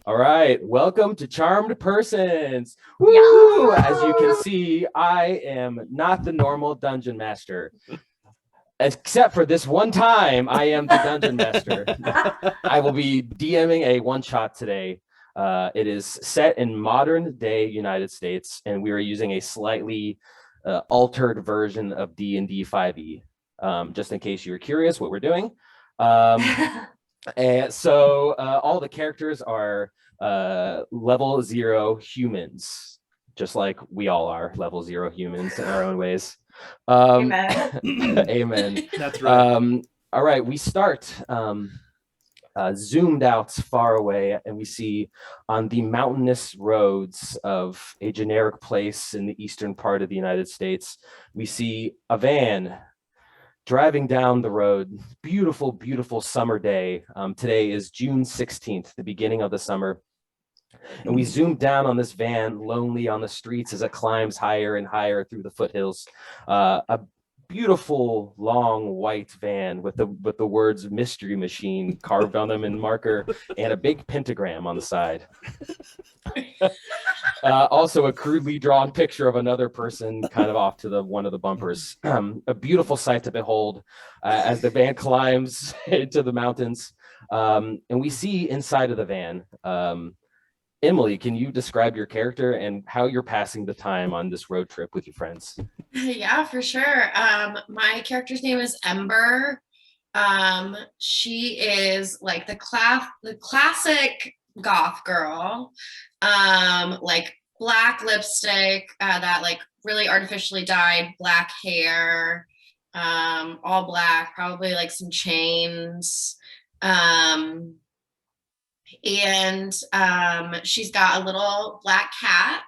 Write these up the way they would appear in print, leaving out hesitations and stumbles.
All right, welcome to Charmed Persons. Woo! Yeah. As you can see, I am not the normal dungeon master. Except for this one time, I am the dungeon master. I will be DMing a one-shot today. It is set in modern day United States, and we are using a slightly altered version of D&D 5e. Just in case you were curious what we're doing. And so all the characters are level 0 humans, just like we all are level 0 humans in our own ways. Amen. Amen. That's right. All right, we start zoomed out far away, and we see on the mountainous roads of a generic place in the eastern part of the United States, we see a van driving down the road. Beautiful, beautiful summer day. Today is June 16th, the beginning of the summer. And we zoom down on this van, lonely on the streets as it climbs higher and higher through the foothills. A beautiful long white van with the words "Mystery Machine" carved on them in marker, and a big pentagram on the side. Also a crudely drawn picture of another person kind of off to one of the bumpers. A beautiful sight to behold as the van climbs into the mountains. And we see inside of the van. Emily, can you describe your character and how you're passing the time on this road trip with your friends? Yeah, for sure. My character's name is Ember. She is like the classic goth girl. Like black lipstick, that like really artificially dyed black hair, all black, probably like some chains. And she's got a little black cat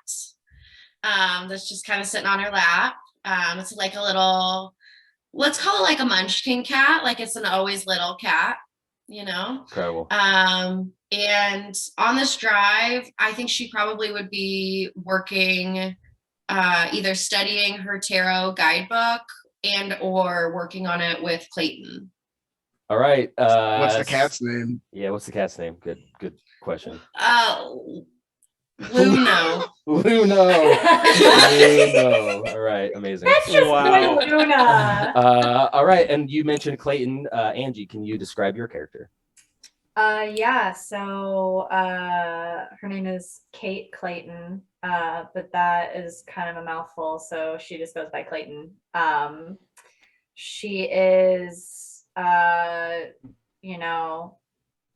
that's just kind of sitting on her lap. It's like a little, let's call it like a munchkin cat, like it's an always little cat, you know. Incredible. And on this drive, I think she probably would be working, either studying her tarot guidebook and or working on it with Clayton. All right. What's the cat's name? Yeah, what's the cat's name? Good question. Luno. Luno. All right, amazing. That's just Wow. Luna. All right, and you mentioned Clayton. Angie, can you describe your character? Yeah, so her name is Kate Clayton, but that is kind of a mouthful, so she just goes by Clayton. She is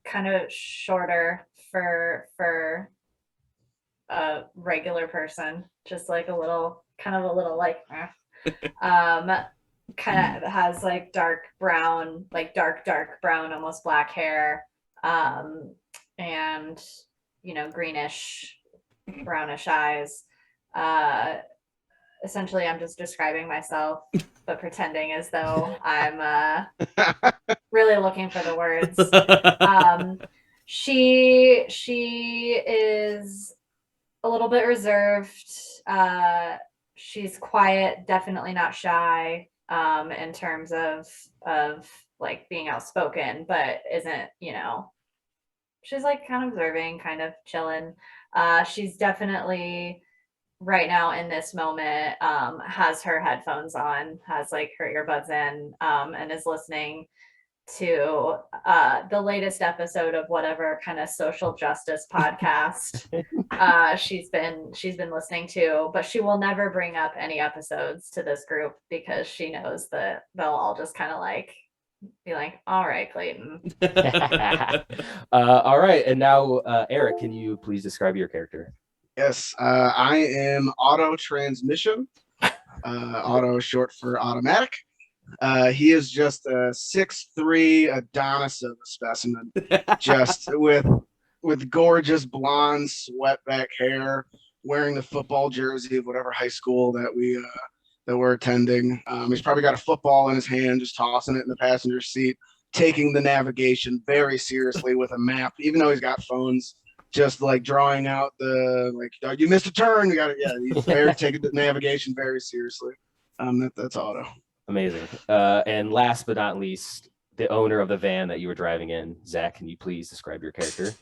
kind of shorter for a regular person, just like a little like kind of has like dark brown, like dark brown, almost black hair, and greenish brownish eyes. Essentially I'm just describing myself but pretending as though I'm really looking for the words. She is a little bit reserved. She's quiet, definitely not shy, in terms of like being outspoken, but isn't, she's like kind of observing, kind of chilling. She's definitely right now in this moment has her headphones on, has like her earbuds in, and is listening to the latest episode of whatever kind of social justice podcast she's been listening to, but she will never bring up any episodes to this group because she knows that they'll all just kind of like be like, all right, Clayton. All right, and now Eric, can you please describe your character? Yes, I am Auto Transmission. Auto short for automatic. He is just a 6'3" Adonis of a specimen, just with gorgeous blonde sweatback hair, wearing the football jersey of whatever high school that we're attending. He's probably got a football in his hand, just tossing it in the passenger seat, taking the navigation very seriously with a map, even though he's got phones. Just like drawing out you missed a turn. You got it. Yeah, he's taking the navigation very seriously. That's Auto. Amazing. And last but not least, the owner of the van that you were driving in, Zach. Can you please describe your character?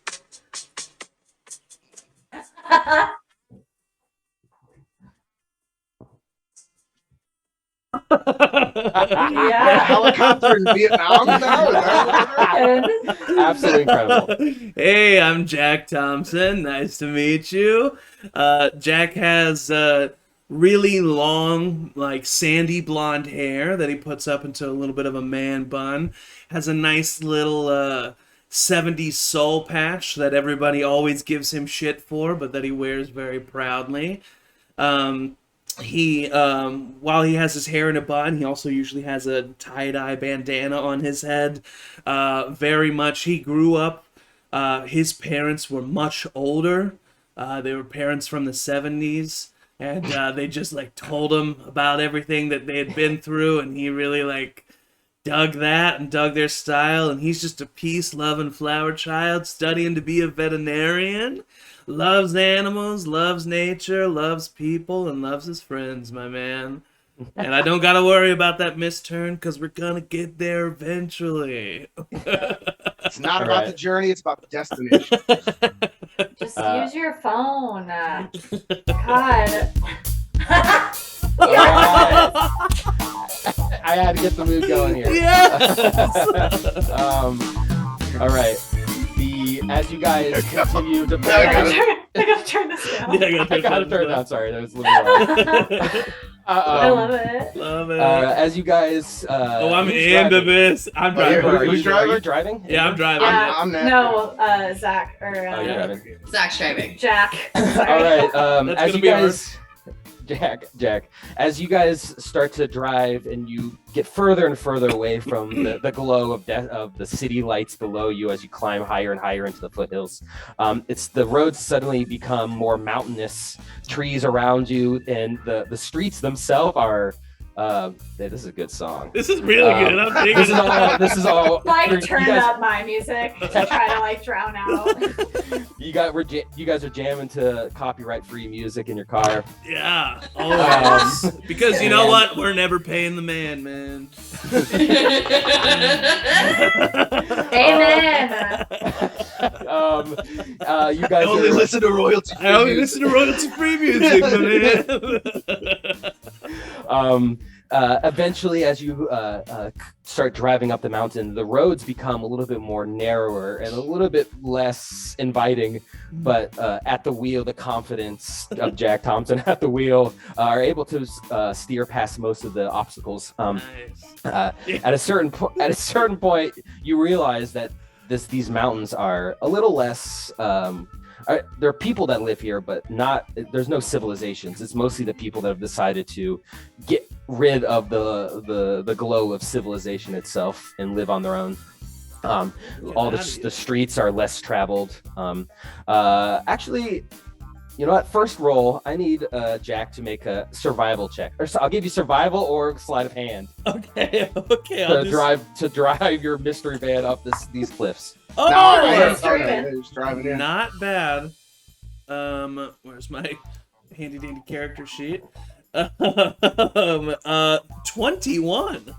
Yeah. Helicopter in Vietnam now? Is that what And Absolutely incredible. Hey, I'm Jack Thompson. Nice to meet you. Jack has really long, like sandy blonde hair that he puts up into a little bit of a man bun. Has a nice little 70s soul patch that everybody always gives him shit for, but that he wears very proudly. He while he has his hair in a bun, he also usually has a tie-dye bandana on his head. Very much he grew up, his parents were much older. They were parents from the 70s, and they just like told him about everything that they had been through, and he really like dug that and dug their style, and he's just a peace-loving flower child studying to be a veterinarian. Loves animals, loves nature, loves people, and loves his friends, my man. And I don't gotta worry about that misturn, because we're gonna get there eventually. It's not All about right. the journey, it's about the destination. just use your phone. God. All right. I had to get the mood going here. Yes! All right. As you guys continue to I gotta turn this down. Yeah, I gotta turn it down. Sorry, that was a little loud. I love it. Love it. As you guys, oh, I'm who's into driving? this. I'm Oh, yeah, driving. who's Are you driving? Yeah, I'm driving. Yeah. I'm not. No, Zach or Oh, you're driving. Zach's driving. Jack. All Sorry. right. That's As gonna you be guys, Jack, as you guys start to drive and you get further and further away from the glow of the city lights below you as you climb higher and higher into the foothills, it's the roads suddenly become more mountainous, trees around you, and the streets themselves are. This is a good song. This is really good. I'm digging This is it. all. This is all. Like you turn guys- up my music to try to like drown out. You guys are jamming to copyright-free music in your car. Yeah, always. Because you know and- what? We're never paying the man. Amen. You guys I only are, listen to royalty. I only listen to royalty-free music, my man. Eventually, as you start driving up the mountain, the roads become a little bit more narrower and a little bit less inviting. But at the wheel, the confidence of Jack Thompson at the wheel are able to steer past most of the obstacles. Nice. At a certain point, you realize that these mountains are a little less. There are people that live here, but there's no civilizations. It's mostly the people that have decided to get rid of the glow of civilization itself and live on their own. All the streets are less traveled. Actually, you know what? First roll, I need Jack to make a survival check. I'll give you survival or sleight of hand Okay. to drive your mystery van up these cliffs. Oh, No, I it's am driving. just driving in. not bad. Where's my handy dandy character sheet? 21.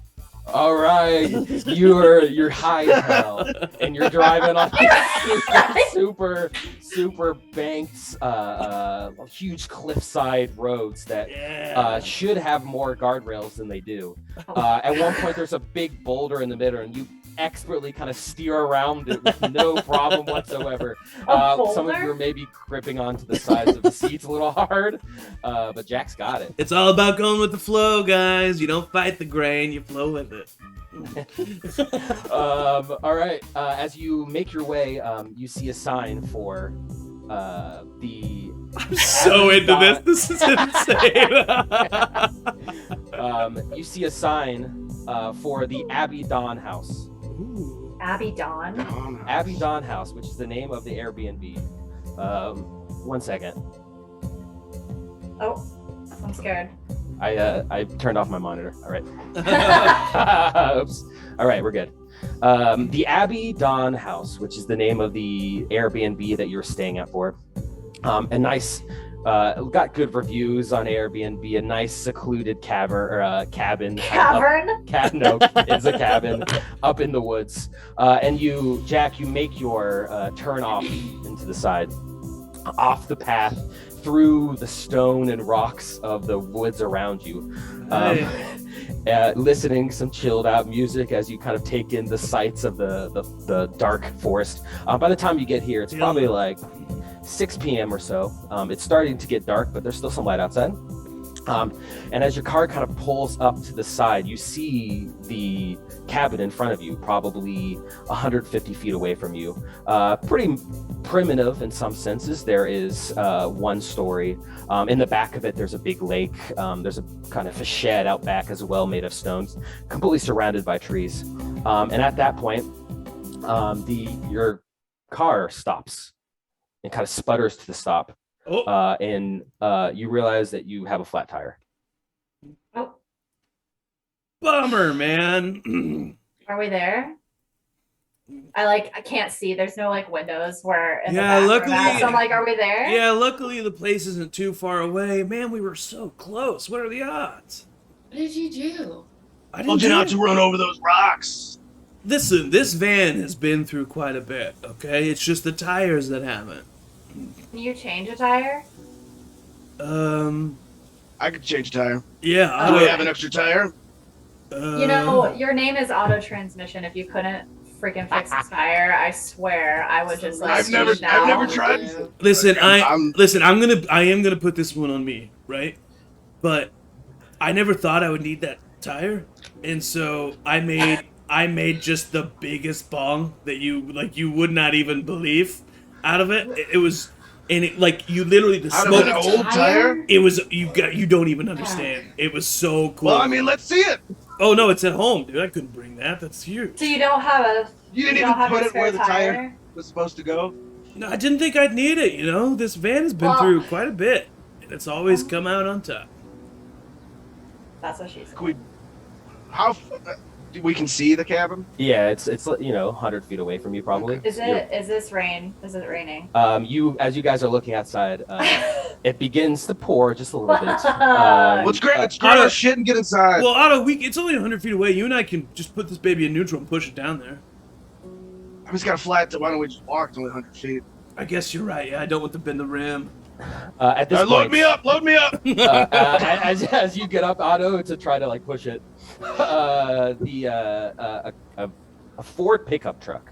All right, you're high as hell, and you're driving on super banked, huge cliffside roads that Yeah. should have more guardrails than they do. At one point, there's a big boulder in the middle, and you expertly kind of steer around it with no problem whatsoever. Some of boulder? you are maybe gripping onto the sides of the seats a little hard, but Jack's got it. It's all about going with the flow, guys. You don't fight the grain, you flow with it. All right. As you make your way, you see a sign for the. I'm so into this. This is insane. You see a sign for the Abbey Dawn House. Ooh. Abby Dawn. Oh, no. Abbey Dawn House, which is the name of the Airbnb. 1 second. Oh, I'm scared. I turned off my monitor. All right. Oops. All right, we're good. The Abbey Dawn House, which is the name of the Airbnb that you're staying at for. A nice, got good reviews on Airbnb. A nice secluded cabin. Cavern. No, it's a cabin up in the woods. And you, Jack, you make your turn off into the side, off the path, through the stone and rocks of the woods around you. Hey. listening some chilled out music as you kind of take in the sights of the dark forest. By the time you get here, it's probably like 6 p.m. or so. It's starting to get dark, but there's still some light outside. And as your car kind of pulls up to the side, you see the cabin in front of you, probably 150 feet away from you. Pretty primitive in some senses. There is one story. In the back of it, there's a big lake. There's a kind of a shed out back as well, made of stones, completely surrounded by trees. And at that point, your car stops and kind of sputters to the stop. Oh. And you realize that you have a flat tire. Oh, Bummer, man. are we there? I can't see. There's no like windows where in Yeah, the back luckily- or that. So I'm like, are we there? Yeah, luckily the place isn't too far away. Man, we were so close. What are the odds? What did you do? I Told you do not to run over those rocks. Listen, this van has been through quite a bit, okay? It's just the tires that haven't. Can you change a tire? I could change a tire. Yeah, Do Oh, we yeah. have an extra tire? You know, your name is Auto Transmission. If you couldn't freaking fix a tire, I swear I would just like. I've never scoot down. tried. Listen, I I'm- am gonna put this one on me, right? But I never thought I would need that tire, and so I made just the biggest bong that you would not even believe out of it. It was, and it like you literally the Out of smoke. an old tire? It was you don't even understand. It was so cool. Well, I mean, let's see it. Oh no, it's at home, dude. I couldn't bring that. That's huge. So you don't have a. You didn't don't even have put a it where spare the tire was supposed to go. No, I didn't think I'd need it. You know, this van has been Well- through quite a bit, and it's always come out on top. That's what she said. Can we? How? We can see the cabin. Yeah, it's 100 feet away from you probably. Is it? Is this rain? Is it raining? As you guys are looking outside, it begins to pour just a little bit. Let's grab Otto- our shit and get inside. Well, Otto, it's only 100 feet away. You and I can just put this baby in neutral and push it down there. I just got a flat. Why don't we just walk? It's only 100 feet. I guess you're right. Yeah, I don't want to bend the rim. At this Load point, me up! Load me up! as you get up, Otto, to try to like push it, a Ford pickup truck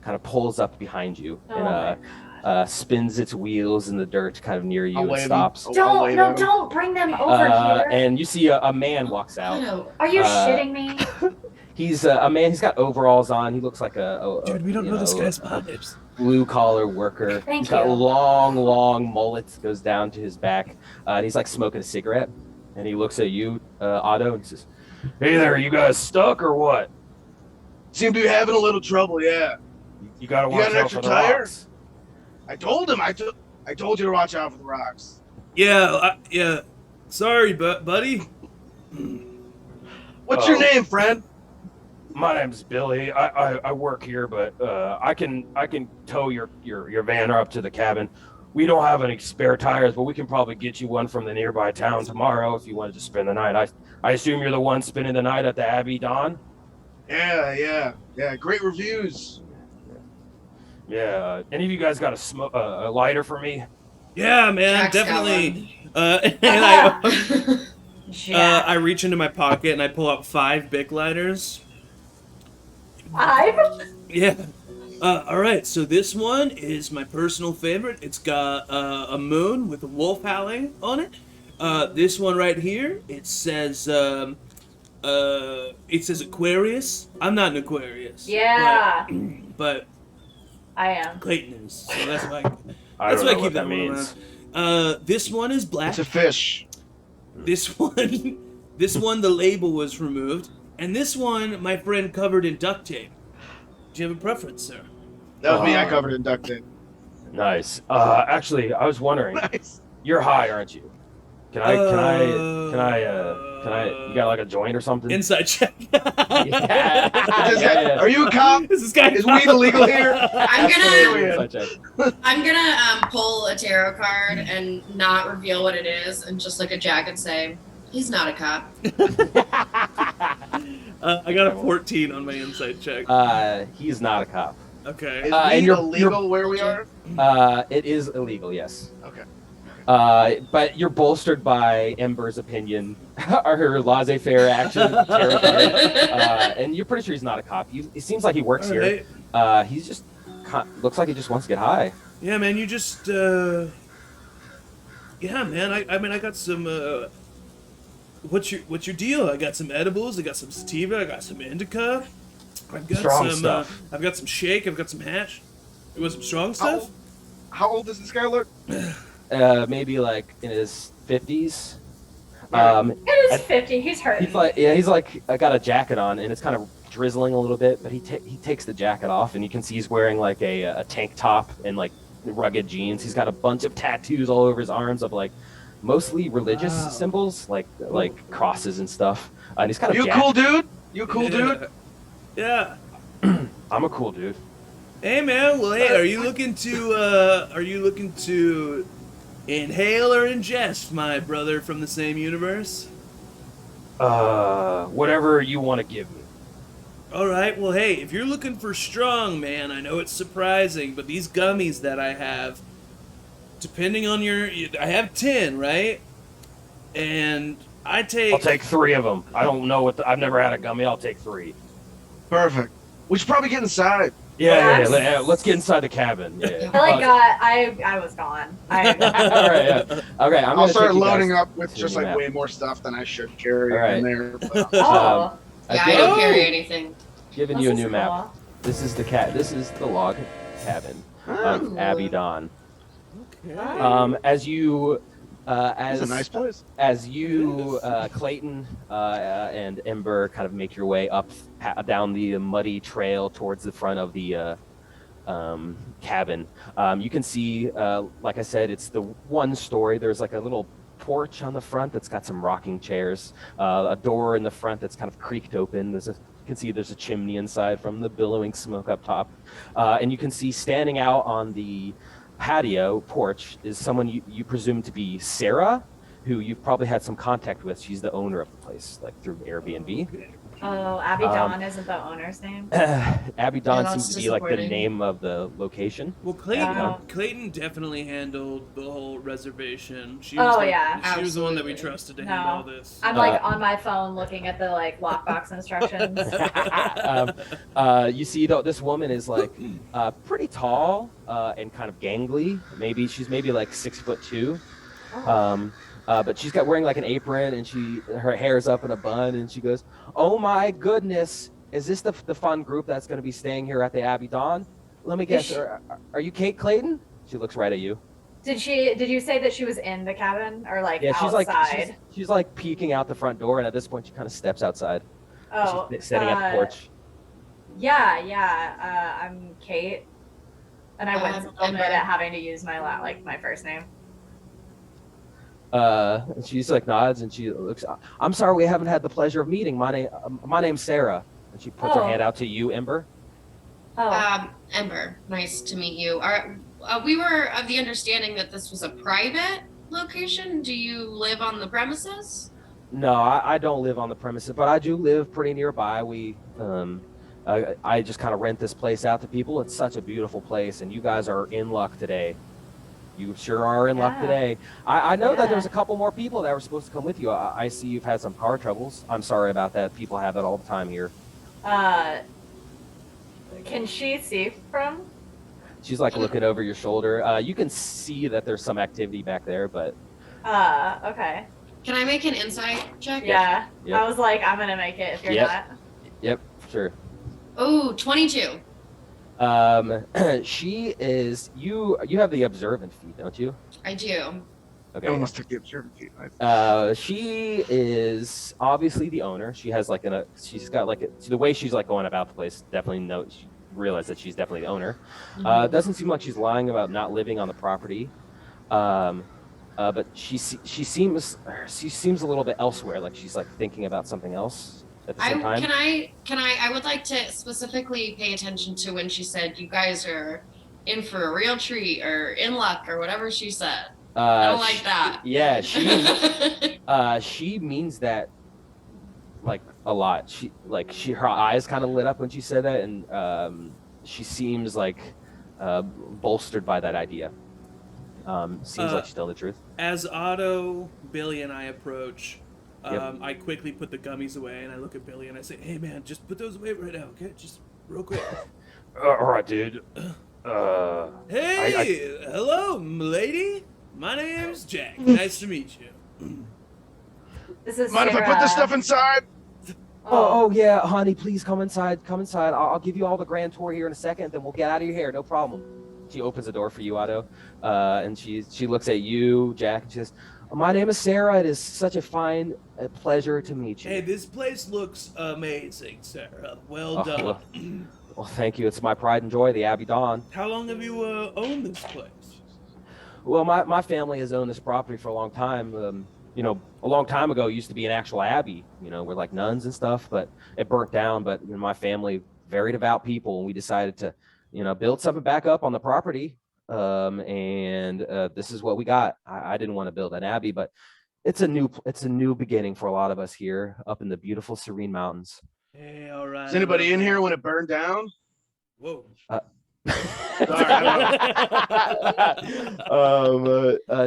kind of pulls up behind you Oh and spins its wheels in the dirt kind of near you I'll and wave him. stops. I'll Don't wave no! at him. Don't bring them over here. And you see a man walks out. Otto, Are you uh, shitting me? He's a man. He's got overalls on. He looks like Dude, we don't know this guy's vibes. blue collar worker. Thank He's got you. long mullet that goes down to his back. And he's like smoking a cigarette. And he looks at you, Otto, and says, "Hey there, you guys stuck or what? Seem to be having a little trouble. Yeah. You gotta You watch got an out extra for the tire? rocks." I told him. I told you to watch out for the rocks. Yeah, yeah. Sorry, buddy. What's your name, friend? My name's Billy. I work here, but I can tow your van up to the cabin. We don't have any spare tires, but we can probably get you one from the nearby town tomorrow if you wanted to spend the night. I assume you're the one spending the night at the Abbey Dawn? Yeah. Great reviews. Yeah. Any of you guys got a lighter for me? Yeah, man, Jack's got definitely. And Jack. I reach into my pocket and I pull out 5 Bic lighters. Yeah. All right. So this one is my personal favorite. It's got a moon with a wolf howling on it. This one right here, it says Aquarius. I'm not an Aquarius. Yeah. But I am. Clayton is. So that's why. I That's don't why I know keep what that that one means. around. This one is black. It's a fish. This one, the label was removed, and this one, my friend covered in duct tape. Do you have a preference, sir? That was me. I covered in duct tape. Nice. Actually, I was wondering, Nice. you're high, aren't you? Can I? You got like a joint or something? Inside check. Yeah. This guy- Are you a cop? This is guy. Is weed illegal here? I'm gonna Inside check. I'm gonna pull a tarot card and not reveal what it is, and just look at Jack and say, "He's not a cop." I got a 14 on my inside check. He's not a cop. Okay. Is and weed you're- illegal where we are? It is illegal, yes. Okay. But you're bolstered by Ember's opinion, or her laissez-faire action, territory, and you're pretty sure he's not a cop. It seems like he works All here. right. He's just looks like he just wants to get high. Yeah, man, you just, yeah, man, I mean, I got some, what's your deal? I got some edibles, I got some sativa, I got some indica, I've got Strong some, stuff. I've got some shake, I've got some hash. You want some strong How stuff? old, how old does this guy look? Maybe like in his 50s. It is 50. He's hurting. He's like I got a jacket on, and it's kind of drizzling a little bit, but he takes the jacket off, and you can see he's wearing like a tank top and like rugged jeans. He's got a bunch of tattoos all over his arms of like mostly religious Wow. symbols, like crosses and stuff. And he's kind of You a jacked. cool dude? You a cool dude? Yeah. I'm a cool dude. Hey, man, well, hey, are you looking to inhale or ingest my brother from the same universe? Whatever you want to give me. All right, well, hey, if you're looking for strong, man, I know it's surprising, but these gummies that I have, depending on I have 10, right? And I'll take 3 of them. I don't know I've never had a gummy. I'll take 3. Perfect. We should probably get inside. Yes. Let's get inside the cabin. Yeah. I like got. I was gone. All right, yeah. Okay, I'll start loading up up with just like way more stuff than I should carry All right. in there. But, Oh, Yeah, I don't carry anything. Giving this you a is new map. cool. This is the log cabin of Ooh. Abaddon. Okay. As you, it's a nice place. as you, Clayton and Ember kind of make your way up down the muddy trail towards the front of the cabin, you can see, like I said, it's the one story. There's like a little porch on the front that's got some rocking chairs, a door in the front that's kind of creaked open. You can see there's a chimney inside from the billowing smoke up top, and you can see standing out on the patio porch is someone you presume to be Sarah, who you've probably had some contact with. She's the owner of the place, like through Airbnb. Oh, Abby Dawn isn't the owner's name. Abaddon Yeah, seems that's to be like the disappointing. name of the location. Well, Clayton, Yeah. Clayton definitely handled the whole reservation. She Oh, the, yeah. she was the one that we Absolutely. trusted to No. handle this. I'm like on my phone looking at the like lockbox instructions. You see, though, this woman is like pretty tall and kind of gangly. She's maybe like 6'2". But she's got wearing like an apron, and her hair's up in a bun, and she goes, "Oh my goodness, is this the fun group that's going to be staying here at the Abaddon? Let me guess, she- are you Kate Clayton?" She looks right at you. Did you say that she was in the cabin or like Yeah, she's like outside? she's like peeking out the front door, and at this point, she kind of steps outside. Oh, She's sitting at the porch. Yeah. I'm Kate, and I went a little Ember. bit at having to use my first name. And she's like nods, and she looks. "I'm sorry, we haven't had the pleasure of meeting. My name's Sarah." And she puts her Oh. hand out to you, Ember. Oh, Ember, nice to meet you. We were of the understanding that this was a private location. Do you live on the premises? No, I don't live on the premises, but I do live pretty nearby. I just kind of rent this place out to people. It's such a beautiful place, and you guys are in luck today. You sure are in luck Yeah. today. I know that Yeah. there's a couple more people that were supposed to come with you. I see you've had some car troubles. I'm sorry about that. People have that all the time here. can she see from? She's like looking over your shoulder. You can see that there's some activity back there, but Okay. Can I make an insight check? Yeah. Yep. I was like, I'm gonna make it if you're Yep. not. yep, sure. Oh, 22. She is you. You have the observant feat, don't you? I do. Okay. I almost took the observant feat. Right? She is obviously the owner. She has like she's got like the way she's like going about the place. Definitely she realized that she's definitely the owner. Doesn't seem like she's lying about not living on the property. But she seems a little bit elsewhere. Like she's like thinking about something else at the same time. I would like to specifically pay attention to when she said you guys are in for a real treat or in luck or whatever she said. I don't like that. Yeah, she means that like a lot. Her eyes kind of lit up when she said that, and she seems like bolstered by that idea. Seems like she's telling the truth. As Otto, Billy, and I approach, Yep. I quickly put the gummies away, and I look at Billy and I say, "Hey, man, just put those away right now, okay? Just real quick." All right, dude. Hey, hello, lady. My name's Jack. Nice to meet you. This is Mind if I Sarah. put this stuff inside? Oh yeah, honey, please come inside. Come inside. I'll give you all the grand tour here in a second. Then we'll get out of your hair. No problem. She opens the door for you, Otto, and she looks at you, Jack, and she says, "My name is Sarah. It is such a fine pleasure to meet you." Hey, this place looks amazing, Sarah. Well Oh, done. Well, thank you. It's my pride and joy, the Abbey Dawn. How long have you owned this place? Well, my family has owned this property for a long time. A long time ago, it used to be an actual abbey, with like nuns and stuff, but it burnt down. But my family, very devout people, and we decided to, build something back up on the property. And this is what we got. I didn't want to build an abbey, but it's a new beginning for a lot of us here up in the beautiful, serene mountains. Hey, all right. Is anybody in here when it burned down? Whoa. Sorry, I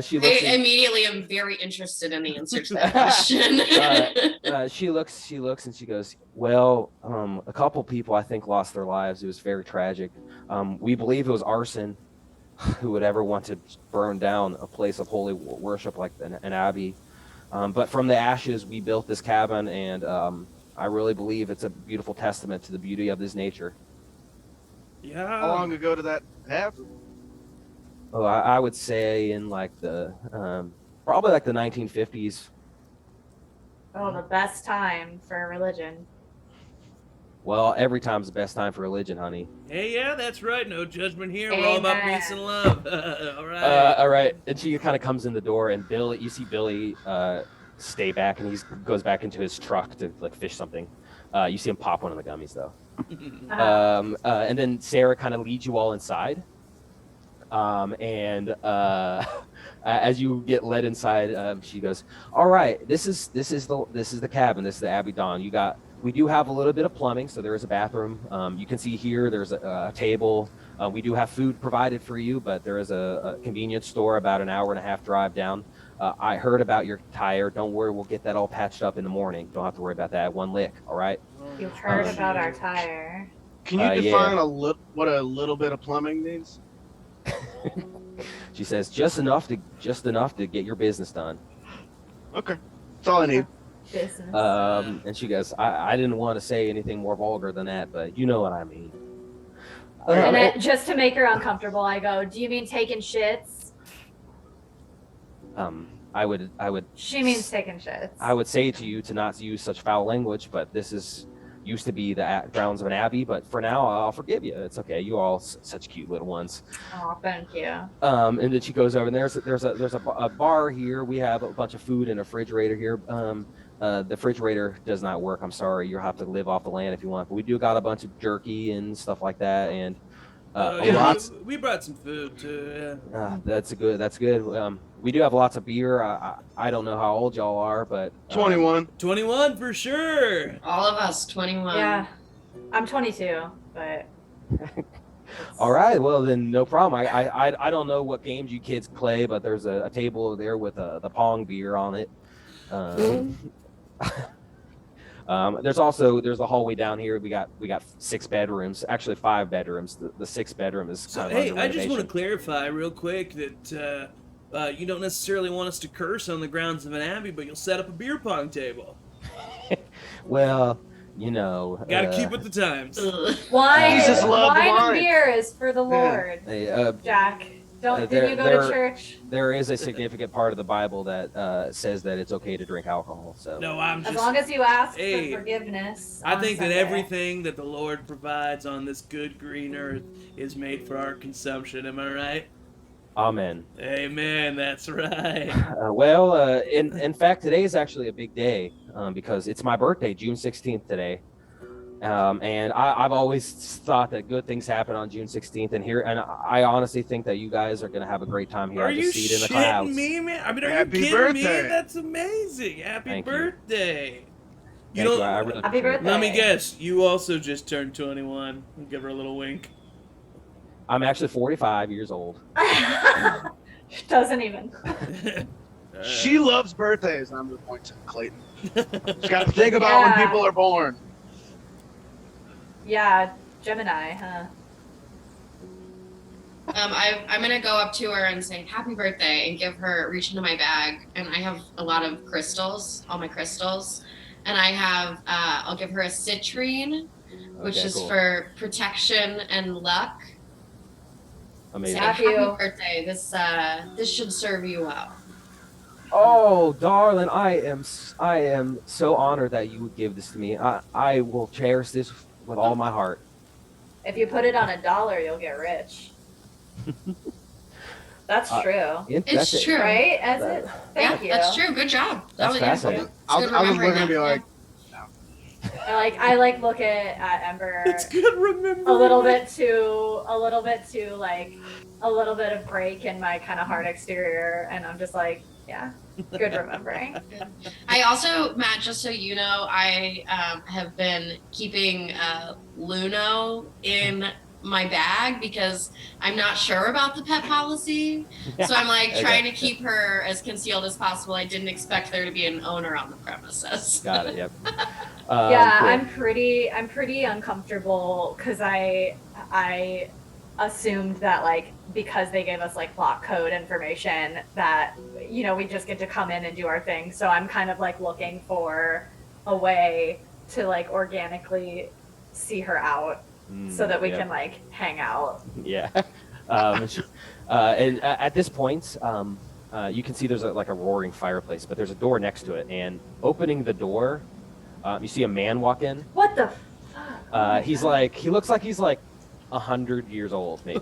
She looks. I immediately am very interested in the answer to that question. She looks, and she goes, "Well, a couple people I think lost their lives. It was very tragic. We believe it was arson. Who would ever want to burn down a place of holy worship like an abbey? But from the ashes, we built this cabin, and I really believe it's a beautiful testament to the beauty of this nature." Yeah. How long ago did that happen? Oh, I would say in like the probably like the 1950s. Oh, the best time for religion. Well, every time's the best time for religion, honey. Hey, yeah, that's right. No judgment here. We're all about Amen. peace and love. All right. All right. And she kind of comes in the door, and you see Billy stay back, and he goes back into his truck to like fish something. You see him pop one of the gummies though. And then Sarah kind of leads you all inside. And as you get led inside, she goes, "All right, this is the cabin. This is the Abbey Dawn. We do have a little bit of plumbing, so there is a bathroom. You can see here there's a table. We do have food provided for you, but there is a convenience store about an hour and a half drive down. I heard about your tire. Don't worry, we'll get that all patched up in the morning. Don't have to worry about that. One lick, all right?" You heard about our tire. Can you define what a little bit of plumbing means? She says, just enough to get your business done. Okay, that's all I need. Business. And she goes, I didn't want to say anything more vulgar than that, but you know what I mean. And then, just to make her uncomfortable, I go, "Do you mean taking shits?" I would She means taking shits. I would say to you to not use such foul language, but this used to be the grounds of an abbey, but for now I'll forgive you. It's okay. You all such cute little ones. Oh, thank you. And then she goes over, and there's a bar here. We have a bunch of food and a refrigerator here. The refrigerator does not work. I'm sorry. You'll have to live off the land if you want. But we do got a bunch of jerky and stuff like that, and we brought some food too. Yeah. That's good. We do have lots of beer. I don't know how old y'all are, but 21. 21 for sure. All of us, 21. Yeah, I'm 22, but. All right, well then, no problem. I don't know what games you kids play, but there's a table there with the Pong beer on it. There's a hallway down here. We got 6 bedrooms, actually 5 bedrooms. The 6th bedroom is So kind of hey, under I just want to renovation. clarify real quick that you don't necessarily want us to curse on the grounds of an abbey, but you'll set up a beer pong table. Well, Gotta keep with the times. Ugh. Wine, Jesus loved wine and wine. beer is for the Lord. there- Jack, did you go to church? there is a significant part of the Bible that says that it's okay to drink alcohol. So No, I'm As just. long as you ask Hey, for forgiveness. I on think that Sunday. everything that the Lord provides on this good green earth is made for our consumption. Am I right? Amen. Amen. That's right. In fact, today is actually a big day because it's my birthday, June 16th today. And I've always thought that good things happen on June 16th, and I honestly think that you guys are going to have a great time here. Are I you just see it in the shitting clouds. me, man? I mean, are Happy you kidding birthday. me? That's amazing. Happy Thank you. birthday. You Thank don't. you. I really Happy appreciate it. birthday. Let me guess. You also just turned 21. Give her a little wink. I'm actually 45 years old. Doesn't even. She loves birthdays. I'm going to point to Clayton. Just got to think about when Yeah. people are born. Yeah, Gemini, huh? I'm gonna go up to her and say happy birthday and reach into my bag, and I have a lot of crystals, all my crystals, and I'll give her a citrine, which Okay, is cool. for protection and luck. Say Amazing. Happy happy you. birthday. This should serve you well. Oh, darling, I am so honored that you would give this to me. I will cherish this with all my heart. If you put it on $1, you'll get rich. That's true. It's true. Right? As it. Thank you. That's true. Good job. That's yeah, fascinating. it's I good was remembering looking to be that, like, I look at Ember It's good remembering. a little bit of break in my kind of hard exterior, and I'm just like, yeah, good remembering. I also, Matt, just so you know, I have been keeping Luno in my bag because I'm not sure about the pet policy. So I'm like Okay. trying to keep her as concealed as possible. I didn't expect there to be an owner on the premises. Got it. Yep. Yeah, Cool. I'm pretty uncomfortable because I assumed that like because they gave us like block code information that we just get to come in and do our thing. So I'm kind of like looking for a way to like organically see her out so that we yeah. can like hang out. Yeah. And at this point, you can see there's like a roaring fireplace, but there's a door next to it. And opening the door, you see a man walk in. What the fuck? He looks like he's like 100 years old, maybe.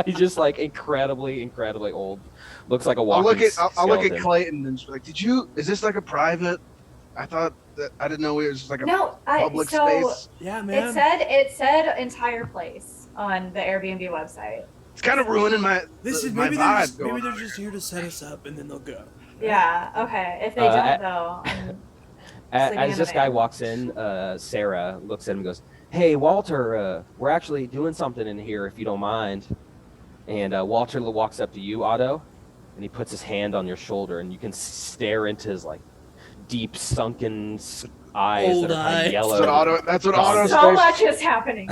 He's just like incredibly old. Looks like a I'll walking look at skeleton. Clayton and just be like, is this like a private? I didn't know it was just like a No, public space. Yeah, man. It said entire place on the Airbnb website. It's kind of ruining my Maybe vibe. they're just here to set us up and then they'll go. Yeah, okay. If they don't though. Sleeping As in this a guy van. walks in, Sarah looks at him and goes, "Hey, Walter, we're actually doing something in here if you don't mind." And Walter walks up to you, Otto, and he puts his hand on your shoulder, and you can stare into his like deep sunken eyes Old that are kind eyes. of yellow. That's what Gone. Otto's So face. much is happening.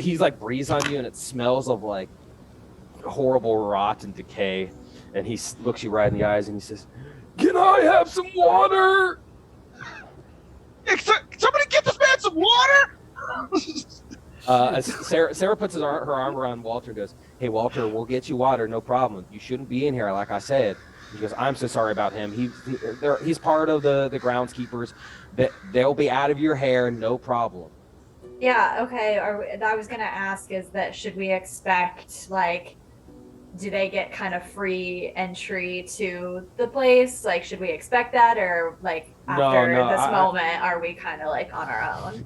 He's like breathes on you, and it smells of like horrible rot and decay. And he looks you right in the eyes, and he says, "Can I have some water?" Somebody get this man some water. As Sarah puts her arm around Walter and goes, "Hey, Walter, we'll get you water, no problem. You shouldn't be in here, like I said." He goes, "I'm so sorry about him. He's part of the groundskeepers. They'll be out of your hair, no problem." Yeah, okay. I was gonna ask is that should we expect like do they get kind of free entry to the place? Like should we expect that or like after No, this moment are we kind of like on our own?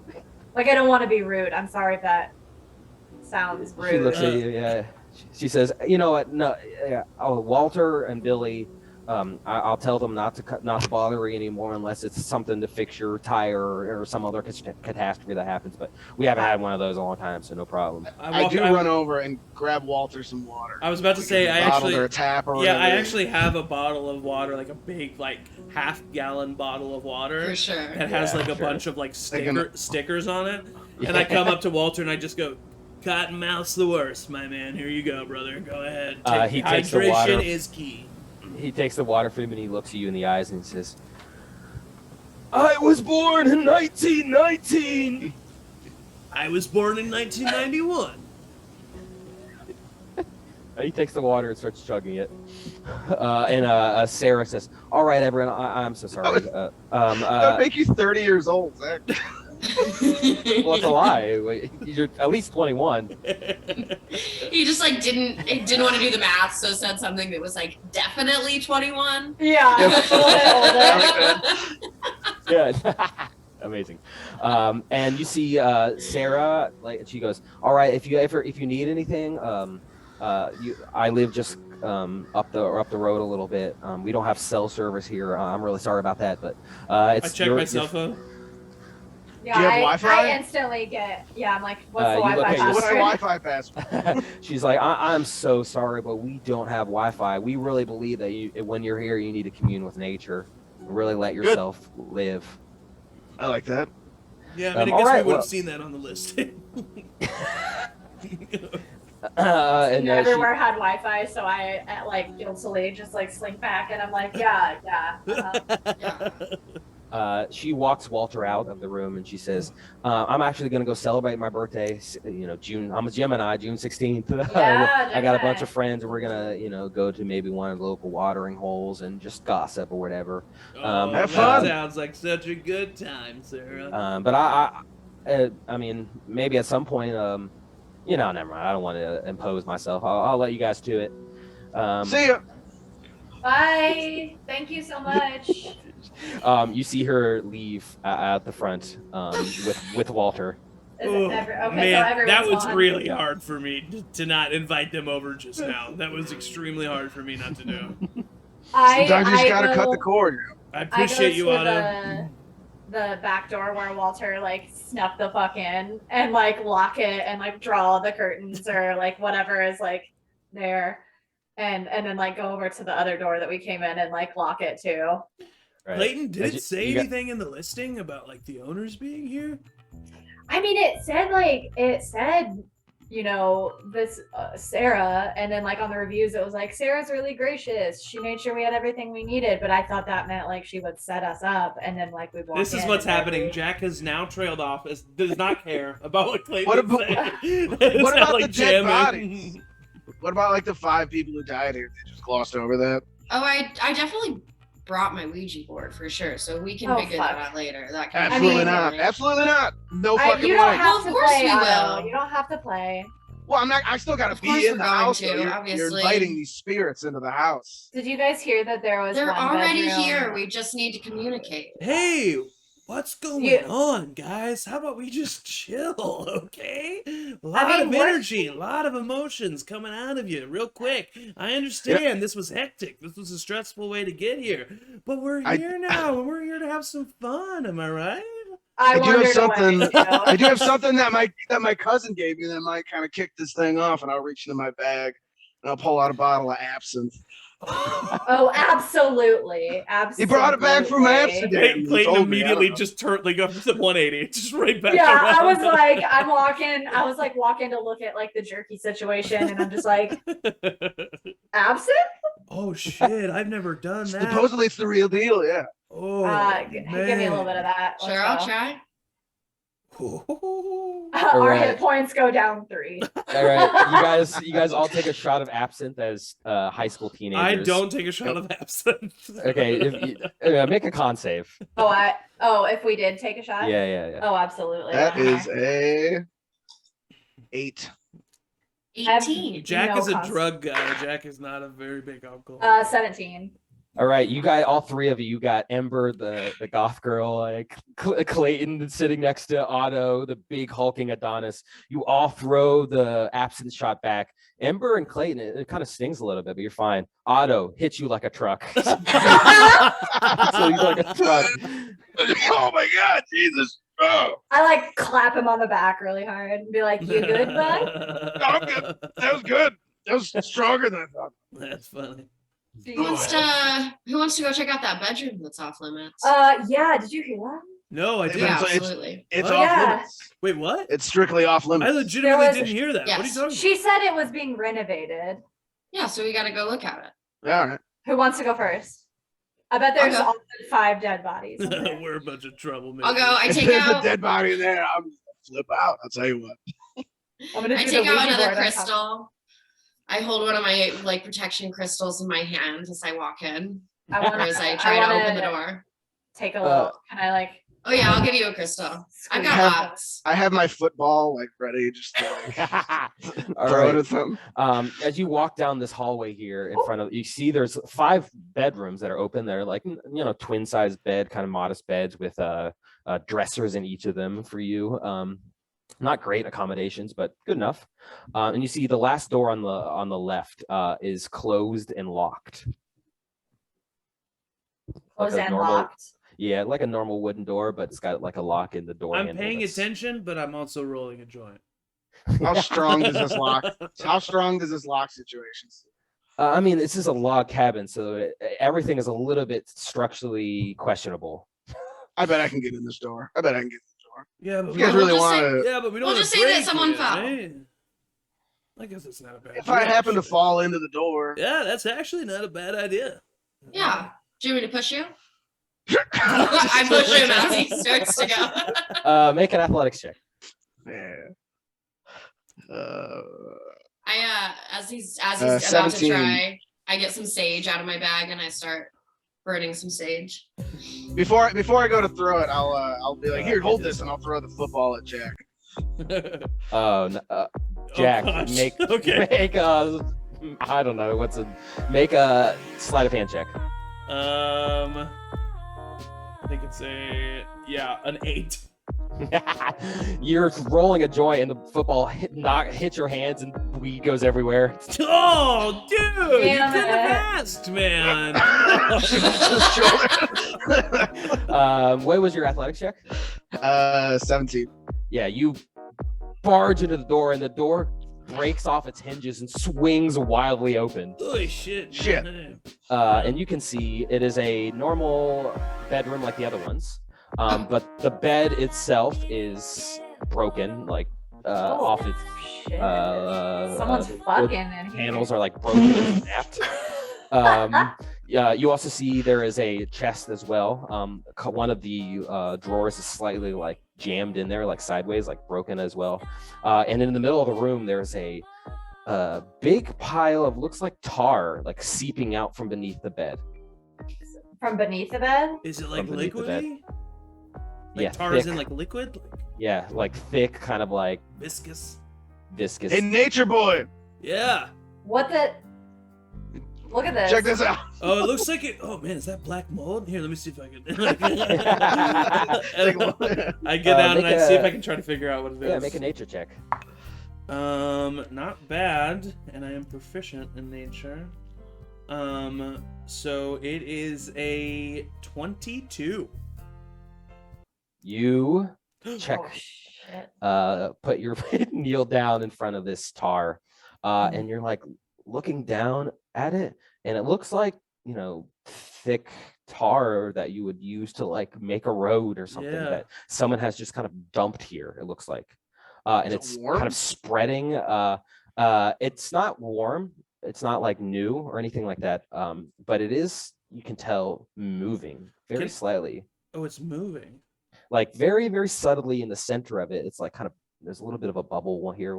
Like I don't want to be rude. I'm sorry if that sounds rude. She looks at you, yeah. She says, "You know what? No, Walter and Billy, I'll tell them not to bother you anymore unless it's something to fix your tire or some other catastrophe that happens. But we haven't had one of those in a long time, so no problem." I do run over and grab Walter some water. I was about to Like say, a I bottle actually, or a tap or yeah, I whatever. actually have a bottle of water, like a big, like half-gallon bottle of water For sure. that has Yeah, like a sure. bunch of like an- stickers on it, and I come up to Walter and I just go, "Cottonmouth's the worst, my man. Here you go, brother. Go ahead. He takes the Hydration water. is key." He takes the water from him and he looks at you in the eyes and he says, "I was born in 1919." I was born in 1991. He takes the water and starts chugging it. And Sarah says, "All right, everyone, I'm so sorry." That would make you 30 years old, Zach. Well, it's a lie. Wait, you're at least 21. He just like didn't want to do the math, so said something that was like definitely 21. Yeah, Yes. a little bit older. Yeah. Amazing. And you see Sarah, like she goes, "All right, if you need anything, I live just up the road a little bit. We don't have cell service here. I'm really sorry about that, but I it's check my cell phone. Yeah, Do you have I Wi-Fi? instantly get. Yeah, I'm like, what's the You look Wi-Fi at your- What's the password? Wi-Fi password? She's like, I'm so sorry, but we don't have Wi-Fi. We really believe that when you're here, you need to commune with nature, really let yourself live. I like that. Yeah, I mean, I All guess we right, would well, have seen that on the list. and she Everywhere had Wi-Fi, so I like guiltily just like slink back, and I'm like, yeah. she walks Walter out of the room and she says, I'm actually going to go celebrate my birthday. June, I'm a Gemini, June 16th. Yeah, I got a bunch Gemini. of friends and we're going to, go to maybe one of the local watering holes and just gossip or whatever. Oh, Have that fun. sounds like such a good time, Sarah. But I mean, maybe at some point, never mind. I don't want to impose myself. I'll let you guys do it. See ya. Bye. Thank you so much. You see her leave at the front with Walter. Is Oh, it okay, so man, that everyone's was gone. really hard for me to not invite them over just now. That was extremely hard for me not to do. Sometimes you just gotta cut the go- cord. I I go appreciate you, to Otto. the back door where Walter like snuck the fuck in and like lock it and like draw the curtains or like whatever is like there, and then like go over to the other door that we came in and like lock it too. Right. Clayton, did As it say you got- anything in the listing about like the owners being here? I mean, it said, this Sarah, and then like on the reviews, it was like Sarah's really gracious. She made sure we had everything we needed, but I thought that meant like she would set us up, and then like we'd walk This is in what's and then happening. Jack has now trailed off. Does not care about what Clayton What is about- saying. what It's not, about the dead jamming. bodies? What about like the 5 people who died here? They just glossed over that. Oh, I definitely brought my Ouija board for sure, so we can Oh, figure fuck. that out later. That kind Absolutely of not. Absolutely not. No fucking you don't way. have Well, to of course play. we Otto. will. You don't have to play. Well, I'm not. I still gotta Of course be in we're the going house. to, though. You're obviously. inviting these spirits into the house. Did you guys hear that there was They're one already bedroom? here. We just need to communicate. Hey, what's going You- on, guys? How about we just chill, okay? A lot of we're- energy, a lot of emotions coming out of you real quick. I understand this was hectic. This was a stressful way to get here. But we're here now, and we're here to have some fun. Am I right? I do have wandered something. away, too. I do have something that my cousin gave me that might kind of kick this thing off, and I'll reach into my bag and I'll pull out a bottle of absinthe. Oh, absolutely. He brought it back from Amsterdam. He Clayton told me, I don't immediately know. just turned like up to 180, just right back Yeah, around. I was like, I was like walking to look at like the jerky situation, and I'm just like, absinthe? Oh shit, I've never done that. Supposedly it's the real deal. Yeah. Oh, Give me a little bit of that. Sure, Let's I'll go. try. Our Alright. hit points go down 3. All right, you guys all take a shot of absinthe as high school teenagers. I don't take a shot of absinthe. Okay, make a con save. If we did take a shot? Yeah. Oh, absolutely. That Okay. is a 8. 18. Jack No is a cost. drug guy. Jack is not a very big alcohol. 17. All right, you got all 3 of you. You got Ember, the goth girl, like Clayton sitting next to Otto, the big hulking Adonis. You all throw the absinthe shot back. Ember and Clayton, it kind of stings a little bit, but you're fine. Otto hits you like a truck. So he's like a truck. Oh my God, Jesus! Oh, I like clap him on the back really hard and be like, "You good, bud?" I'm good. That was good. That was stronger than I thought. That's funny. Who wants to go check out that bedroom that's off limits? Yeah. Did you hear that? No, I Yeah, didn't. yeah, it's- absolutely. It's What? off Yeah. limits. Wait, what? It's strictly off I limits. legitimately There was- didn't hear that. What are you Yes. talking She said it was being renovated. Yeah, so we got to go look at it. All right. Who wants to go first? I bet there's I'll go. also 5 dead bodies. in about? there. We're a bunch of troublemakers. I'll go. I If take there's a out. dead body in there, I'm gonna flip out. I'll tell you what. I'm gonna I do take the out Ouija another board on top. crystal. I hold one of my like protection crystals in my hand as I walk in, I or want as I try to open the door. Take a look. Can I like? Oh yeah, I'll give you a crystal. I've squeeze got it? lots. I have my football like ready, just to like All throw it right. at something. As you walk down this hallway here in front of you, see there's 5 bedrooms that are open. They're like twin size bed, kind of modest beds with dressers in each of them for you. Not great accommodations, but good enough. And you see the last door on the left is closed and locked. Closed a and normal- locked. Yeah, like a normal wooden door, but it's got like a lock in the door I'm handle. paying that's- attention, but I'm also rolling a joint. How strong does this lock? How strong does this lock situation? I mean, this is a log cabin, so everything is a little bit structurally questionable. I bet I can get in this door. I bet I can get in this door. Yeah, but If we you guys don't, We'll really just say- want to, yeah, but we don't We'll want just to say that break someone it, fell. right? I guess it's not a bad if I idea, happen to actually. fall into the door, Yeah, that's actually not a bad idea. Yeah. Do you want me to push you? I push him as he starts to go. Make an athletics check. yeah. As he's about to 17. try, I get some sage out of my bag and I start burning some sage. Before I go to throw it, I'll be like, here, hold this, and I'll throw the football at Jack. Jack, gosh. make Okay. make a I don't know make a sleight of hand check. I think it's an 8. You're rolling a joint and the football hits your hands and weed goes everywhere. Oh, dude, you Damn could have it. asked, man. What was your athletics check? 17. Yeah, you barge into the door and the door breaks off its hinges and swings wildly open. Holy shit. Shit. man. And you can see it is a normal bedroom like the other ones. But the bed itself is broken, like off its Shit. uh, Someone's the fucking wood in here. panels are like broken and snapped. Yeah, you also see there is a chest as well. One of the drawers is slightly like jammed in there, like sideways, like broken as well. And in the middle of the room, there's a big pile of looks like tar, like seeping out from beneath the bed. From beneath the bed? Is it like From beneath the bed. liquidy? Like Yeah, tar is thick. in like liquid? Like Yeah, like thick, kind of like viscous? viscous. Hey, Nature Boy, Yeah. What the? Look at this. check this out. Oh, it looks like it. Oh man, is that black mold? Here, let me see if I can. Take a look. I get out and make I see if a- I can try to figure out what it is. Yeah, make a nature check. Not bad, and I am proficient in nature. So it is a 22. You check. Oh, shit. Put your kneel down in front of this tar, and you're like looking down at it, and it looks like thick tar that you would use to like make a road or something Yeah. that someone has just kind of dumped here. It looks like, and Is it it's warm? kind of spreading. It's not warm. It's not like new or anything like that. But it is. You can tell moving very Can- slightly, Oh, it's moving. like very very subtly in the center of it. It's like kind of there's a little bit of a bubble here,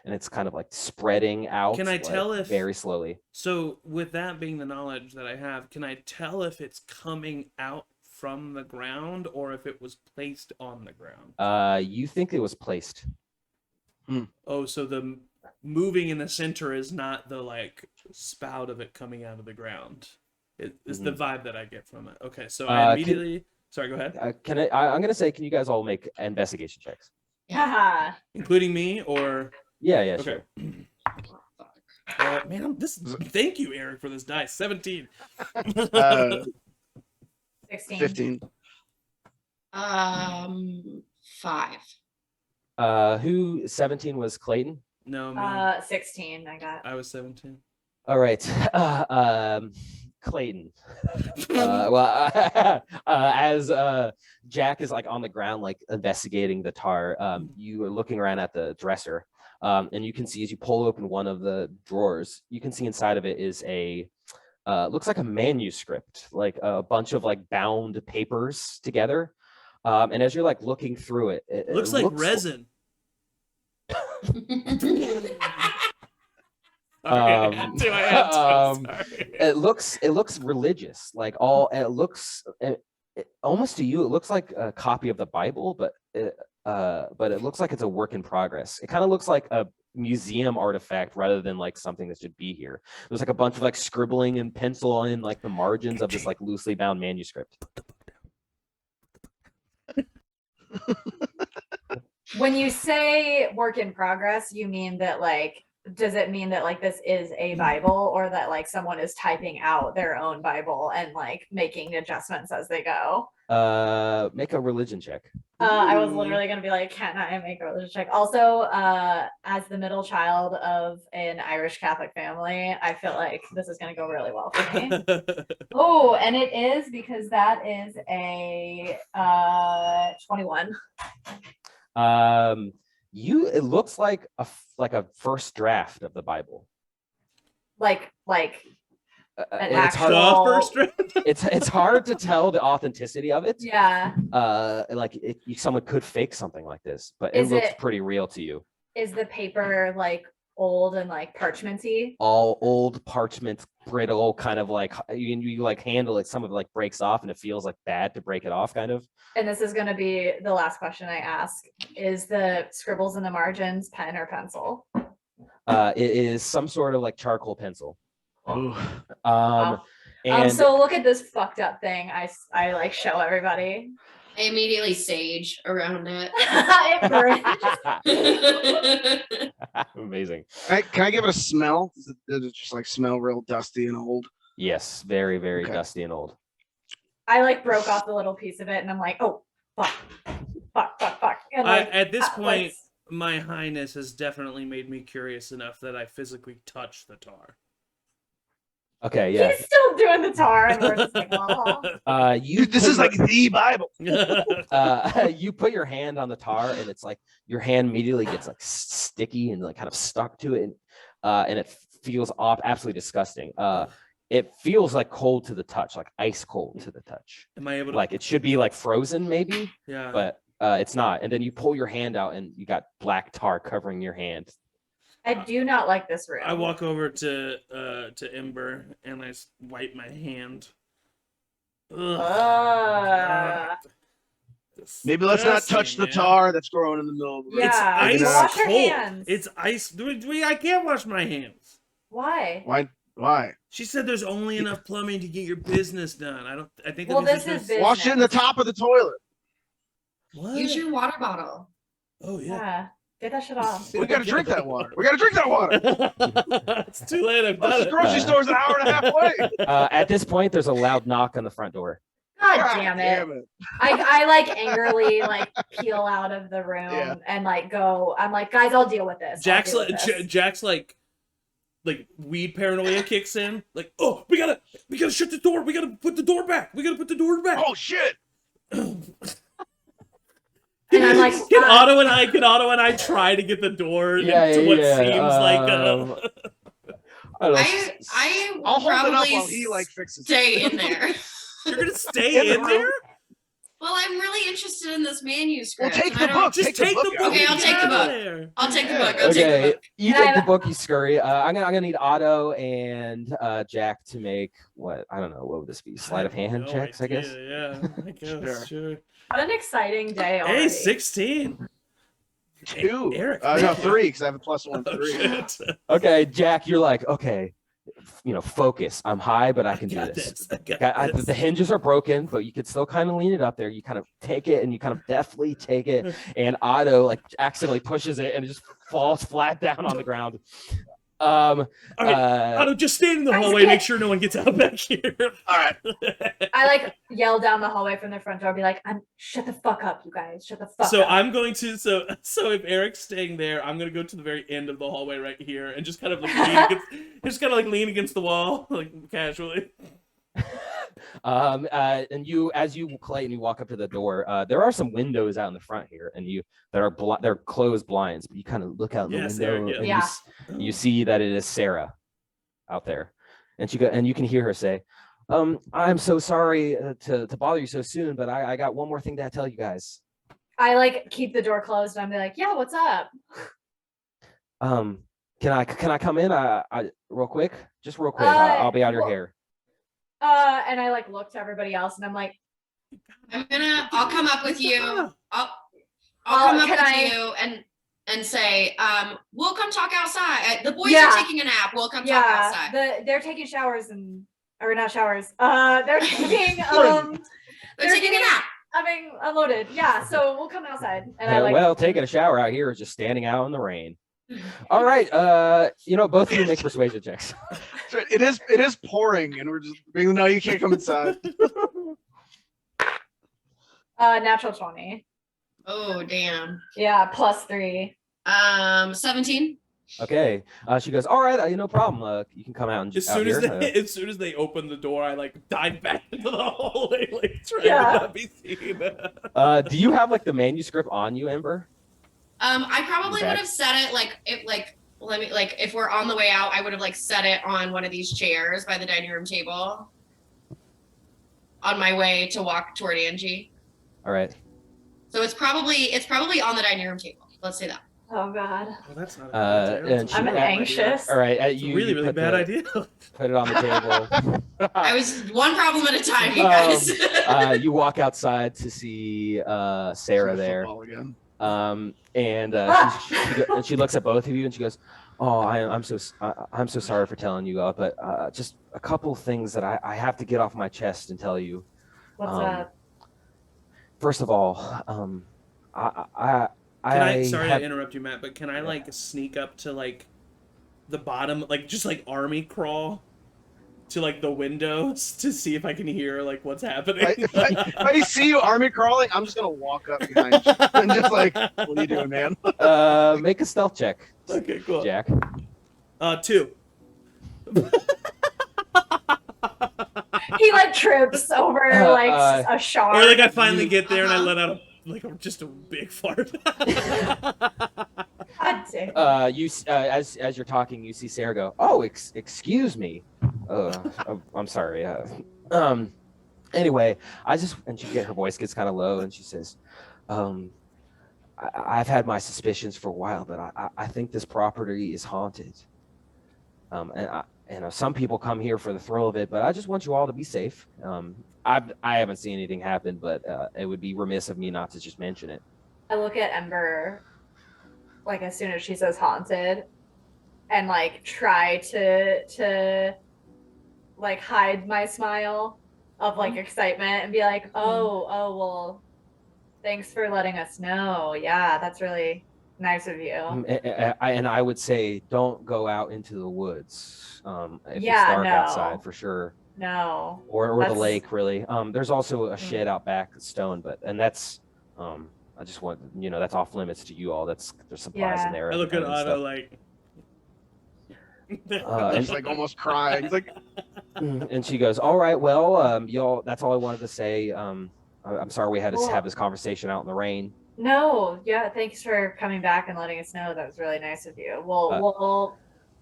and it's kind of like spreading out. Can I like, tell if- very slowly? So, with that being the knowledge that I have, can I tell if it's coming out from the ground or if it was placed on the ground? You think it was placed? Oh, so the moving in the center is not the like spout of it coming out of the ground. It is the vibe that I get from it. Okay, so I immediately. Sorry, go ahead. I'm gonna say, can you guys all make investigation checks? Haha. Including me or Yeah, yeah, okay. sure. Man, thank you, Eric, for this dice. 17. 16. 15. 5. Who 17 was Clayton? No, me. 16 I got. I was 17. All right, Clayton. Well, as Jack is like on the ground, like investigating the tar, you are looking around at the dresser, and you can see as you pull open one of the drawers, you can see inside of it is a looks like a manuscript, like a bunch of like bound papers together. And as you're like looking through it, it Looks like resin. I had to. Sorry. it looks religious, like all it looks almost to you it looks like a copy of the Bible, but it looks like it's a work in progress. It kind of looks like a museum artifact rather than like something that should be here. There's like a bunch of like scribbling and pencil in like the margins of this like loosely bound manuscript. When you say work in progress, you mean that like does it mean that like this is a Bible, or that like someone is typing out their own Bible and like making adjustments as they go? Make a religion check. I was literally gonna be like, can I make a religion check? Also, as the middle child of an Irish Catholic family, I feel like this is gonna go really well for me. Oh, and it is, because that is a 21. It looks like a first draft of the Bible. Like an It's hard. The actual. first draft. It's hard to tell the authenticity of it. Yeah. Like someone could fake something like this, but it Is looks it- pretty real to you. Is the paper like old and like parchmenty? All old parchment, brittle, kind of like you like handle it. Some of it like breaks off, and it feels like bad to break it off, kind of. And this is going to be the last question I ask. Is the scribbles in the margins pen or pencil? It is some sort of like charcoal pencil. Ooh. Wow. And So look at this fucked up thing. I like show everybody. I immediately sage around it. It burns. amazing. Can I give it a smell? Does it just like smell real dusty and old? Yes, very, very Okay. dusty and old. I like broke off the little piece of it, and I'm like, oh fuck, fuck. And, like, At this like, point, my highness has definitely made me curious enough that I physically touch the tar. Okay, yeah. he's still doing the tar, and we're just like, oh. You This put is like the Bible. you put your hand on the tar, and it's like your hand immediately gets like sticky and like kind of stuck to it, and it feels absolutely disgusting. It feels like cold to the touch, like ice cold to the touch. Am I able to? Like it should be like frozen maybe, Yeah. but it's not. And then you pull your hand out, and you got black tar covering your hand. I do not like this room. I walk over to Ember and I wipe my hand. Ugh. Maybe let's not touch the Disgusting, man. tar that's growing in the middle of the room. It's Yeah, ice wash your cold. hands. It's ice. I can't wash my hands. Why? Why? She said there's only enough plumbing to get your business done. I think that Well, means this there's is no- business. Wash it in the top of the toilet. What? Use your water bottle. Oh yeah. Yeah, get that shit off. We gotta drink that water. We gotta drink that water. It's too late. I've done The it. grocery store's an hour and a half away. At this point, there's a loud knock on the front door. God damn it. I like angrily like peel out of the room Yeah. and like go. I'm like, guys, I'll deal with this. Jack's like weed paranoia kicks in. Like, oh, we gotta shut the door. We gotta put the door back. Oh shit. And I'm like, Can Otto and I try to get the door into what seems like I don't know. I I'll hold it up probably while he like fixes stay in there. You're gonna stay in there? Well, I'm really interested in this Well, manuscript. take and the I don't- book. Just take the book. out. Okay, I'll and take get the out of book. there. I'll take the Yeah. book. I'll take the Okay, book. you And take the I- book, you scurry. I'm gonna need Otto and Jack to make what I don't know. What would this be? Sleight of hand No checks, I guess. idea, Yeah, I guess. Sure. what an exciting day already. Hey, 16. 2. Eric. No, 3, because I have a +1 Oh, 3. shit. Okay, Jack, you're like, okay, focus. I'm high, but I can do Got this. I got this. The hinges are broken, but you could still kind of lean it up there. You kind of take it, and you kind of deftly take it, and Otto like accidentally pushes it, and it just falls flat down on the ground. All right, Otto, just stand in the Guys, hallway. get- Make sure no one gets out back here. All right. I like yell down the hallway from the front door, be like, shut the fuck up, you guys. Shut the fuck So up. I'm going to so if Eric's staying there, I'm gonna go to the very end of the hallway right here and just kind of like lean against the wall, like casually. And you, as you Clayton, you walk up to the door. There are some windows out in the front here, and they're closed blinds. But you kind of look out the Yes, window, Eric, and yeah. you see that it is Sarah out there, and you can hear her say, "I'm so sorry to bother you so soon, but I got one more thing to tell you guys. I like keep the door closed, and I'm like, yeah, what's up? Can I come in? I real quick, just real quick. Uh, I'll be out your well- hair." And I like look to everybody else, and I'm like, I'll come up with you. I'll Oh, come up can with I- you and say, we'll come talk outside. The boys Yeah. are taking a nap. We'll come talk yeah, outside. they're taking showers or not showers. They're taking They're taking a nap. I'm being unloaded. Yeah, so we'll come outside, and I like. Well, taking a shower out here is just standing out in the rain. All right. Both of you make persuasion checks. So it is pouring, and we're just being no, you can't come inside. Natural 20. Oh, damn. Yeah, +3. 17. Okay. She goes, all right, no problem. You can come out and As out soon as here. as soon as they open the door, I like dive back into the hallway, like trying Yeah. to not be seen. Do you have like the manuscript on you, Ember? I probably Back. would have set it if we're on the way out, I would have like set it on one of these chairs by the dining room table on my way to walk toward Angie. All right. So it's probably on the dining room table. Let's say that. Oh God. Well, that's not a good idea. And That's a she- I'm really bad idea. anxious. All right. It's a really, really put bad the- idea. Put it on the table. I was one problem at a time, you guys. You walk outside to see Sarah there. Football again. And she looks at both of you and she goes, "Oh, I'm so sorry for telling you all, but just a couple things that I have to get off my chest and tell you. What's Um, up? First of all, Sorry have- to interrupt you, Matt, but can I like sneak up to like the bottom, like just like army crawl to like the windows to see if I can hear like what's happening? If I see you army crawling, I'm just gonna walk up behind you and just like, what are you doing, man? make a stealth check, Okay, cool. Jack. 2. He like trips over like a shard. Or like I finally You- get there and I Uh-huh. let out just a big fart. God damn. As you're talking, you see Sarah go, "Oh, excuse me. I'm sorry. Anyway, and her voice gets kind of low, and she says, I've had my suspicions for a while, but I think this property is haunted. And some people come here for the thrill of it, but I just want you all to be safe. I haven't seen anything happen, but it would be remiss of me not to just mention it." I look at Ember like as soon as she says haunted and like try to like hide my smile of like excitement and be like, oh well, thanks for letting us know. Yeah, that's really nice of you. And I would say, don't go out into the woods if it's Yeah, dark no. outside for sure, No. or the That's- lake really. There's also a shed out back, stone, and that's I just want that's off limits to you all. There's supplies Yeah. in there. I look at and Otto stuff. like. Just like almost crying. He's like, And she goes, "All right, well, y'all. That's all I wanted to say. I'm sorry we had to have this conversation out in the rain." No, yeah, thanks for coming back and letting us know. That was really nice of you. We'll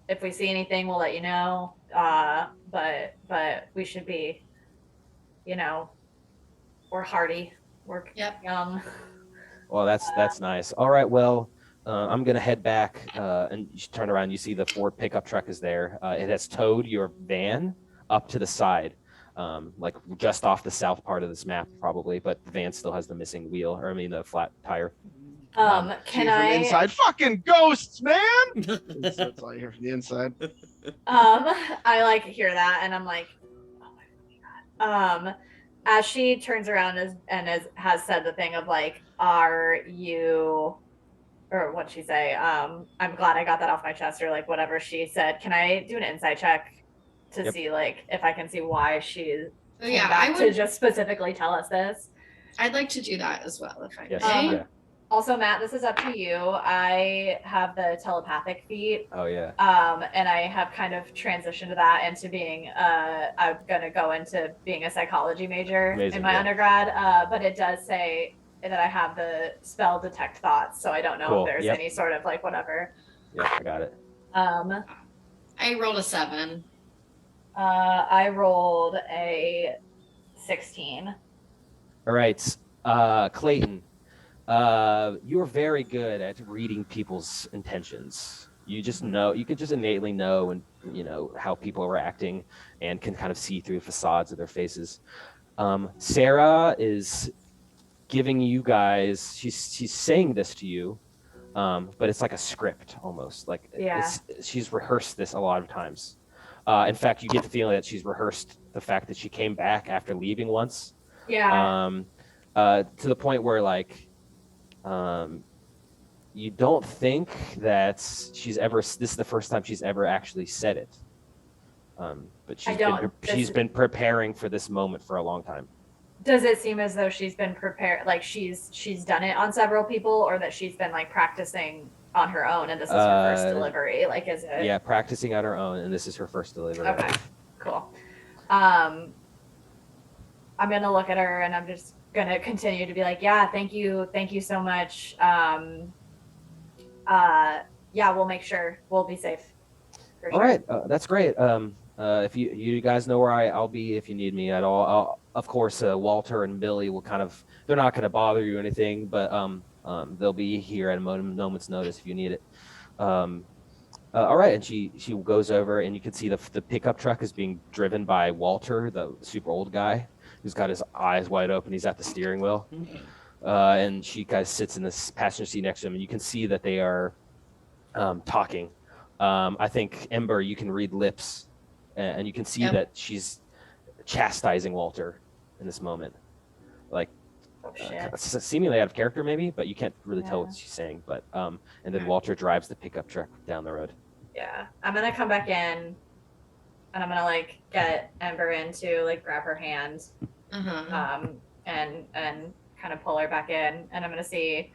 if we see anything, we'll let you know. But we should be, we're hardy. We're Yep. young. Well, that's nice. All right, well, I'm gonna head back, and you turn around. You see the Ford pickup truck is there. It has towed your van up to the side, like just off the south part of this map, probably. But the van still has the missing wheel, the flat tire. Can "From I? inside, fucking ghosts, man." That's all you hear from the inside. I like hear that, and I'm like, oh my god. As she turns around has said the thing of like, are you, or what'd she say? I'm glad I got that off my chest, or like whatever she said. Can I do an insight check to Yep. see like if I can see why she So came yeah, back to just specifically tell us this? I'd like to do that as well, if I Yes. may. Yeah. Also, Matt, this is up to you. I have the telepathic feat. Oh yeah. And I have kind of transitioned to that into being I'm gonna go into being a psychology major Amazing, in my yeah. undergrad. But it does say that I have the spell detect thoughts, so I don't know Cool, if there's yep. any sort of like whatever. Yeah, I got it. I rolled a 7. I rolled a 16. All right, Clayton. You're very good at reading people's intentions. You just know, you can just innately know, and how people are acting, and can kind of see through the facades of their faces. Sarah is giving you guys. She's saying this to you, but it's like a script almost. Like Yeah. she's rehearsed this a lot of times. In fact, you get the feeling that she's rehearsed the fact that she came back after leaving once. To Yeah. the point where You don't think that she's ever. This is the first time she's ever actually said it. But she's been preparing for this moment for a long time. Does it seem as though she's been prepared, like she's done it on several people, or that she's been like practicing on her own and this is her first delivery? Like, is it? Yeah, practicing on her own, and this is her first delivery. Okay, cool. I'm gonna look at her and I'm just gonna continue to be like, yeah, thank you so much. Yeah, we'll make sure we'll be safe. For All sure. right, that's great. If you guys know where I'll be if you need me at all. Of course, Walter and Billy will they're not going to bother you or anything, but they'll be here at a moment's notice if you need it. All right, and she goes over, and you can see the pickup truck is being driven by Walter, the super old guy, who's got his eyes wide open. He's at the steering wheel, and she sits in this passenger seat next to him, and you can see that they are talking. I think Ember, you can read lips, and you can see that she's chastising Walter in this moment, like seemingly out of character, maybe, but you can't really tell what she's saying. But and then Walter drives the pickup truck down the road. Yeah, I'm gonna come back in, and I'm gonna like get Ember in to like grab her hand, and kind of pull her back in, and I'm gonna see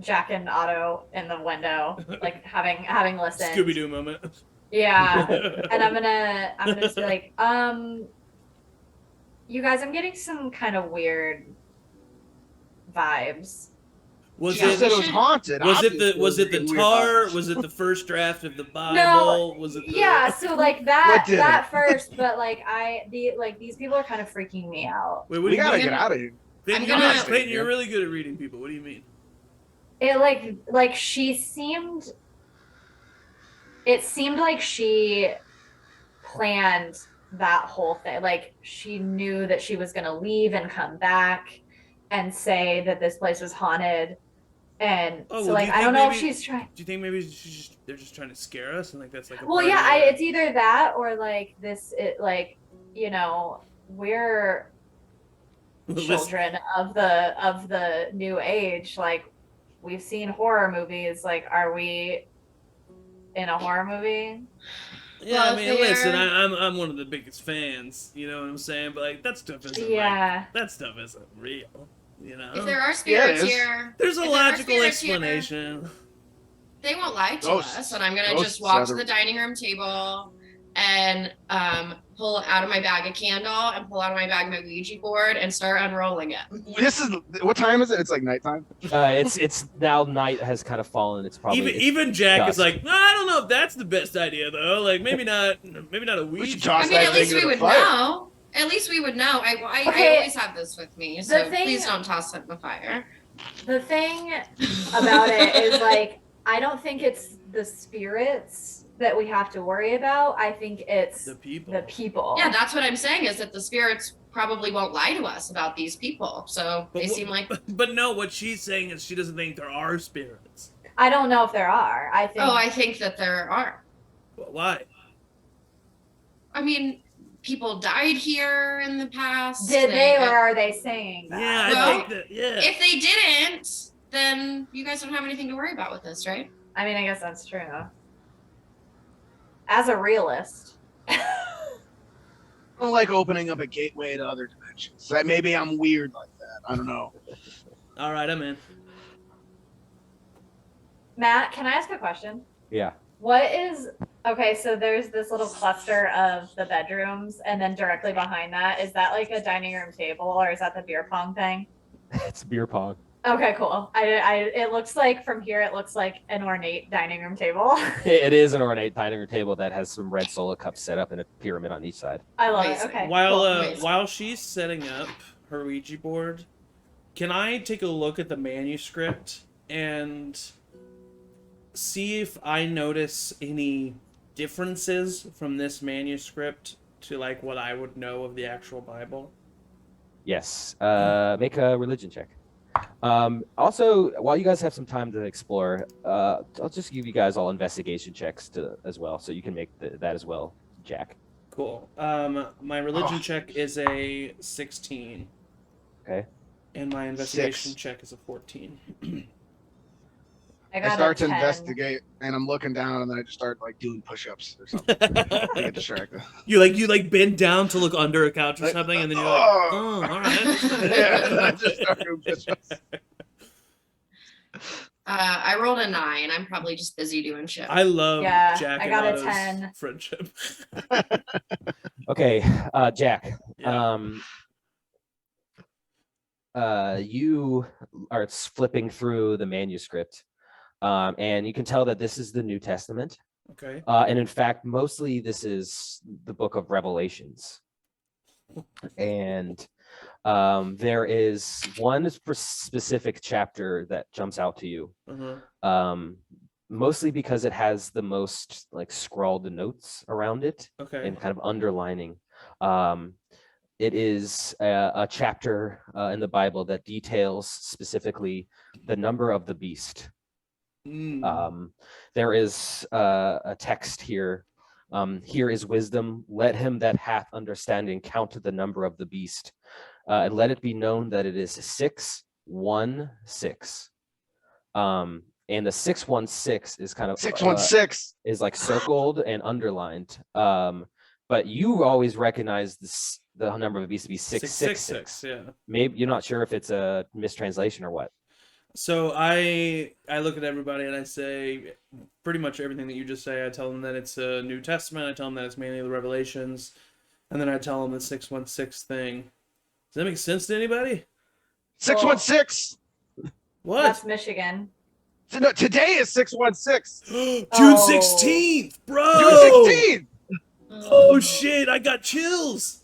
Jack and Otto in the window, like having listened. Scooby-Doo moment. Yeah, and I'm gonna just be like, you guys, I'm getting some kind of weird vibes. Was She said it was haunted. Was it obviously. the Weird tar? vibes. Was it the first draft of the Bible? No, Was it the... yeah, so like What that did that first, but like these people are kind of freaking me out. Wait, what do We you gotta mean? get out of here. Clayton, you're really good at reading people. What do you mean? It like she seemed. It seemed like she planned that whole thing. Like she knew that she was gonna leave and come back and say that this place was haunted. And so like I don't know if she's trying. Do you think maybe they're just trying to scare us and like that's like a Well, yeah, it's either that or like we're children of the new age. Like we've seen horror movies. Like, are we in a horror movie? Yeah, Well, I mean, listen, I'm one of the biggest fans. You know what I'm saying? But like that stuff isn't that stuff isn't real. You know? If there are spirits it is. here, There's a if there are logical spirits here, explanation. they won't lie to Ghosts. us, and I'm gonna Ghosts just walk are to the- the dining room table and pull out of my bag a candle and pull out of my bag my Ouija board and start unrolling it. This is what time is it? It's like nighttime. It's now night has kind of fallen. It's probably Even Jack dusk. is like, no, I don't know if that's the best idea though. Like maybe not a We should Ouija. toss I mean, that at thing least into we the would fire. know. At least we would know. I Okay. always have this with me, so thing- please don't toss it in the fire. The thing about it is like I don't think it's the spirits that we have to worry about. I think it's The people. the people. Yeah, that's what I'm saying is that the spirits probably won't lie to us about these people. So they seem like. But no, what she's saying is she doesn't think there are spirits. I don't know if there are. I think. Oh, I think that there are. Why? I mean, people died here in the past. Did they, or are they saying that? Yeah, Well, I think that. Yeah. If they didn't, then you guys don't have anything to worry about with this, right? I mean, I guess that's true. As a realist. I don't like opening up a gateway to other dimensions. That maybe I'm weird like that. I don't know. All right, I'm in. Matt, can I ask a question? Yeah. What is okay? So there's this little cluster of the bedrooms, and then directly behind that is that like a dining room table, or is that the beer pong thing? It's beer pong. Okay, cool. It looks like from here, it looks like an ornate dining room table. It is an ornate dining room table that has some red solo cups set up in a pyramid on each side. I love it. Amazing. Okay. While cool. Amazing. while she's setting up her Ouija board, can I take a look at the manuscript and see if I notice any differences from this manuscript to like what I would know of the actual Bible? Yes. Make a religion check. Also, while you guys have some time to explore, I'll just give you guys all investigation checks as well, so you can make that as well, Jack. Cool. My religion check is a 16. Okay. And my investigation 6. check is a 14. I I got start a to 10. investigate, and I'm looking down, and then I just start like doing push-ups or something to get distracted. You like bend down to look under a couch or Like, something, and then you're like, oh, all right. Yeah, and I just start doing push-ups. I rolled a 9. I'm probably just busy doing shit. I love Yeah, Jack I and got a Otto's 10. friendship. Okay, Jack. Yeah. You are flipping through the manuscript, and you can tell that this is the New Testament. Okay. And in fact, mostly this is the book of Revelations. And there is one specific chapter that jumps out to you, mostly because it has the most like scrawled notes around it Okay. and kind of underlining. It is a chapter in the Bible that details specifically the number of the beast. There is a text here. Here is wisdom. Let him that hath understanding count the number of the beast, and let it be known that it is 616. And the 616 is kind of 616 is like circled and underlined. But you always recognize this the number of the beast to be 666. Yeah. Maybe you're not sure if it's a mistranslation or what. So I look at everybody and I say pretty much everything that you just say. I tell them that it's a New Testament. I tell them that it's mainly the Revelations, and then I tell them the 616 thing. Does that make sense to anybody? 616. What? That's Michigan. No, today is 616. June Oh. 16th, bro. June 16th. Oh shit! I got chills.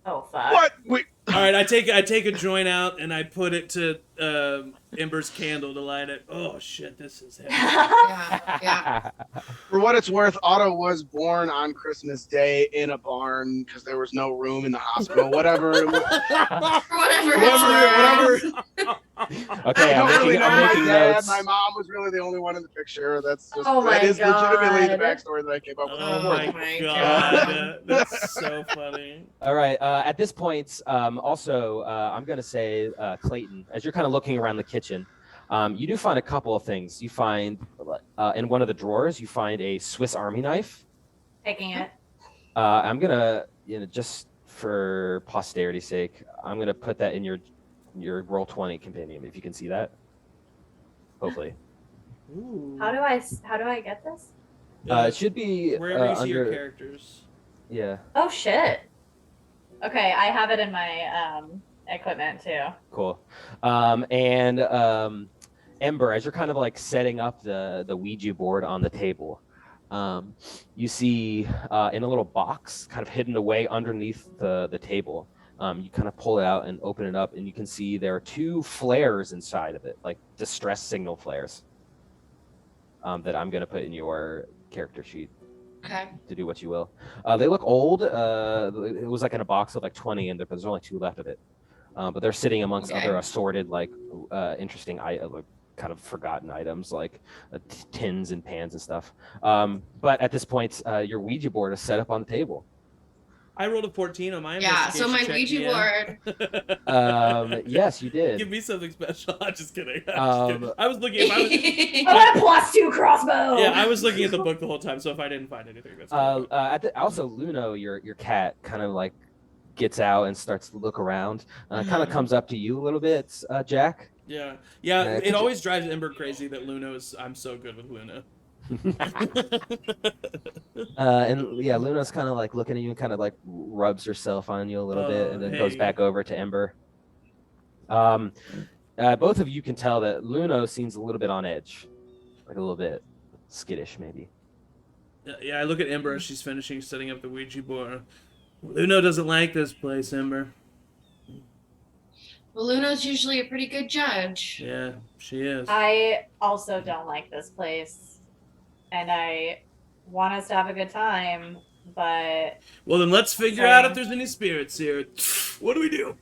Oh fuck. What? Wait. All right, I take a joint out and I put it to Ember's candle to light it. Oh shit, this is heavy. Yeah. For what it's worth, Otto was born on Christmas Day in a barn because there was no room in the hospital. Whatever. For whatever. Whatever. Okay, I don't really know I'm my making dad. notes. My mom was really the only one in the picture. That's just Oh my that is legitimately the God. backstory that I came up with. Oh my my God. god, that's so funny. All right. At this point, also, I'm going to say, Clayton, as you're kind of looking around the kitchen, you do find a couple of things. You find in one of the drawers, you find a Swiss Army knife. Taking it. I'm going to, just for posterity's sake, I'm going to put that in your Roll20 compendium, if you can see that. Hopefully. Ooh. How do I get this? It should be wherever you see under your characters. Yeah. Oh shit. Okay, I have it in my equipment too. Cool. Ember, as you're kind of like setting up the Ouija board on the table, you see in a little box kind of hidden away underneath the table, you kind of pull it out and open it up, and you can see there are 2 flares inside of it, like distress signal flares, that I'm going to put in your character sheet. Okay. To do what you will. They look old. It was like in a box of like 20, and there's only 2 left of it. But they're sitting amongst other assorted, like interesting, kind of forgotten items like tins and pans and stuff. But at this point, your Ouija board is set up on the table. I rolled a 14 on my Yeah, so my investigation Ouija check, board. Yes, you did. Give me something special. I'm just kidding. I was looking at I got a +2 crossbow. Yeah, I was looking at the book the whole time, so if I didn't find anything, that's also Luno, your cat kind of like gets out and starts to look around. Kind of comes up to you a little bit, Jack. Yeah. It always drives Ember crazy that I'm so good with Luna. And yeah, Luna's kind of like looking at you and kind of like rubs herself on you a little bit, and then goes back over to Ember. Both of you can tell that Luno seems a little bit on edge, like a little bit skittish, maybe. Yeah, I look at Ember as she's finishing setting up the Ouija board. Luno doesn't like this place, Ember. Well, Luna's usually a pretty good judge. Yeah, she is. I also don't like this place, and I want us to have a good time, but well, then let's figure out if there's any spirits here. What do we do?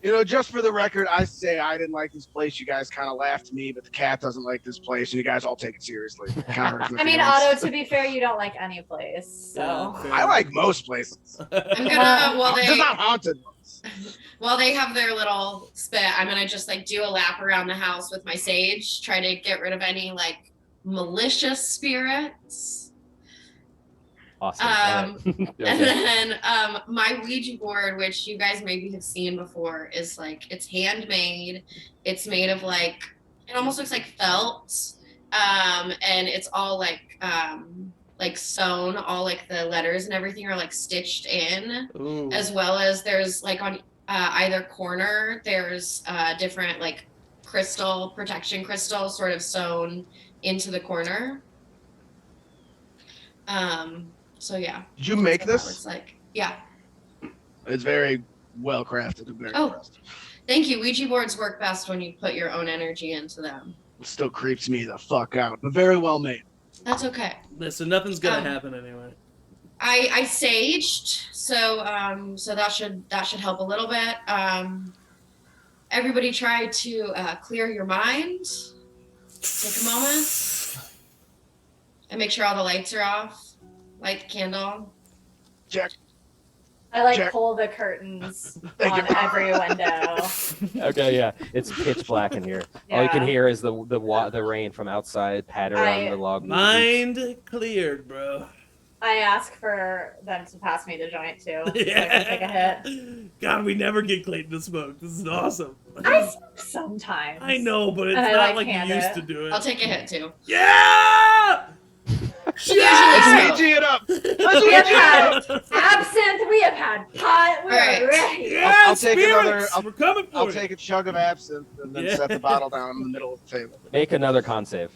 Just for the record, I say I didn't like this place. You guys kind of laughed at me, but the cat doesn't like this place, and you guys all take it seriously. Kind of hurts my I mean, feelings. Otto, to be fair, you don't like any place, so. Yeah, fair. I like most places. I'm gonna Just not haunted ones. while they have their little spit, I'm gonna just like do a lap around the house with my sage, try to get rid of any like malicious spirits. Awesome. All right. And Okay. then my Ouija board, which you guys maybe have seen before, is like it's handmade. It's made of like it almost looks like felt, and it's all like sewn. All like the letters and everything are like stitched in, Ooh. as well as there's like on either corner there's different like protection crystal sort of sewn into the corner. So yeah. Did you make That's what that this? looks like. Yeah. It's very well crafted and very Oh. impressed. Thank you. Ouija boards work best when you put your own energy into them. It still creeps me the fuck out, but very well made. That's okay. Listen, nothing's gonna Um, happen anyway. I saged, so so that should help a little bit. Everybody try to clear your mind. Take a moment and make sure all the lights are off. Light the candle. Check. I like Check. pull the curtains Thank on you. every window. Okay, yeah, it's pitch black in here. All you can Yeah. hear is the rain from outside patter on the log. Mind cleared, bro. I ask for them to pass me the joint too, so I Yeah. can take a hit. God, we never get Clayton to smoke. This is awesome. I smoke sometimes. I know, but it's And I, not like, like you hand used it. to do it. I'll take a hit too. Yeah! Usually Let's so. Ouija it up. Let's We have Ouija it had up. absinthe. We have had pot. We're All right. ready. Yeah, I'll take another- spirits! We're coming for I'll you. take a chug of absinthe and then Yeah. set the bottle down in the middle of the table. Make another con save.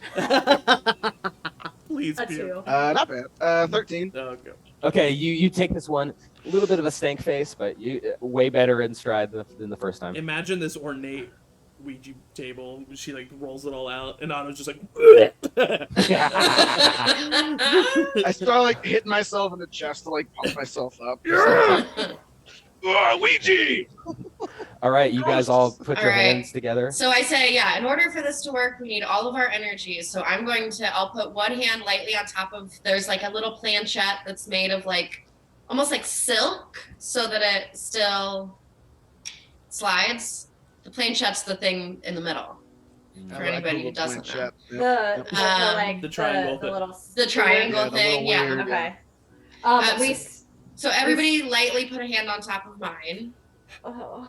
Please, A Peter. 2. Not bad. 13. Oh, okay. Okay, you take this one, a little bit of a stank face, but you way better in stride than the first time. Imagine this ornate Ouija table. She like rolls it all out, and Otto's just like. I start like hitting myself in the chest to like pump myself up. Ouija! All right, you guys all put All your right. hands together. So I say, yeah, in order for this to work, we need all of our energies. So I'll put one hand lightly on top of, there's like a little planchette that's made of like, almost like silk so that it still slides. The planchette's the thing in the middle. For anybody who doesn't know. The like The triangle the thing. little The triangle Yeah, the thing, little yeah. weird- Okay. Uh, We. So everybody lightly put a hand on top of mine. Oh.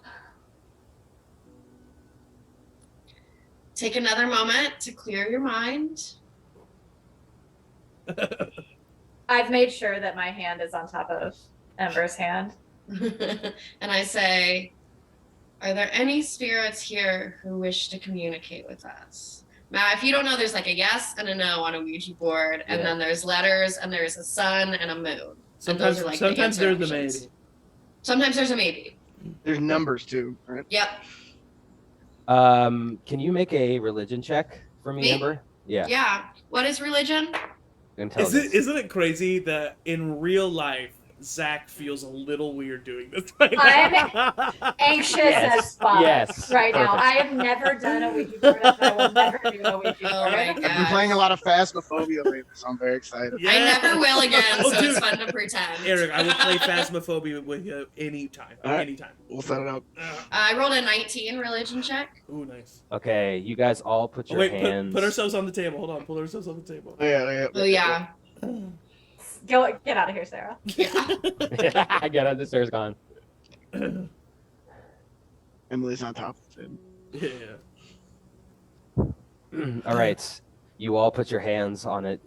Take another moment to clear your mind. I've made sure that my hand is on top of Ember's hand. And I say, are there any spirits here who wish to communicate with us? Now, if you don't know, there's like a yes and a no on a Ouija board, and Yeah. then there's letters, and there's a sun and a moon. And those Sometimes, are, like, sometimes the there's answer the options. maybe. Sometimes there's a maybe. There's numbers too, right? Yep. Can you make a religion check for me, Me? Amber? Yeah. Yeah. What is religion? Intelligence. Isn't it crazy that in real life, Zach feels a little weird doing this right I'm now? Anxious Yes, as fuck yes, right now. perfect. I have never done a Ouija board, and I will never do a Ouija board. Oh my I've been gosh. playing a lot of Phasmophobia lately, so I'm very excited. I Yeah. never will again, Oh, so it's dude. fun to pretend. Eric, I will play Phasmophobia with you anytime. All right. Anytime. We'll set it up. I rolled a 19 religion check. Ooh, nice. Okay, you guys all put Oh, your wait, hands. put ourselves on the table. Hold on, put ourselves on the table. Oh yeah. Get out of here, Sarah. Yeah. Get out, the stairs gone. Emily's on top of it. Yeah. All right, you all put your hands on it.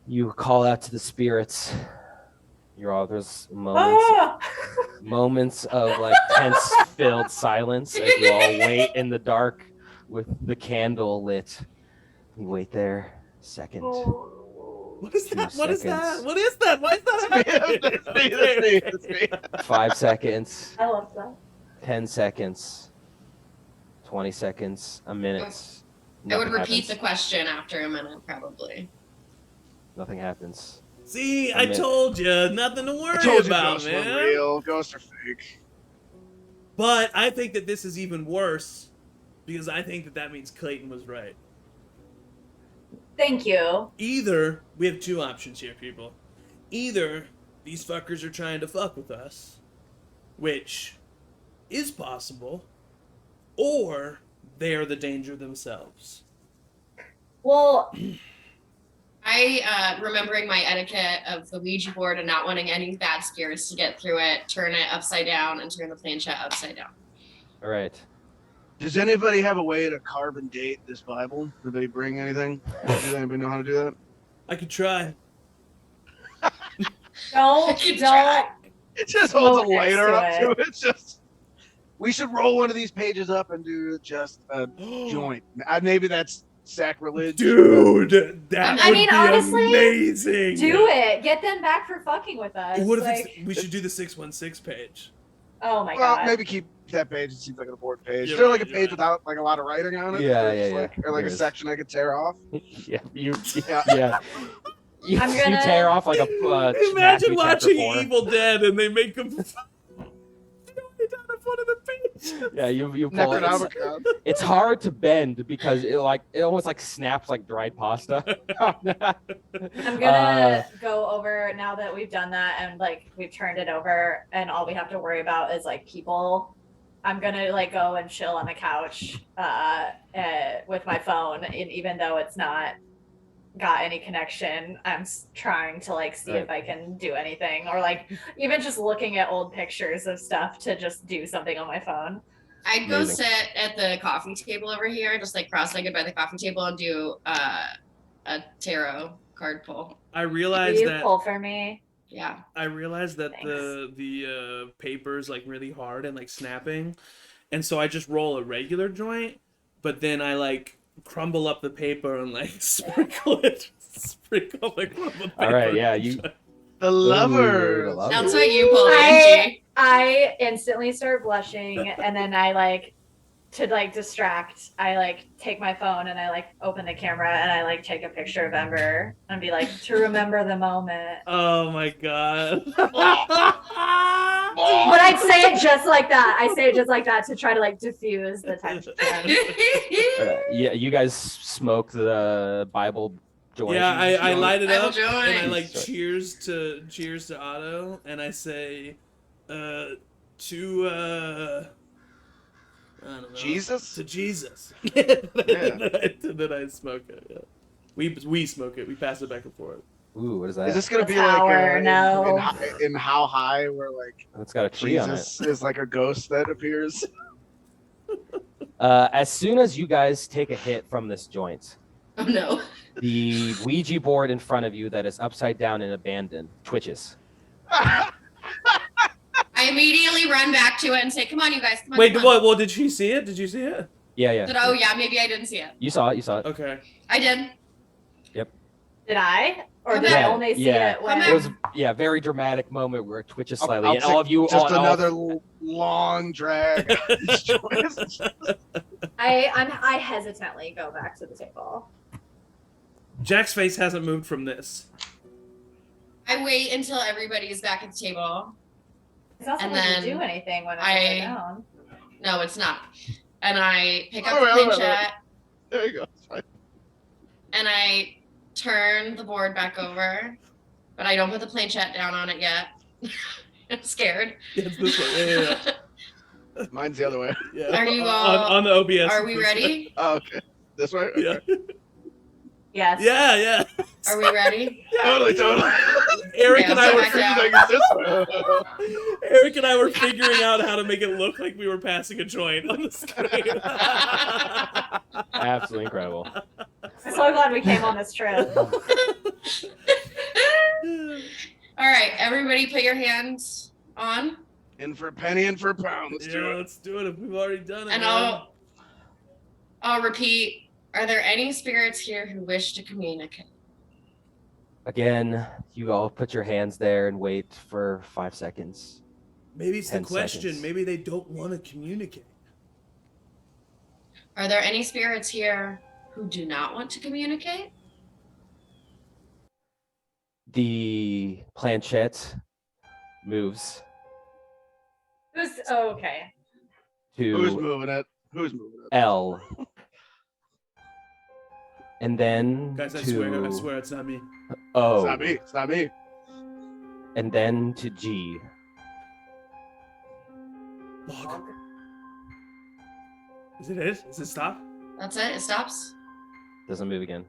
You call out to the spirits. There's moments of like tense-filled silence as you all wait in the dark with the candle lit. You wait there a second. What is that? 2 What is that? seconds. What is that? Why is that happening? That's me. 5 seconds. I love that. 10 seconds. 20 seconds. A minute. I would Nothing repeat the happens. question after a minute, probably. Nothing happens. See, A I minute. told you, nothing to worry I told you about, ghosts man. were real. Ghosts are fake. But I think that this is even worse because I think that that means Clayton was right. Thank you. Either we have two options here, people. Either these fuckers are trying to fuck with us, which is possible, or they are the danger themselves. Well, Remembering my etiquette of the Ouija board and not wanting any bad spirits to get through it, turn it upside down and turn the planchette upside down. All right. Does anybody have a way to carve and date this Bible? Did they bring anything? Does anybody know how to do that? I could try. don't You try. It just holds a Go next lighter to up it. to it. It's just. We should roll one of these pages up and do just a joint. Maybe that's sacrilege. Dude, that I would mean, be honestly, amazing. do it. Get them back for fucking with us. What if like, we should do the 616 page? oh my Well, god. maybe keep that page. It seems like an important page. You're Is there like a right, page you're without like a lot of writing on it? Yeah, Or just, yeah, like, yeah. Or like There a is. section I could tear off. Yeah, you Yeah. yeah. You, I'm you gonna- tear off like a Imagine Matthew chapter watching 4. Evil Dead and they make them throw it down in front of the page. Yeah, you pull it. Necronomicon. It's hard to bend because it almost like snaps like dried pasta. I'm gonna go over now that we've done that and like we've turned it over and all we have to worry about is like people. I'm gonna like go and chill on the couch with my phone, and even though it's not got any connection, I'm trying to like see if I can do anything or like even just looking at old pictures of stuff to just do something on my phone. I'd go Amazing. sit at the coffee table over here, just like cross-legged by the coffee table, and do a tarot card pull. I Will realized you that pull for me? Yeah. I realized that Thanks. the paper's like really hard and like snapping, and so I just roll a regular joint, but then I like crumble up the paper and like sprinkle like crumbled paper. All right, yeah, you. The lover. the lover. That's what you pull, Angie. I instantly start blushing and then I like to like distract, I like take my phone and I like open the camera and I like take a picture of Ember and be like to remember the moment. Oh my god. But I'd say it just like that. I say it just like that to try to like diffuse the tension. Yeah, you guys smoke the Bible joint. Yeah, I light it Bible up and I joint. like cheers to Otto and I say to I don't know. Jesus? To Jesus. Yeah. Then I smoke it. Yeah. We smoke it. We pass it back and forth. Ooh, what is that? Is this gonna The be like tower, no. in How High, where like It's got a tree on it. Jesus is like a ghost that appears? As soon as you guys take a hit from this joint, Oh no. the Ouija board in front of you that is upside down and abandoned twitches. I immediately run back to it and say, "Come on, you guys! Come on!" Wait, come on." what? Did she see it? Did you see it? Yeah, yeah. Oh yeah, maybe I didn't see it. You saw it. You saw it. Okay. I did. Did I? Or Come did back. I only see Yeah. it when Come It was very dramatic moment where it twitches slightly, I'll and all of you, just all- another long drag. I hesitantly go back to the table. Jack's face hasn't moved from this. I wait until everybody's back at the table. It's not And supposed to then do anything when it's I- upside down. No, it's not. And I pick up Wait, the wait, wait, wait. planchette There you go. It's fine. and I turn the board back over, but I don't put the planchette down on it yet. I'm scared. Yeah, it's this way. Yeah. Mine's the other way. Yeah. Are you all- on the OBS? Are we ready? Oh, okay. This way? Yeah. Yes. Yeah, yeah. Are we ready? Totally. Eric Yeah, and I so were back down. Like it's this way. Eric and I were figuring out how to make it look like we were passing a joint on the screen. absolutely incredible. I'm so glad we came on this trip. All right, everybody put your hands on, In for a penny, in for a pound. Let's Yeah, do it. let's do it. If we've already done it. and man. I'll repeat. Are there any spirits here who wish to communicate? Again, you all put your hands there and wait for 5 seconds. Maybe it's the 10 question. seconds. Maybe they don't want to communicate. Are there any spirits here who do not want to communicate? The planchette moves. Oh, okay. Who's to moving it? Who's moving it? L, and then Guys, I to swear it's not me. It's O, not me. It's not me. and then to G. Log. Is it it? Does it stop? That's it. It stops. Doesn't move again.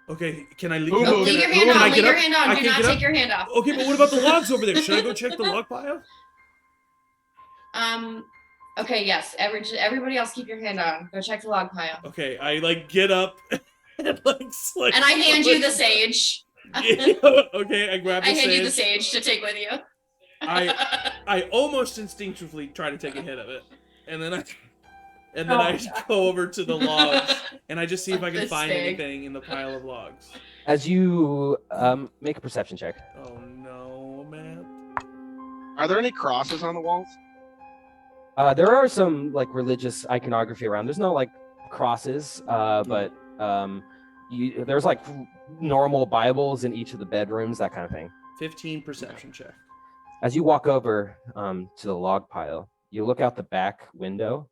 Okay, can I leave? Who No, moved leave it? your hand Can I on. Leave get your up? hand I on. Do can't not get up? take your hand off. Okay, but what about the logs over there? Should I go check the log pile? Okay. Yes. Everybody else, keep your hand on. Go check the log pile. Okay, I like get up and like slide. And I hand you the sage. Okay, I grab the I hand you the sage. sage to take with you. I almost instinctively try to take a hit of it, and then I Oh. go over to the logs and I just see if I can This find big. anything in the pile of logs. As you make a perception check. Oh no, man! Are there any crosses on the walls? There are some like religious iconography around. There's no like crosses, but there's like normal Bibles in each of the bedrooms, that kind of thing. 15 perception check. As you walk over to the log pile, you look out the back window,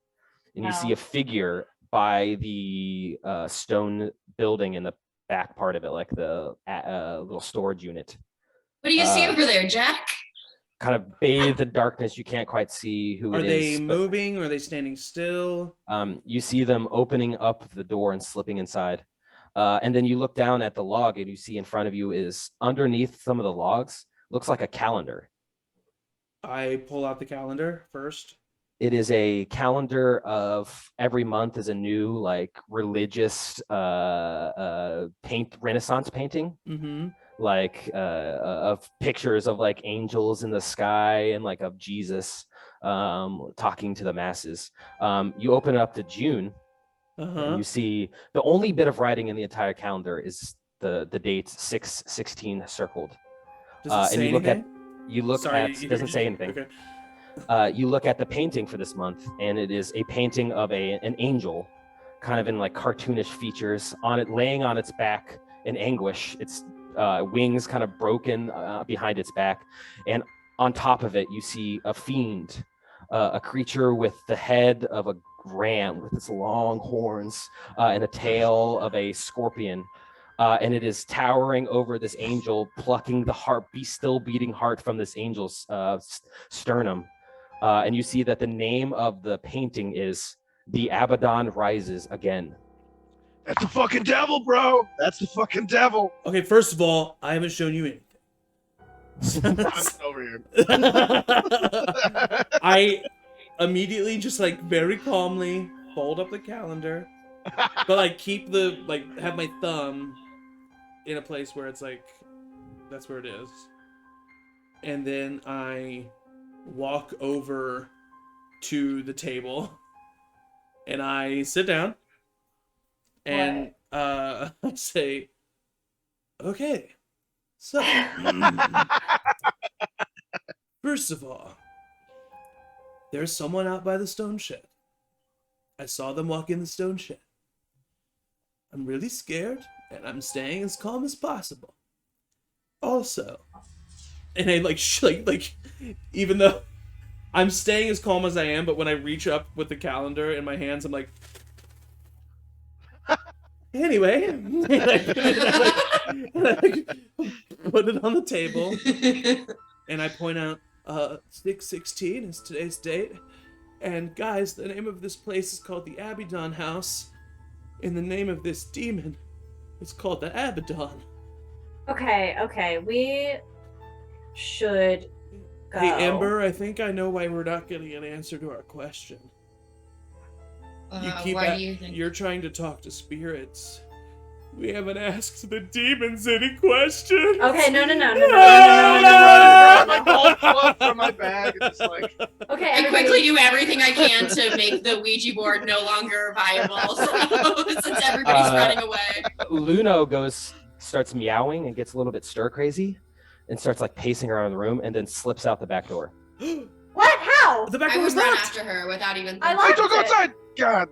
and you see Wow. a figure by the stone building in the back part of it, like the little storage unit. What do you see Uh, over there, Jack? Kind of bathed in darkness. You can't quite see who Are it they is. but, moving? Or are they standing still? you see them opening up the door and slipping inside. And then you look down at the log, and you see in front of you is underneath some of the logs, looks like a calendar. I pull out the calendar first. It is a calendar of every month is a new like religious Renaissance painting, Mm-hmm. like of pictures of like angels in the sky and like of Jesus talking to the masses. You open it up to June, and Uh-huh. you see the only bit of writing in the entire calendar is the date 616 circled. Does it And say you look anything? at doesn't say anything. Okay. You look at the painting for this month, and it is a painting of an angel, kind of in like cartoonish features, on it laying on its back in anguish. Its wings kind of broken behind its back, and on top of it, you see a fiend, a creature with the head of a ram with its long horns and a tail of a scorpion. And it is towering over this angel, plucking the still beating heart from this angel's sternum. And you see that the name of the painting is "The Abaddon Rises Again." That's the fucking devil, bro. That's the fucking devil. Okay, first of all, I haven't shown you anything. I'm over here. I immediately just like very calmly fold up the calendar, but like keep have my thumb in a place where it's like that's where it is. And then I walk over to the table and I sit down and I say, okay, so first of all, there's someone out by the stone shed. I saw them walk in the stone shed. I'm really scared, and I'm staying as calm as possible. Also, and I like even though I'm staying as calm as I am, but when I reach up with the calendar in my hands, I'm like, anyway, and I put it on the table, and I point out, 6/16 is today's date. And guys, the name of this place is called the Abaddon House. And the name of this demon is called the Abaddon. Okay, we should go. Hey, Amber, I think I know why we're not getting an answer to our question. Why do you think? You're trying to talk to spirits. We haven't asked the demons any questions. Okay, no. My golf club from my bag and just like Okay, I everybody. quickly do everything I can to make the Ouija board no longer viable. So, since everybody's running away. Luno starts meowing and gets a little bit stir crazy, and starts like pacing around the room, and then slips out the back door. What? How? The back I door would was run locked. after her without even. I thinking. locked don't go it. outside. God.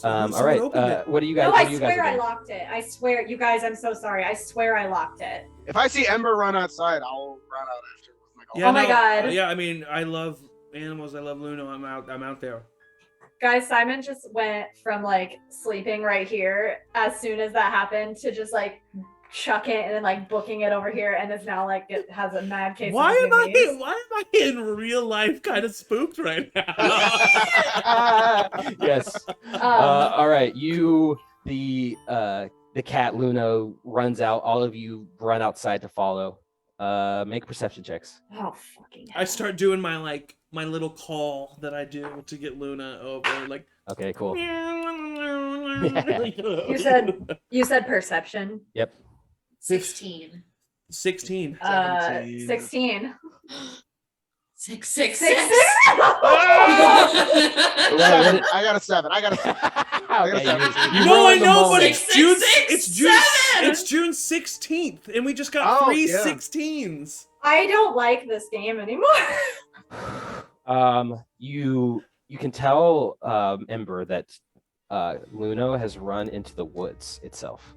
All Someone right, opened it. what do you guys? No, what I do you guys swear I doing? locked it. I swear, you guys, I'm so sorry. I swear I locked it. If I see Ember run outside, I'll run out after with my golf. Yeah, Oh my God. Yeah, I mean, I love animals. I love Luno. I'm out there. Guys, Simon just went from like sleeping right here as soon as that happened to just like chuck it and then like booking it over here, and is now like it has a mad case Why of am I zoomies. in real life kind of spooked right now? Yes. All right. The cat Luno runs out. All of you run outside to follow. Make perception checks. Oh fucking hell. I start doing my little call that I do to get Luna over, like. Okay, cool. You said perception. Yep. 16. 16. 16. 6, 6, 6. 6. I got a 7. I got a 7. Okay, you No, roll I in the know, but moment. it's 6, June. 6, It's June. 7. It's June 16th, and we just got Oh, three yeah. 16s. I don't like this game anymore. You can tell Ember that Luno has run into the woods itself.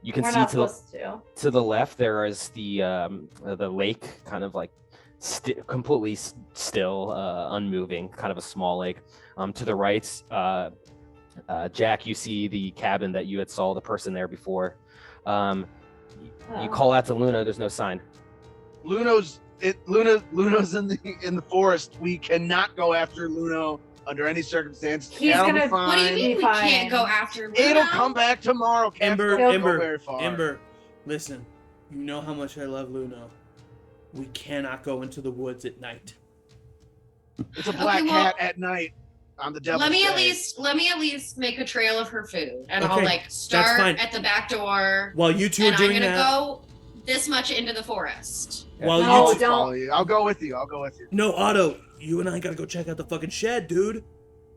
You can We're see not to the, supposed to. to the left there is the lake, kind of like completely still, unmoving, kind of a small lake. To the right, Jack, you see the cabin that you had saw the person there before. You Oh. call out to Luna. There's no sign. Luno's in the forest. We cannot go after Luno under any circumstance. He's That'll be gonna- What do you fine. mean we Fine. can't go after Luno? It'll come back tomorrow. Cats Ember, don't Ember, go very far. Ember, listen. You know how much I love Luno. We cannot go into the woods at night. It's a black Okay, well, cat at night on the devil's Let me day. at least make a trail of her food, and I'll Okay, like start fine. at the back door, While you two and are I'm doing gonna that, go this much into the forest. while No, you I'll two, don't. follow you. I'll go with you. I'll go with you. no, Otto, you and I gotta go check out the fucking shed, dude.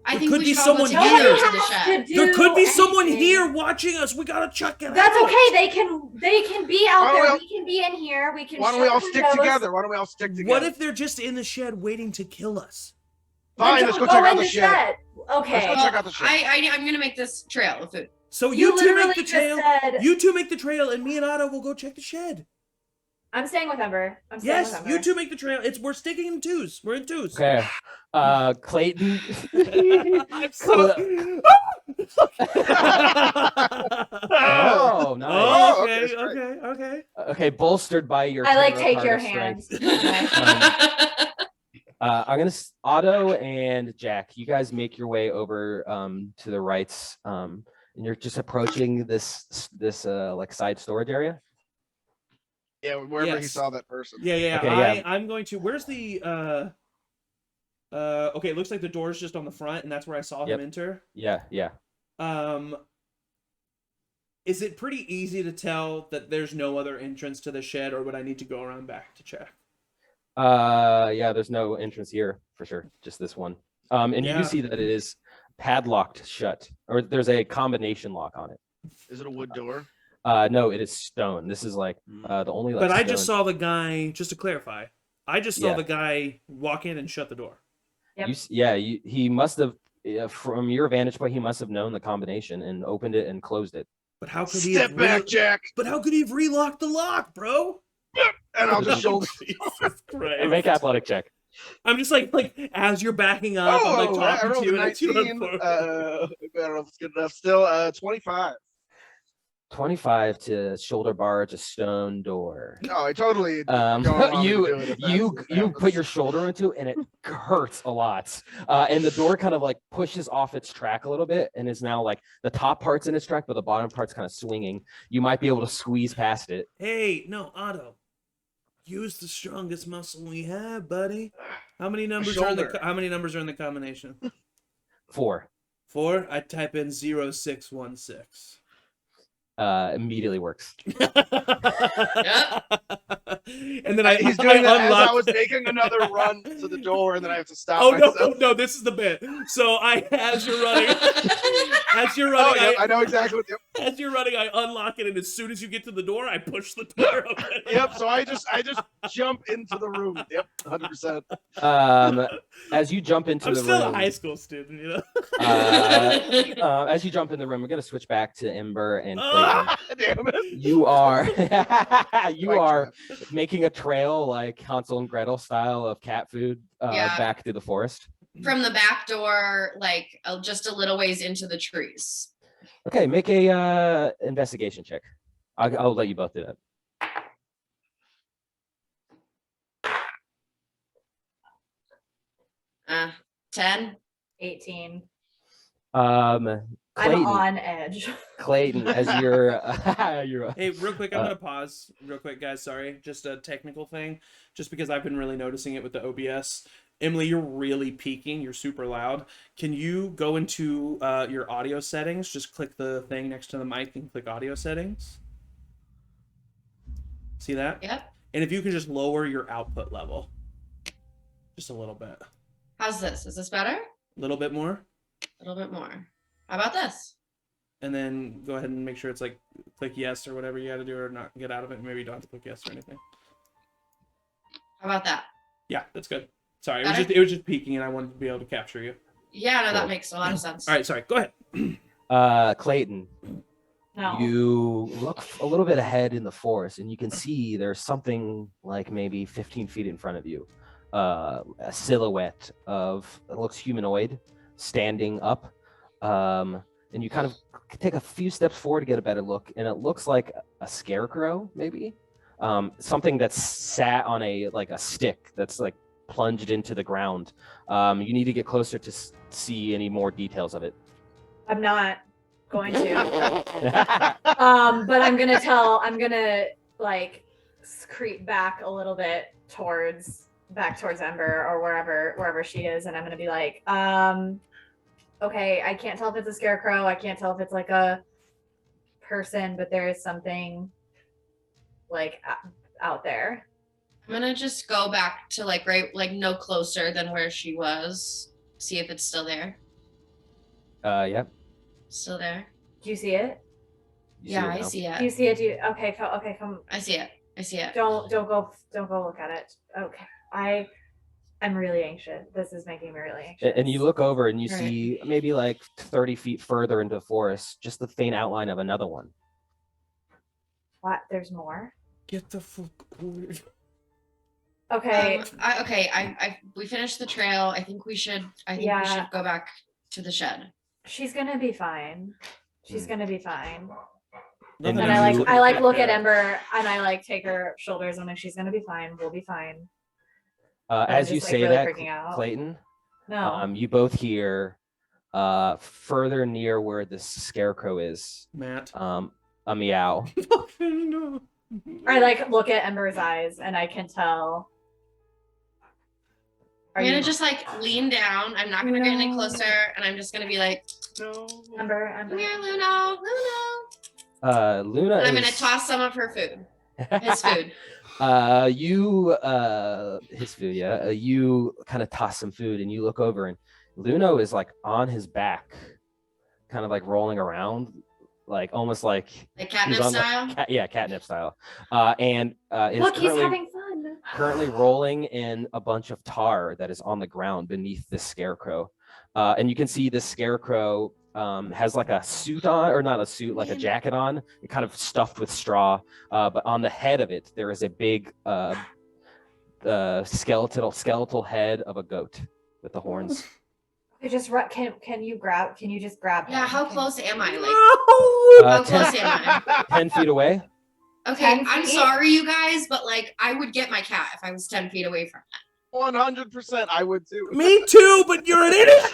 I There think could we be should all go someone together here. Nobody to the has shed. to There could be do someone anything. here watching us. We gotta check it That's out. okay. They can be out Why don't there. we We can be in here. We can. Why don't we shut all the stick windows. together? Why don't we all stick together? What if they're just in the shed waiting to kill us? Fine, Then let's go don't check out in the shed. Okay. Let's go Well, check out the shed. I'm gonna make this trail of food. So You you two literally make the just trail. said. You two make the trail, and me and Otto will go check the shed. I'm staying with Ember. I'm staying with Yes, Ember. you two make the trail. We're sticking in twos. We're in twos. Okay. Clayton. I'm so. Oh, nice. Oh, Oh, okay, okay, great. okay. Okay, bolstered by your. I like tarot take card your of strength. hands. I'm gonna Otto and Jack. You guys make your way over to the right, and you're just approaching this like side storage area. Yeah, wherever he Yes. saw that person. Yeah. Okay, yeah. I'm going to. Where's the? Okay, it looks like the door's just on the front, and that's where I saw him Yep. enter. Yeah. Is it pretty easy to tell that there's no other entrance to the shed, or would I need to go around back to check? Yeah. There's no entrance here for sure. Just this one. And you Yeah. do see that it is padlocked shut, or there's a combination lock on it. Is it a wood door? No, it is stone. This is like the only. Like, But I just stone- saw the guy. Just to clarify, I just saw Yeah. the guy walk in and shut the door. Yep. He must have. From your vantage point, he must have known the combination and opened it and closed it. But how could he? Step have back, Jack, But how could he have relocked the lock, bro? and I'll just shoulder. Jesus Christ. Make athletic check. I'm just like as you're backing up, I'm like Oh, I talking rolled to you, a and I see 19. what- I don't know if it's good enough. Still, 25. 25 to shoulder barge a stone door. No, I totally. don't want me to do it if you that's- you put your shoulder into it and it hurts a lot. And the door kind of like pushes off its track a little bit and is now like the top part's in its track, but the bottom part's kind of swinging. You might be able to squeeze past it. Hey, no, Otto. Use the strongest muscle we have, buddy. How many numbers are in shoulder. how many numbers are in the combination? 4. 4. I type in 0616. Immediately works. And then He's doing that as I unlock. was making another run to the door, and then I have to stop Oh myself. no! This is the bit. So as you're running, Oh, yeah, I know exactly what. as you're running, I unlock it, and as soon as you get to the door, I push the door open. Yep. So I just jump into the room. Yep, 100%. As you jump into I'm the still room, a high school student, you know. as you jump in the room, we're gonna switch back to Ember and Clayton. Ah! Damn it. You are you Right, are making a trail like Hansel and Gretel style of cat food Yeah. back through the forest. from the back door, like just a little ways into the trees. Okay, make a investigation check. I'll let you both do that. 10. 18. Clayton, I'm on edge. Clayton, as you're, Hey, real quick, I'm gonna pause real quick, guys. Sorry, just a technical thing. Just because I've been really noticing it with the OBS. Emily, you're really peaking. You're super loud. Can you go into your audio settings? Just click the thing next to the mic and click audio settings. See that? Yep. And if you can just lower your output level, just a little bit. How's this? Is this better? A little bit more. A little bit more. How about this? And then go ahead and make sure it's like click yes or whatever you got to do, or not get out of it. Maybe you don't have to click yes or anything. How about that? Yeah, that's good. Sorry, Better? it was just peaking, and I wanted to be able to capture you. Yeah, no, Cool. that makes a lot of sense. All right, sorry. Go ahead. Clayton, No. you look a little bit ahead in the forest, and you can see there's something like maybe 15 feet in front of you. A silhouette of, it looks humanoid, standing up. And you kind of take a few steps forward to get a better look, and it looks like a scarecrow, maybe. Something that's sat on a stick that's like plunged into the ground. You need to get closer to see any more details of it. I'm not going to. But I'm gonna like creep back a little bit towards Ember or wherever she is, and I'm gonna be like, okay, I can't tell if it's a scarecrow, I can't tell if it's like a person, but there is something like out there. I'm gonna just go back to like no closer than where she was. See if it's still there. Yeah. Still there. Do you see it? Yeah, I see it. Do you see it? Okay, come. I see it. I see it. Don't go look at it. Okay. I'm really anxious. This is making me really anxious. And you look over and you Right. see maybe like 30 feet further into the forest, just the faint outline of another one. What? There's more? Get the fuck. Okay. We finished the trail. I think we should go back to the shed. She's gonna be fine. She's gonna be fine. And And I like look at Ember and I like take her shoulders. I'm like, she's gonna be fine. We'll be fine. As you just, like, say really that, freaking out. Clayton, No. you both hear further near where the scarecrow is, Matt. a meow. No. I like look at Ember's eyes and I can tell. I'm gonna just like lean down. I'm not gonna get any closer, and I'm just gonna be like, No. Ember? "Come here, Luna, Luna." Luna And I'm is... gonna toss some of her food. His food. His food, yeah. You kind of toss some food and you look over and Luno is like on his back, kind of like rolling around, like almost like Like he's catnip on the- style. catnip style. And is Look, he's currently, having fun. currently rolling in a bunch of tar that is on the ground beneath this scarecrow. And you can see this scarecrow has like a suit on, or not a suit, like a jacket on, kind of stuffed with straw. But on the head of it, there is a big skeletal head of a goat with the horns. Okay, just can you just grab him? Yeah, how Can- close am I? Like, how 10, close am I? 10 feet away. Okay, 10 I'm feet? sorry, you guys, but like, I would get my cat if I was 10 feet away from it. 100%, I would too. Me too, but you're an idiot.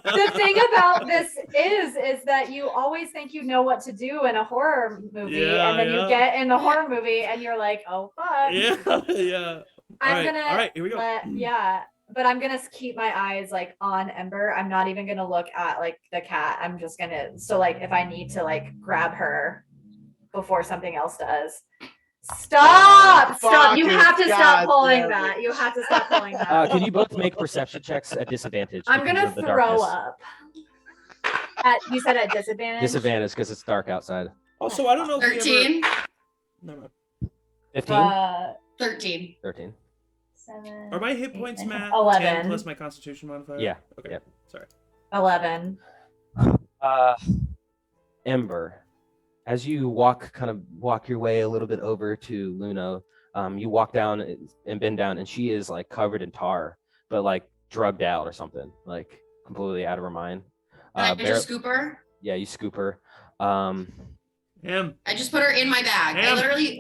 The thing about this is that you always think you know what to do in a horror movie, Yeah, and then yeah. you get in the horror movie and you're like, oh fuck. Yeah. I'm All gonna right, here we go. but I'm gonna keep my eyes like on Ember. I'm not even gonna look at like the cat. I'm just gonna like if I need to like grab her before something else does. Stop! Stop! You Fucking have to stop God pulling damn it. that. You have to stop pulling that. Can you both make perception checks at disadvantage? I'm because gonna of the throw darkness? up. You said at disadvantage? Disadvantage because it's dark outside. Also, I don't know if we 13. ever... Never mind. 15, 13. 13. 7. Are my hit points, 8, 9, Matt? 11. 10 plus my Constitution modifier? Yeah. Okay. Yeah. Sorry. 11. Ember, as you walk your way a little bit over to Luno, you walk down and bend down, and she is like covered in tar. but like drugged out or something, like completely out of her mind. And I Bear- just scoop her. yeah, you scoop her. Um, Him. I just put her in my bag. Him.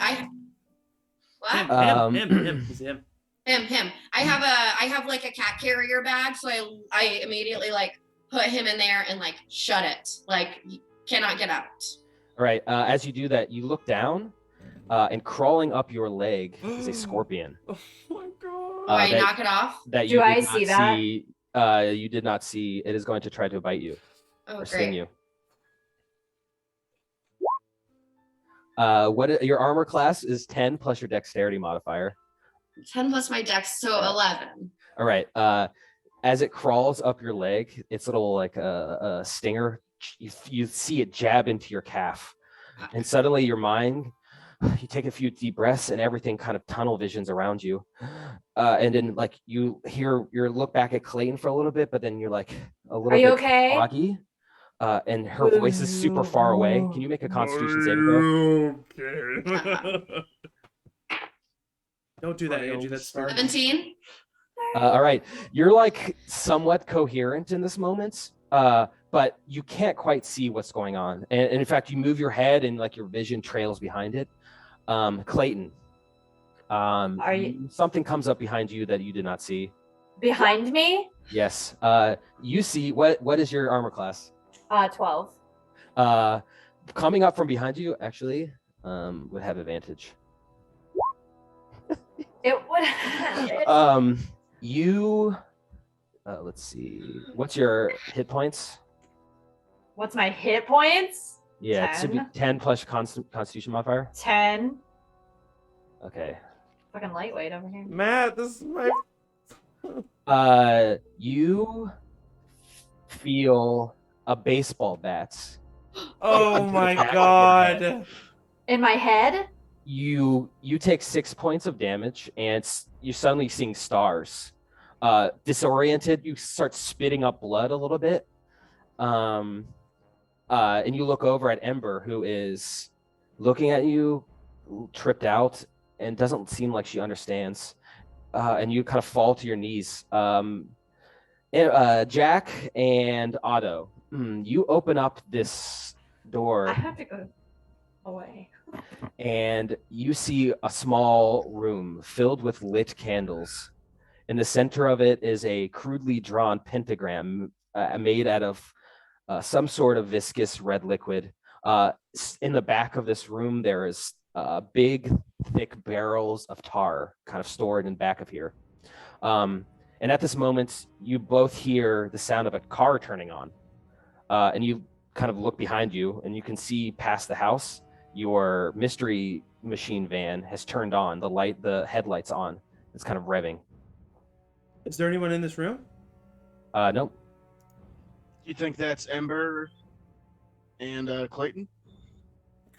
What? Him. He's him. Him. I have like a cat carrier bag, so I immediately like put him in there and like shut it. Like he cannot get out. all right. As you do that, you look down, and crawling up your leg is a scorpion. Oh my god. I that- knock it off. That Do you I did not see that? you did not see. It is going to try to bite you Oh, or sting great. you. Your armor class is 10 plus your dexterity modifier. 10 plus my dex, so 11. All right. As it crawls up your leg, its little like a stinger. You see it jab into your calf, and suddenly your mind. You take a few deep breaths, and everything kind of tunnel visions around you. And then like you look back at Clayton for a little bit, but then you're like a little Are you bit okay? foggy. And her voice is super far away. Can you make a Constitution saving throw? Okay. Don't do that, Angie. That's stupid. 17. All right, you're like somewhat coherent in this moment, but you can't quite see what's going on. And in fact, you move your head, and like your vision trails behind it. Clayton, Are you something comes up behind you that you did not see. behind me? Yes. You see what is your armor class? 12. Coming up from behind you actually would have advantage. It would. You let's see. What's your hit points? What's my hit points? Yeah, it should be 10. 10 plus Constitution modifier. 10. Okay. Fucking lightweight over here. Matt, this is my. You feel a baseball bat. Oh my god. In my head? You take 6 points of damage, and you're suddenly seeing stars. Disoriented, you start spitting up blood a little bit. And you look over at Ember, who is looking at you, tripped out, and doesn't seem like she understands. And you kind of fall to your knees. Jack and Otto, you open up this door. I have to go away. And you see a small room filled with lit candles. In the center of it is a crudely drawn pentagram made out of some sort of viscous red liquid. In the back of this room, there is big, thick barrels of tar kind of stored in back of here. And at this moment, you both hear the sound of a car turning on. And you kind of look behind you, and you can see past the house. Your mystery machine van has turned on, the headlights on. It's kind of revving. Is there anyone in this room? Nope. You think that's Ember and Clayton?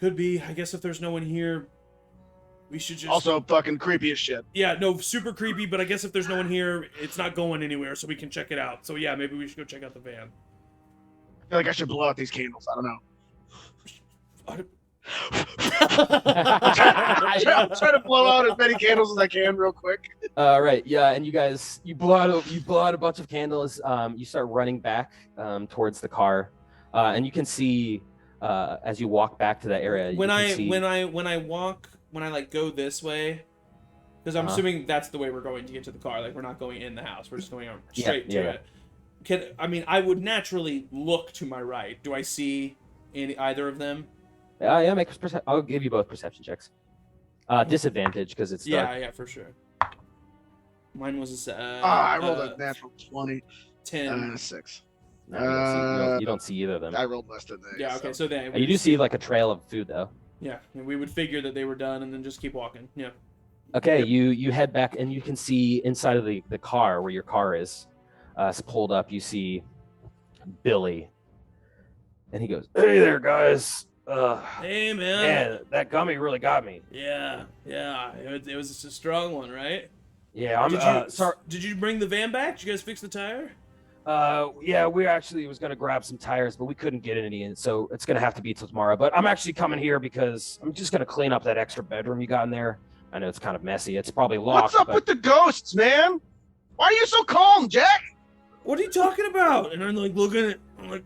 Could be. I guess if there's no one here, we should just. Also fucking creepy as shit. Yeah, no, super creepy, but I guess if there's no one here, it's not going anywhere, so we can check it out. So yeah, maybe we should go check out the van. I feel like I should blow out these candles. I don't know. I'm trying to blow out as many candles as I can real quick. Right, yeah, and you blow out a bunch of candles. You start running back towards the car, and you can see as you walk back to that area. When I like go this way, because I'm assuming that's the way we're going to get to the car. Like we're not going in the house. We're just going straight to it. I would naturally look to my right. Do I see either of them? Yeah, I'll give you both perception checks. Disadvantage because it's dark. Yeah, for sure. Mine was I rolled a natural 20 10. and a 6. No, you don't see either of them. I rolled less than that. Yeah, okay, so then You do see like a trail of food though. Yeah, we would figure that they were done and then just keep walking. Yeah. Okay, you head back and you can see inside of the car where your car is. It's pulled up. You see Billy, and he goes, "Hey there, guys. Hey, man. Man, that gummy really got me. Yeah. It was a strong one, right? Yeah, I'm sorry. Did you bring the van back? Did you guys fix the tire? Yeah, we actually was gonna grab some tires, but we couldn't get any in, so it's gonna have to be till tomorrow. But I'm actually coming here because I'm just gonna clean up that extra bedroom you got in there. I know it's kind of messy. It's probably locked. What's up with the ghosts, man? Why are you so calm, Jack? What are you talking about? And I'm like looking at, I'm like,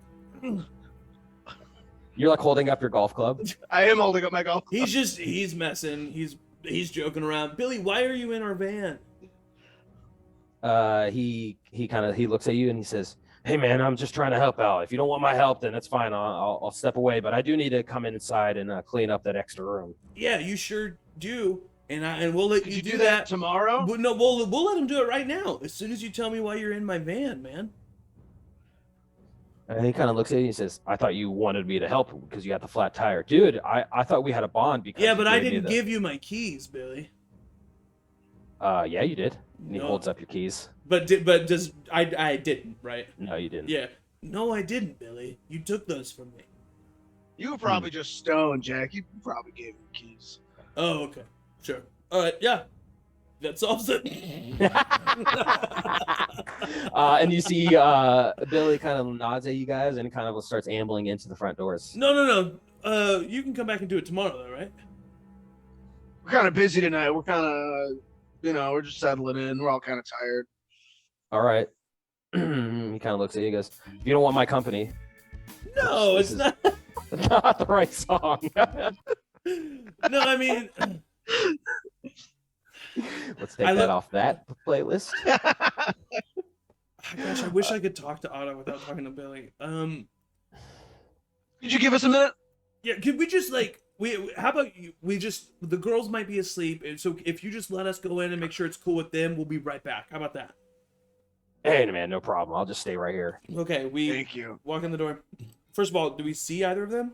You're like holding up your golf club. I am holding up my golf. he's messing. He's joking around. Billy, why are you in our van? He looks at you and he says, "Hey man, I'm just trying to help out. If you don't want my help, then that's fine. I'll step away. But I do need to come inside and clean up that extra room." Yeah, you sure do. And we'll let Could you you do that tomorrow? No, we'll let him do it right now. As soon as you tell me why you're in my van, man. And he kind of looks at you and he says, "I thought you wanted me to help because you had the flat tire, dude. I thought we had a bond because Yeah, you but I gave me didn't the-" give you my keys, Billy. Yeah, you did. And he No. holds up your keys. But I didn't, right? No, you didn't. Yeah. No, I didn't, Billy. You took those from me. You were probably just stoned, Jack. You probably gave him keys. Oh, okay. Sure. All right. Yeah. That solves it. And you see Billy kind of nods at you guys and kind of starts ambling into the front doors. No. You can come back and do it tomorrow, though, right? We're kind of busy tonight. We're kind of, we're just settling in. We're all kind of tired. All right. He kind of looks at you and goes, "If you don't want my company," No, This it's is- not. not the right song. No, I mean, Let's take I that look- off that playlist. gosh, I wish I could talk to Otto without talking to Billy. Could you give us a minute? Yeah, could we just how about the girls might be asleep, and so if you just let us go in and make sure it's cool with them, we'll be right back. How about that? Hey, man, no problem. I'll just stay right here. Okay, we Thank you. walk in the door. First of all, do we see either of them?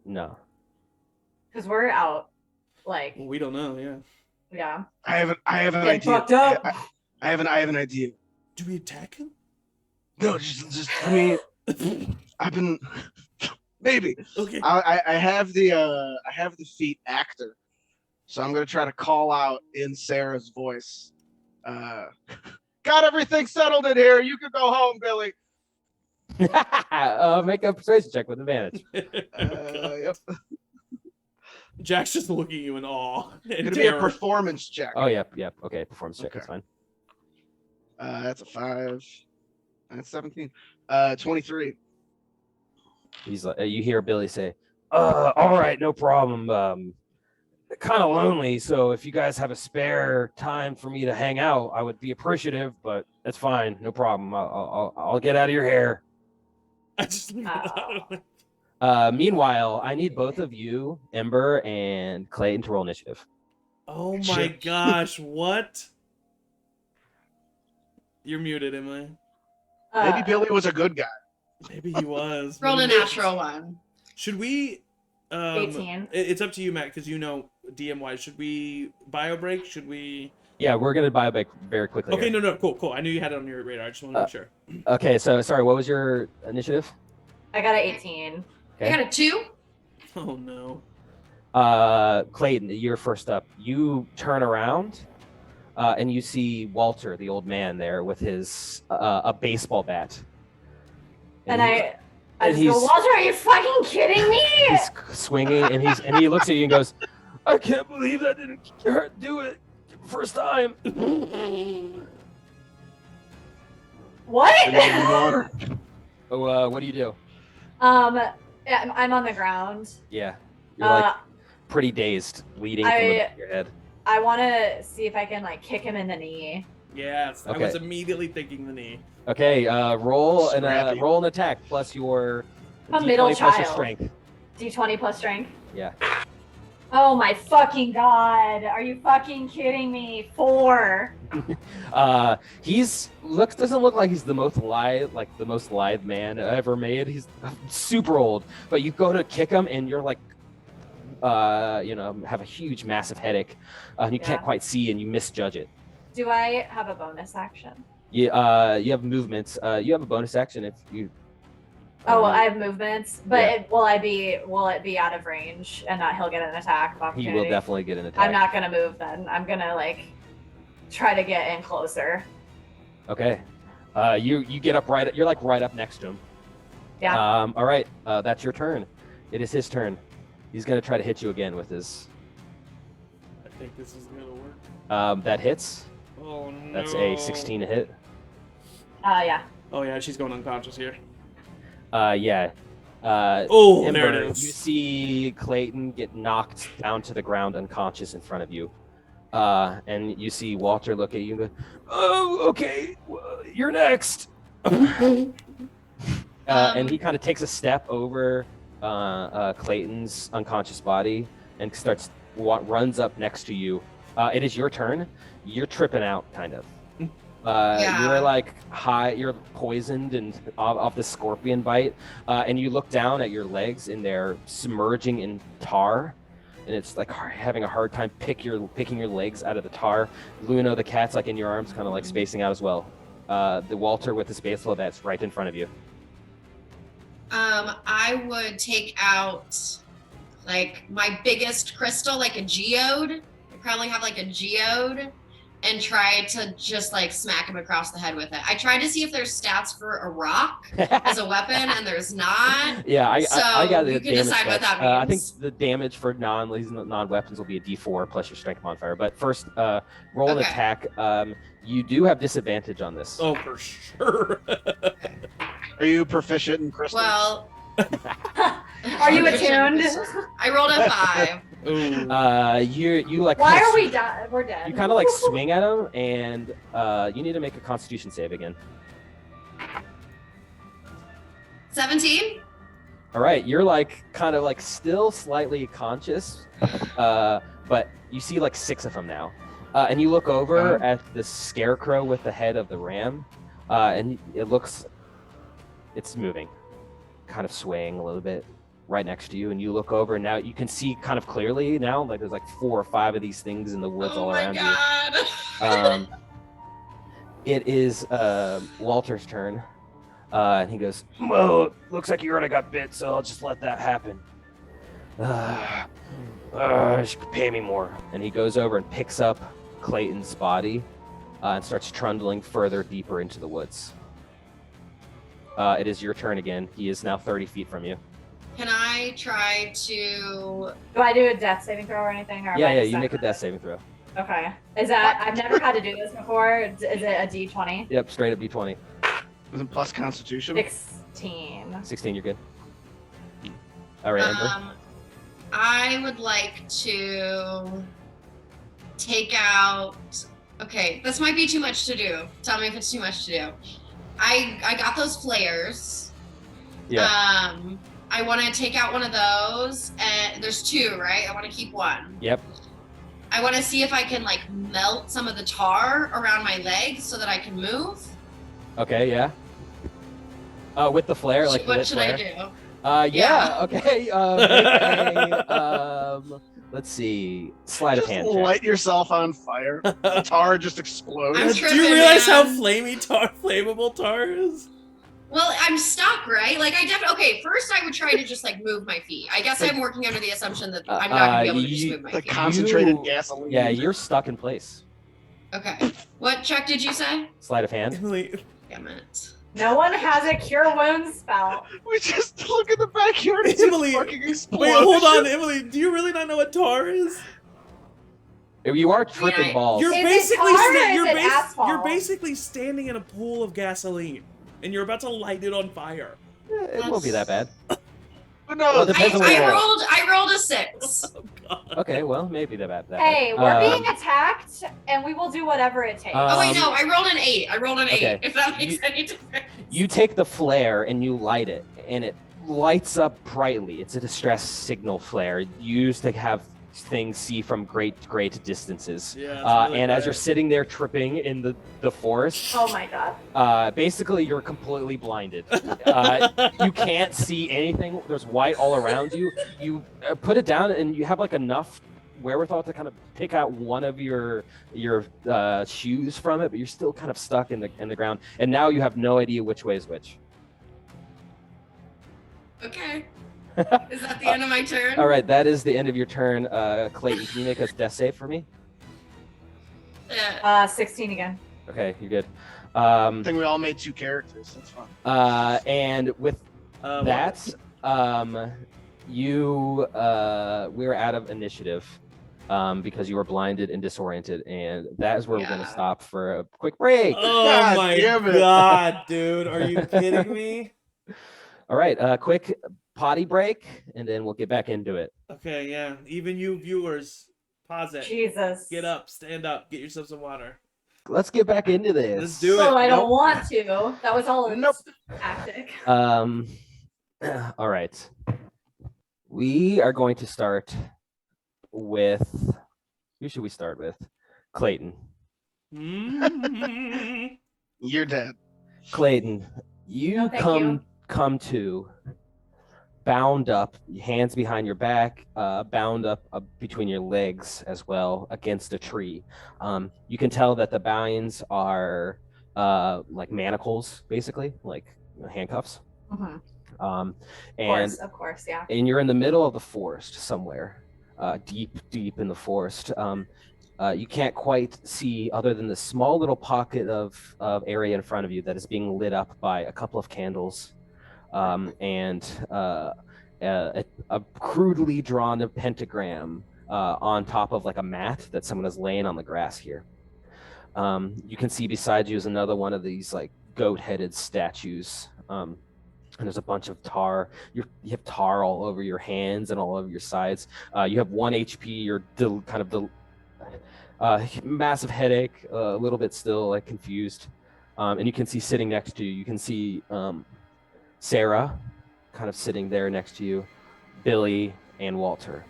No. Because we're out. Like, Well, we don't know. Yeah. yeah. I have an Getting idea. fucked up. I have an idea. Do we attack him? No, just I mean, I've been maybe. Okay. I have the feat actor, so I'm gonna try to call out in Sarah's voice. Got everything settled in here. You can go home, Billy. Make a persuasion check with advantage. Yep. Jack's just looking at you in awe. And It'll be a terror. performance check. Oh, yep. Okay, performance check. Okay. That's fine. That's a 5. That's 17. 23. He's like, you hear Billy say, "All right, no problem. Kind of lonely, so if you guys have a spare time for me to hang out, I would be appreciative. But that's fine, no problem. I'll get out of your hair." I just Meanwhile, I need both of you, Ember and Clayton, to roll initiative. Oh my Shit. gosh, what? You're muted, am Maybe Billy was a good guy. I? Maybe he was. Rolled a Maybe- natural one. Should we 18. It's up to you, Matt, because DM wise. Should we bio break? Should we Yeah, we're gonna buy back very quickly. Okay, here. no, cool. I knew you had it on your radar. I just wanted to make sure. Okay, so sorry, what was your initiative? I got an 18. I got a 2. Oh no. Clayton, you're first up. You turn around, and you see Walter, the old man, there with his a baseball bat. And he- I and just go, he's- Walter, are you fucking kidding me? he's swinging, and he looks at you and goes, "I can't believe that didn't do it first time." What? Water. So, what do you do? Yeah, I'm on the ground. Yeah, you're like Uh, pretty dazed, bleeding from the I- back of your head. I want to see if I can like kick him in the knee. Yes, I Okay. was immediately thinking the knee. Okay, roll Scrappy. an attack plus your A D20 middle plus your child. strength. D20 plus strength. Yeah. Oh my fucking god! Are you fucking kidding me? 4. Doesn't look like he's the most lithe man ever made. He's super old, but you go to kick him and you're like, have a huge, massive headache, and you can't Yeah. quite see and you misjudge it. Do I have a bonus action? You have movements. You have a bonus action if you. Oh, I have movements, but Yeah. will it be out of range and not he'll get an attack of He opportunity? will definitely get an attack. I'm not gonna move then. I'm gonna try to get in closer. Okay. You get up right. You're like right up next to him. Yeah. All right. That's your turn. It is his turn. He's gonna try to hit you again with his. I think this is gonna work. That hits. Oh no. That's a 16 to hit. Yeah. Oh yeah, she's going unconscious here. Yeah. Oh, there Ember, it is. you see Clayton get knocked down to the ground unconscious in front of you. And you see Walter look at you and go, "Oh, okay, well, you're next." And he kind of takes a step over Clayton's unconscious body and runs up next to you. It is your turn. You're tripping out, kind of. You're like you're poisoned and off the scorpion bite, and you look down at your legs and they're submerging in tar, and it's like having a hard time picking your legs out of the tar. Luna, the cat's like in your arms, kind of like spacing out as well. The Walter with the baseball that's right in front of you. I would take out like my biggest crystal, like a geode. I probably have like a geode, and try to just like smack him across the head with it. I tried to see if there's stats for a rock as a weapon, and there's not. Yeah, I got the you can damage decide what stats. that I think means. the damage for non-weapons will be a D4 plus your strength modifier. But first, roll an Okay. attack. You do have disadvantage on this. Oh, for sure. Are you proficient in crystal? Well, Are you attuned? I rolled a 5. Ooh. You like. Why kinda are we dead? We're dead. You kind of like swing at him, and you need to make a Constitution save again. 17. All right, you're like kind of like still slightly conscious, but you see like 6 of them now, and you look over at the scarecrow with the head of the ram, and it's moving, kind of swaying a little bit right next to you, and you look over, and now you can see kind of clearly now, like there's like 4 or 5 of these things in the woods all around God. you. It is Walter's turn. And he goes, "Well, looks like you already got bit, so I'll just let that happen. She could pay me more." And he goes over and picks up Clayton's body and starts trundling further deeper into the woods. It is your turn again. He is now 30 feet from you. Can I try to? Do I do a death saving throw or anything? Or am I Yeah, just you make a not- death saving throw. Okay. Is that I've never had to do this before? Is it a D20? Yep, straight up D20. Isn't plus Constitution? 16. 16, you're good. All right, Ember. I would like to take out. Okay, this might be too much to do. Tell me if it's too much to do. I got those flares. Yeah. I want to take out one of those, and there's 2, right? I want to keep one. Yep. I want to see if I can like melt some of the tar around my legs so that I can move. Okay, yeah. With the flare, like What lit should flare. I do? Yeah. Okay. Make a, let's see. Sleight of Just hand check. light yourself on fire. The tar just explodes. I'm Do tripping, you realize how man. flammable tar is? Well, I'm stuck, right? Like I definitely. Okay, first I would try to just like move my feet. I guess I'm working under the assumption that I'm not gonna be able to just move my The feet. concentrated You- gasoline. Yeah, you're stuck in place. Okay. What check did you say? Sleight of hand. Emily, Damn it. No one has a cure wounds spell. We just look in the backyard and see Emily, a fucking explosion. wait, hold on, Emily. Do you really not know what tar is? You are tripping Yeah, balls. You're Is it basically tar or is it asphalt? you're basically standing in a pool of gasoline, and you're about to light it on fire. It won't be that bad. But no, Well, it depends on what you roll. I rolled a 6. Oh God. Okay, well, maybe that bad. Hey, we're being attacked, and we will do whatever it takes. Oh wait, Um, no, I rolled an 8. I rolled an 8. okay. If that makes any difference. You take the flare and you light it, and it lights up brightly. It's a distress signal flare used to have things see from great distances. Yeah, it's really And as bad. you're sitting there tripping in the forest, Oh my god. basically you're completely blinded. You can't see anything. There's white all around you. You put it down, and you have like enough wherewithal to kind of pick out one of your shoes from it, but you're still kind of stuck in the ground. And now you have no idea which way is which. Okay. Is that the end of my turn? All right, that is the end of your turn. Clayton, can you make a death save for me? Yeah. 16 again. Okay, you're good. I think we all made 2 characters. That's fun. And with that, we're out of initiative. because you were blinded and disoriented. And that is where we're going to Yeah. stop for a quick break. Oh God my damn it. god, dude. Are you kidding me? All right, quick potty break, and then we'll get back into it. Okay, yeah. Even you viewers, pause it. Jesus. Get up, stand up, get yourself some water. Let's get back into this. Let's do it. Oh, I don't Nope. want to. That was all a Nope. tactic. All right. We are going to start with, who should we start with? Clayton. Mm. You're dead. Clayton, you No, thank you. come to bound up, hands behind your back, bound up between your legs as well against a tree. You can tell that the binds are like manacles, basically, like handcuffs. Mhm. And Of course, yeah. and you're in the middle of the forest somewhere, deep in the forest. You can't quite see other than the small little pocket of area in front of you that is being lit up by a couple of candles, and a crudely drawn pentagram on top of like a mat that someone is laying on the grass here. You can see beside you is another one of these like goat-headed statues. And there's a bunch of tar. You have tar all over your hands and all over your sides. You have 1 HP. You're massive headache, a little bit still like confused. And you can see sitting next to you, you can see Sarah kind of sitting there next to you, Billy and Walter.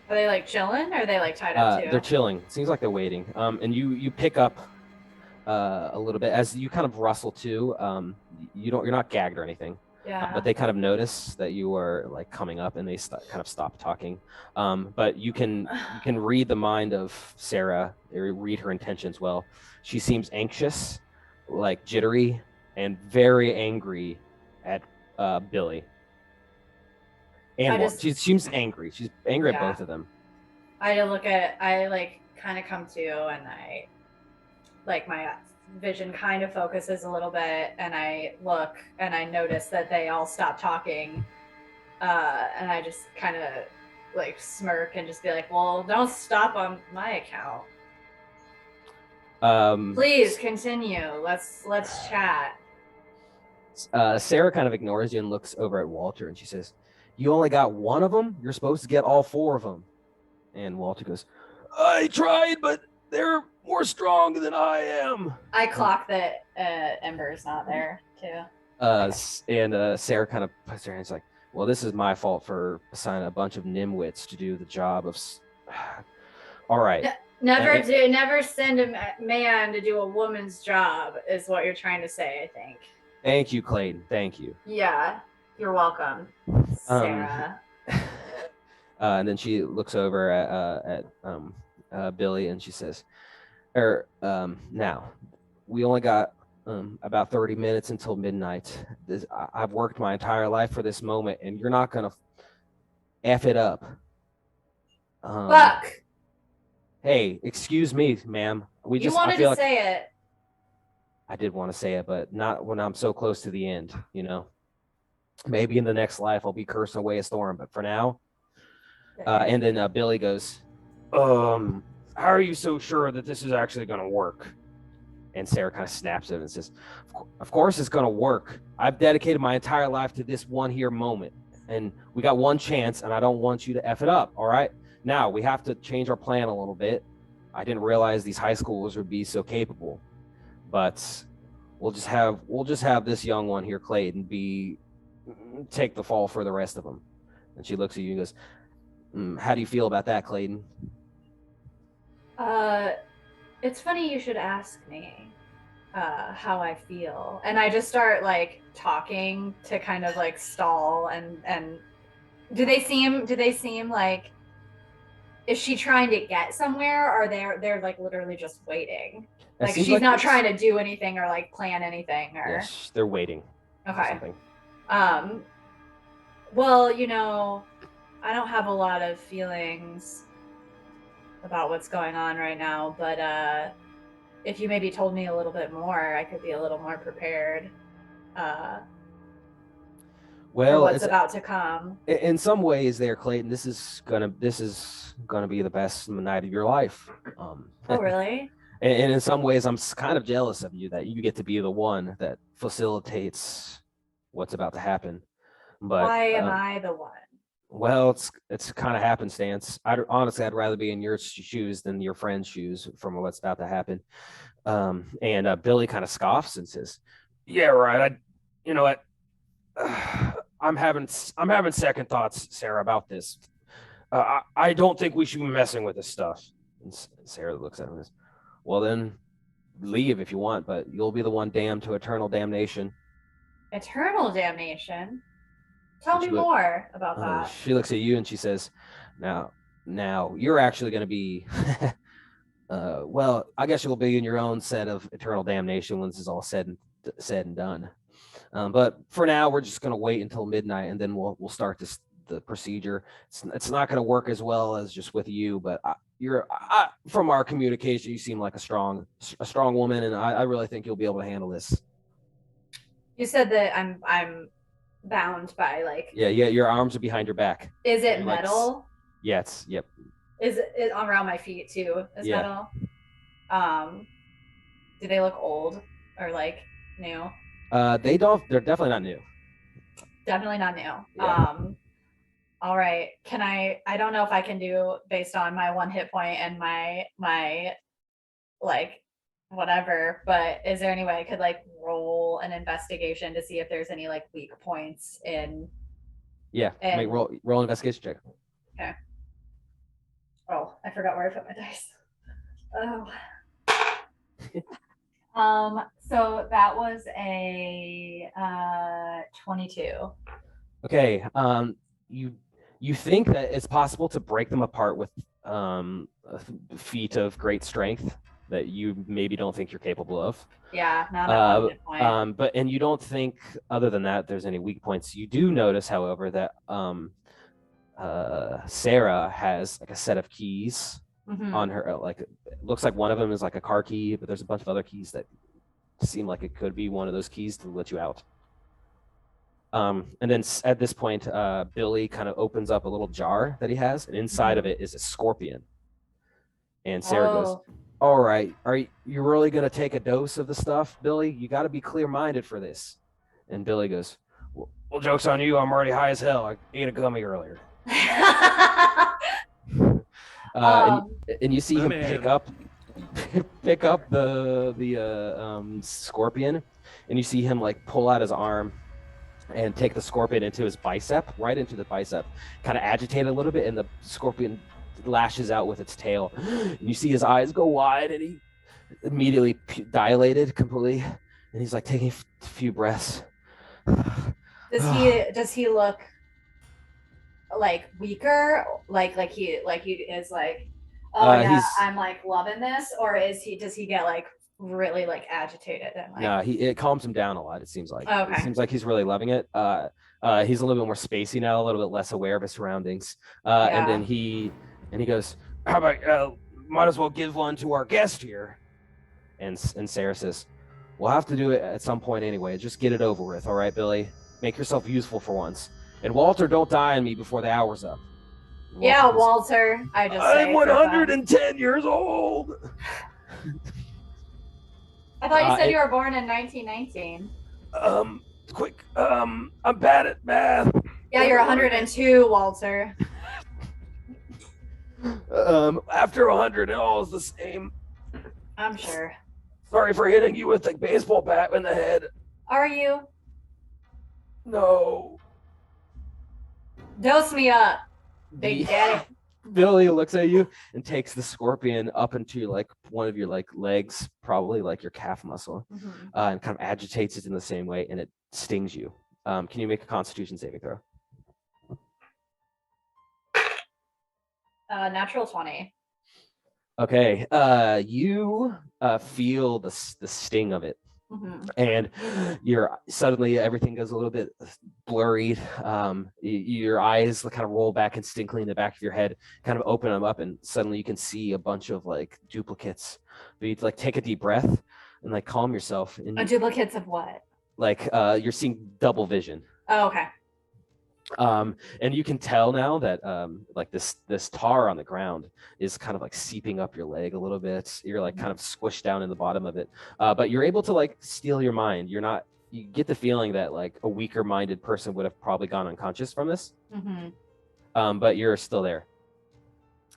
Are they like chilling or are they like tied up too? They're chilling. Seems like they're waiting. And you pick up a little bit as you kind of rustle too. You're not gagged or anything. Yeah. But they kind of notice that you are like coming up, and they kind of stop talking. But you can read the mind of Sarah, or read her intentions well. She seems anxious, like jittery, and very angry at Billy. And she seems angry. She's angry at both of them. I like kind of come to, and I like my vision kind of focuses a little bit, and I look and I notice that they all stop talking, and I just kind of like smirk and just be like, well, don't stop on my account. Please continue. Let's chat. Sarah kind of ignores you and looks over at Walter, and she says, "You only got one of them? You're supposed to get all 4 of them." And Walter goes, "I tried, but they're more strong than I am." I clock that Ember's not there too. And Sarah kind of puts her hands like, "Well, this is my fault for assigning a bunch of nimwits to do the job of." All right. Never send a man to do a woman's job is what you're trying to say, I think. Thank you, Clayton. Thank you. Yeah, you're welcome, Sarah. And then she looks over at Billy, and she says, "Now, we only got about 30 minutes until midnight. I've worked my entire life for this moment, and you're not gonna F it up." Fuck. Hey, excuse me, ma'am. You wanted to say it. I did want to say it, but not when I'm so close to the end, you know. Maybe in the next life I'll be cursing away a storm, but for now. And then Billy goes, "How are you so sure that this is actually going to work?" And Sarah kind of snaps it and says, "Of course it's going to work. I've dedicated my entire life to this one here moment, and we got one chance, and I don't want you to F it up, all right? Now, we have to change our plan a little bit. I didn't realize these high schoolers would be so capable, but we'll just have this young one here, Clayton, take the fall for the rest of them." And she looks at you and goes, "How do you feel about that, Clayton?" It's funny you should ask me how I feel. And I just start like talking to kind of like stall and do they seem like, is she trying to get somewhere, or they're like literally just waiting? Like she's not trying to do anything or like plan anything, or yes, they're waiting. Okay. Well, you know, I don't have a lot of feelings about what's going on right now, but if you maybe told me a little bit more, I could be a little more prepared. or what's it's about to come. in some ways there, Clayton. This is gonna be the best night of your life. Oh, really? And in some ways, I'm kind of jealous of you that you get to be the one that facilitates what's about to happen. But Why am I the one? well, it's kind of happenstance. Honestly, I'd rather be in your shoes than your friend's shoes from what's about to happen. And Billy kind of scoffs and says, "Yeah, right. You know what? I'm having second thoughts, Sarah, about this. I don't think we should be messing with this stuff." And Sarah looks at him and says, "Well, then leave if you want, but you'll be the one damned to eternal damnation." Eternal damnation? Tell And me more about that. she looks at you and she says, now you're actually going to be, well, I guess you'll be in your own set of eternal damnation when this is all said and done. But for now, we're just going to wait until midnight and then we'll start the procedure. It's not going to work as well as just with you, but from our communication, you seem like a strong woman, and I really think you'll be able to handle this. You said that I'm bound by like. Yeah. Your arms are behind your back. Is it You're metal? Yep. Is it around my feet too? Is Yeah. metal? Do they look old or like new? They don't. They're definitely not new. Definitely not new. Yeah. All right. Can I don't know if I can do based on my 1 hit point and my like whatever, but is there any way I could like roll an investigation to see if there's any like weak points in? Yeah. Make roll an investigation check. Okay. Oh, I forgot where I put my dice. Oh. So that was a 22. Okay. You think that it's possible to break them apart with a feat of great strength that you maybe don't think you're capable of. Yeah, not at 1 hit point. But you don't think, other than that, there's any weak points. You do notice, however, that Sarah has like a set of keys on her. Like, it looks like one of them is like a car key, but there's a bunch of other keys that seem like it could be one of those keys to let you out. And then at this point, Billy kind of opens up a little jar that he has, and inside of it is a scorpion. And Sarah goes, "All right, are you really gonna take a dose of the stuff, Billy? You got to be clear-minded for this." And Billy goes, "Well, joke's on you. I'm already high as hell. I ate a gummy earlier." And you see him pick up the scorpion, and you see him like pull out his arm and take the scorpion into his bicep, right into the bicep, kind of agitate a little bit, and the scorpion lashes out with its tail. And you see his eyes go wide, and he immediately dilated completely, and he's like taking a few breaths. Does he look like weaker? Like he is like, oh yeah, I'm like loving this, or does he get like really like agitated and like? No, it calms him down a lot. It seems like. Okay. It seems like he's really loving it. He's a little bit more spacey now, a little bit less aware of his surroundings. And then he goes, "How about might as well give one to our guest here?" And Sarah says, "We'll have to do it at some point anyway. Just get it over with, all right, Billy? Make yourself useful for once. And Walter, don't die on me before the hour's up." Yeah, Walter. I'm 110 years old. I thought you said you were born in 1919. Quick. I'm bad at math. Yeah, you're 102, Walter. After 100, it all is the same. I'm sure. Sorry for hitting you with a baseball bat in the head. Are you? No. Dose me up, Big Daddy. Billy looks at you and takes the scorpion up into like one of your like legs, probably like your calf muscle, and kind of agitates it in the same way, and it stings you. Can you make a Constitution saving throw? Natural 20. Okay. You feel the sting of it. And suddenly everything goes a little bit blurry. Your eyes kind of roll back instinctively in the back of your head, kind of open them up, and suddenly you can see a bunch of like duplicates. But you like take a deep breath and like calm yourself. And duplicates of what? Like you're seeing double vision. Oh, okay. And you can tell now that like this tar on the ground is kind of like seeping up your leg a little bit. You're like kind of squished down in the bottom of it, but you're able to like steal your mind. You're not. You get the feeling that like a weaker minded person would have probably gone unconscious from this, but you're still there.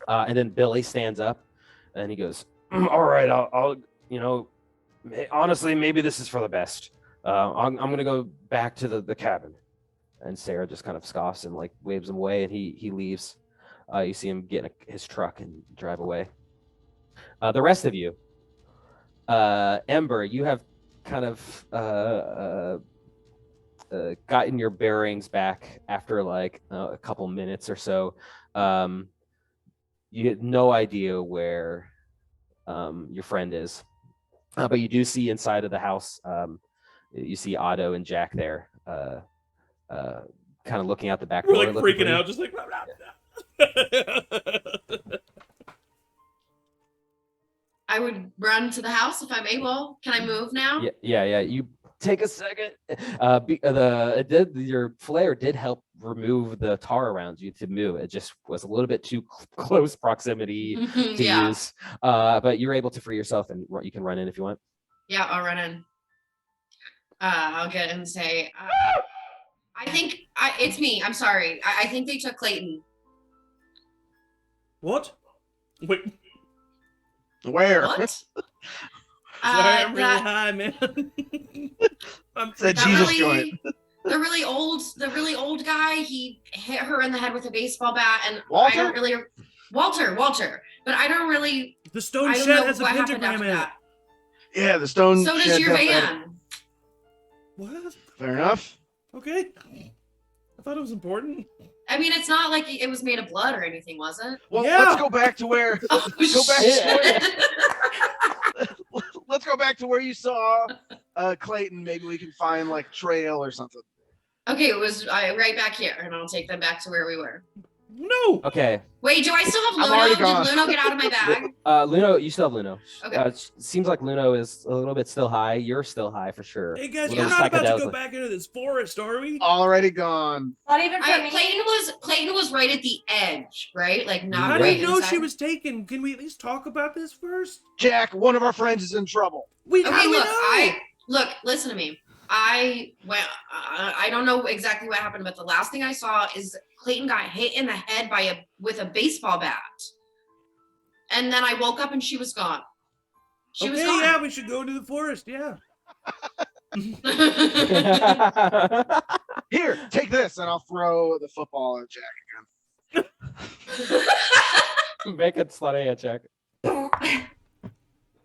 And then Billy stands up and he goes, "All right, I'll honestly, maybe this is for the best. I'm gonna go back to the cabin." And Sarah just kind of scoffs and like waves him away, and he leaves. You see him get in his truck and drive away. The rest of you, Ember, you have kind of gotten your bearings back after like a couple minutes or so. You had no idea where your friend is, but you do see inside of the house. You see Otto and Jack there. Kind of looking out the back We're door. like looking for freaking you. out, just like. I would run to the house if I'm able. Can I move now? Yeah. You take a second. Your flare did help remove the tar around you to move. It just was a little bit too close proximity to Yeah. use. But you're able to free yourself, and you can run in if you want. Yeah, I'll run in. I'll get in and say, I think it's me. I'm sorry. I think they took Clayton. What? Wait, Where? What? sorry, I'm really that high, man. I'm It's that that Jesus really, joint. the really old guy. He hit her in the head with a baseball bat, and Walter? I don't really Walter. But I don't really. The stone I don't shed know has a what happened pentagram after in it. that. Yeah, the stone. So does shed your definitely- van. What? Fair enough. Okay. I thought it was important. I mean, it's not like it was made of blood or anything, was it? Well, Yeah. let's go back to where. Oh, Go back shit. Let's go back to where you saw Clayton. Maybe we can find like trail or something. Okay, it was right back here, and I'll take them back to where we were. No. Okay. Wait, do I still have I'm Luno? already Did gone. Luno get out of my bag? Luno, you still have Luno. Okay. It seems like Luno is a little bit still high. You're still high for sure. Hey guys, Little we're not about to go psychedelic. back into this forest, are we? Already gone. Not even for me. Clayton was right at the edge, right? Like not How Yeah. do right you know inside. she was taken? Can we at least talk about this first? Jack, one of our friends is in trouble. How Okay, do we look, know? listen to me. I don't know exactly what happened, but the last thing I saw is Clayton got hit in the head with a baseball bat. And then I woke up and she was gone. She was Okay, gone. yeah, we should go to the forest. Yeah. Here, take this, and I'll throw the football at Jack again. Make a slot check.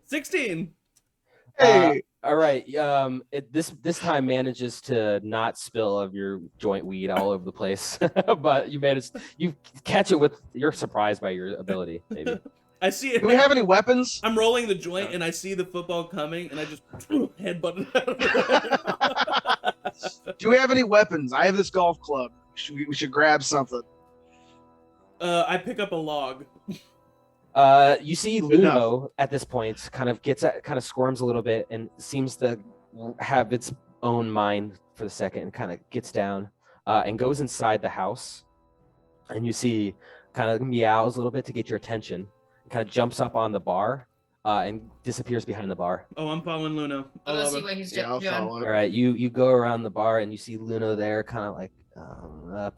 16. Hey, All right. This time manages to not spill of your joint weed all over the place, but you catch it with. You're surprised by your ability, maybe. I see it. do we have any weapons? I'm rolling the joint and I see the football coming and I just headbutt it. Do we have any weapons? I have this golf club. We should grab something. I pick up a log. You see Good enough. Luno at this point kind of squirms a little bit and seems to have its own mind for the second and kind of gets down and goes inside the house. And you see kind of meows a little bit to get your attention. Kind of jumps up on the bar and disappears behind the bar. Oh, I'm following Luno. I'll All go see over. what he's Yeah, I'll doing. follow All it. right, you go around the bar and you see Luno there, kind of like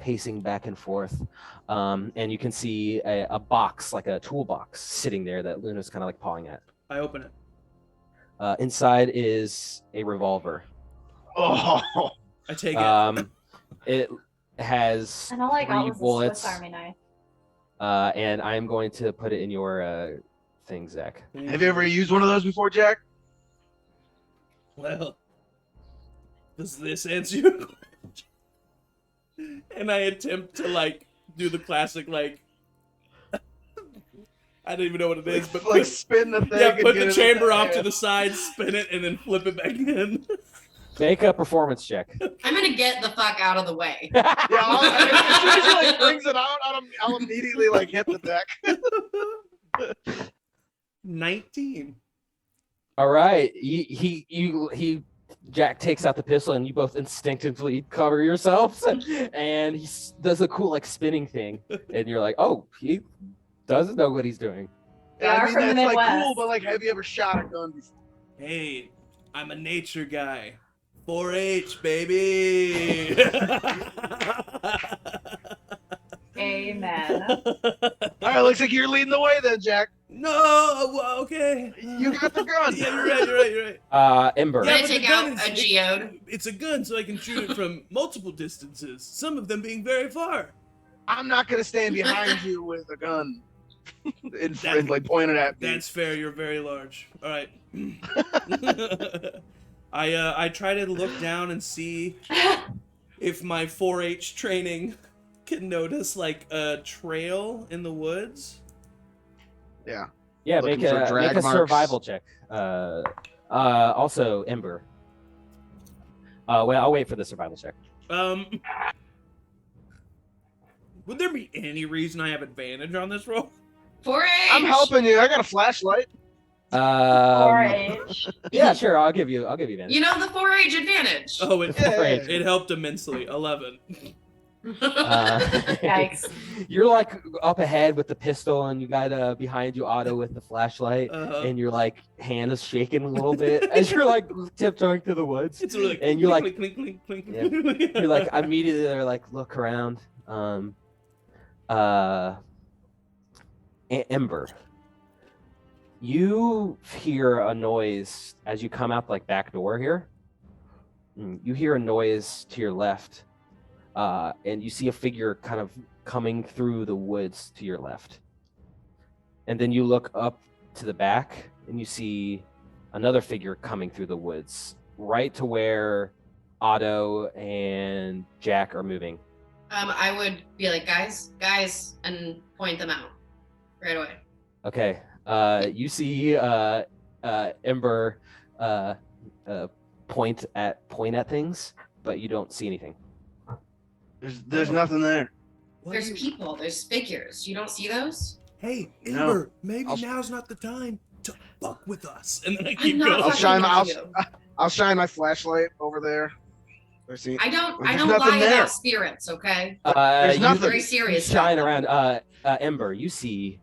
pacing back and forth, and you can see a box, like a toolbox, sitting there that Luna's kind of like pawing at. I open it. Inside is a revolver. Oh, I take it. It has And all I got three was a bullets, Swiss Army knife. and I'm going to put it in your thing, Zach. have you ever used one of those before, Jack? Well, does this answer your question? And I attempt to like do the classic like I don't even know what it is, but like spin the thing. yeah, and put get the it chamber in off to there. the side, spin it, and then flip it back in. Make a performance check. I'm gonna get the fuck out of the way. Yeah, as soon as he like brings it out, I'll immediately like hit the deck. 19. All right. He Jack takes out the pistol, and you both instinctively cover yourselves. And he does a cool like spinning thing, and you're like, "Oh, he doesn't know what he's doing." We are from the that's like cool, Midwest. but like, have you ever shot a gun before? Hey, I'm a nature guy. 4-H, baby. Amen. All right, looks like you're leading the way then, Jack. No, well, okay. You got the gun. Yeah, you're right. Ember. I'm Yeah, gonna but the take gun out is- a geode. It's a gun, so I can shoot it from multiple distances, some of them being very far. I'm not gonna stand behind you with a gun in front, like pointed at me. That's fair. You're very large. All right. I try to look down and see if my 4-H training can notice like a trail in the woods. Yeah. Yeah, Looking make for a drag marks. survival check. Also Ember. Well, I'll wait for the survival check. Would there be any reason I have advantage on this roll? 4-H. I'm helping you. I got a flashlight. 4-H. Yeah, sure. I'll give you advantage. You know the 4-H advantage. Oh, it Yeah. it helped immensely. 11. Yikes. You're like up ahead with the pistol, and you got behind you Otto with the flashlight, and your like hand is shaking a little bit as you're like tiptoeing through the woods. It's really And you like- clink, clink, clink, Yeah. clink. You're like immediately they're like look around. Ember, you hear a noise as you come out like back door here. You hear a noise to your left, and you see a figure kind of coming through the woods to your left. And then you look up to the back, and you see another figure coming through the woods, right to where Otto and Jack are moving. I would be like, guys, and point them out right away. Okay. You see Ember point at things, but you don't see anything. There's nothing there. What There's do you- people, there's figures. You don't see those? Hey, No. Ember, maybe I'll- now's not the time to fuck with us. And then I I'm keep not going. I'll fucking shine with my- you. I'll shine my flashlight over there. I see. I don't There's nothing lie there. about spirits, okay? There's You nothing. Very serious. shine about around. Ember, you see.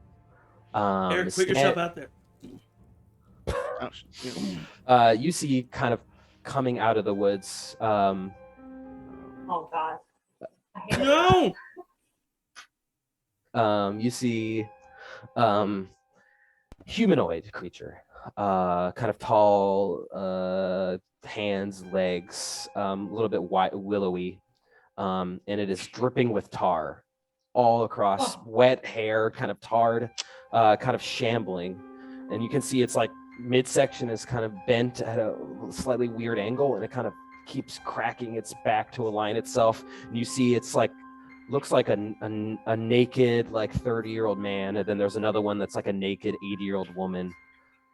Eric, quick yourself out there. Oh, yeah. You see kind of coming out of the woods. Oh God. I hate it. No! You see humanoid creature, kind of tall, hands, legs, a little bit willowy, and it is dripping with tar all across, wet hair, kind of tarred, kind of shambling. And you can see it's like midsection is kind of bent at a slightly weird angle, and it kind of keeps cracking its back to align itself. And you see it's like looks like a naked like 30-year-old man, and then there's another one that's like a naked 80-year-old woman,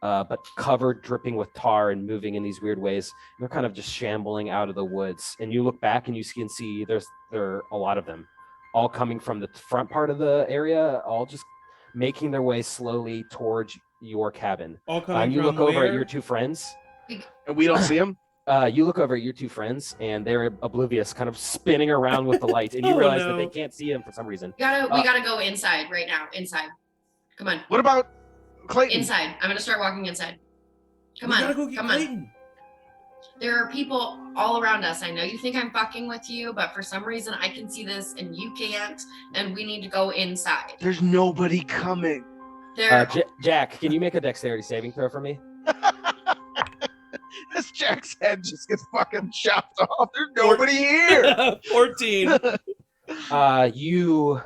but covered, dripping with tar and moving in these weird ways. And they're kind of just shambling out of the woods, and you look back and you can see there are a lot of them, all coming from the front part of the area, all just making their way slowly towards your cabin. All coming And you from look over at where? your two friends. And we don't see him. You look over at your two friends, and they're oblivious, kind of spinning around with the light, and you Oh, realize no. that they can't see him for some reason. we gotta go inside right now. Inside. Come on. What about Clayton? Inside. I'm gonna start walking inside. Come We on. gotta go get Come on. Clayton. There are people all around us. I know you think I'm fucking with you, but for some reason I can see this and you can't, and we need to go inside. There's nobody coming. There Jack, can you make a dexterity saving throw for me? This Jack's head just gets fucking chopped off. There's nobody here. 14. You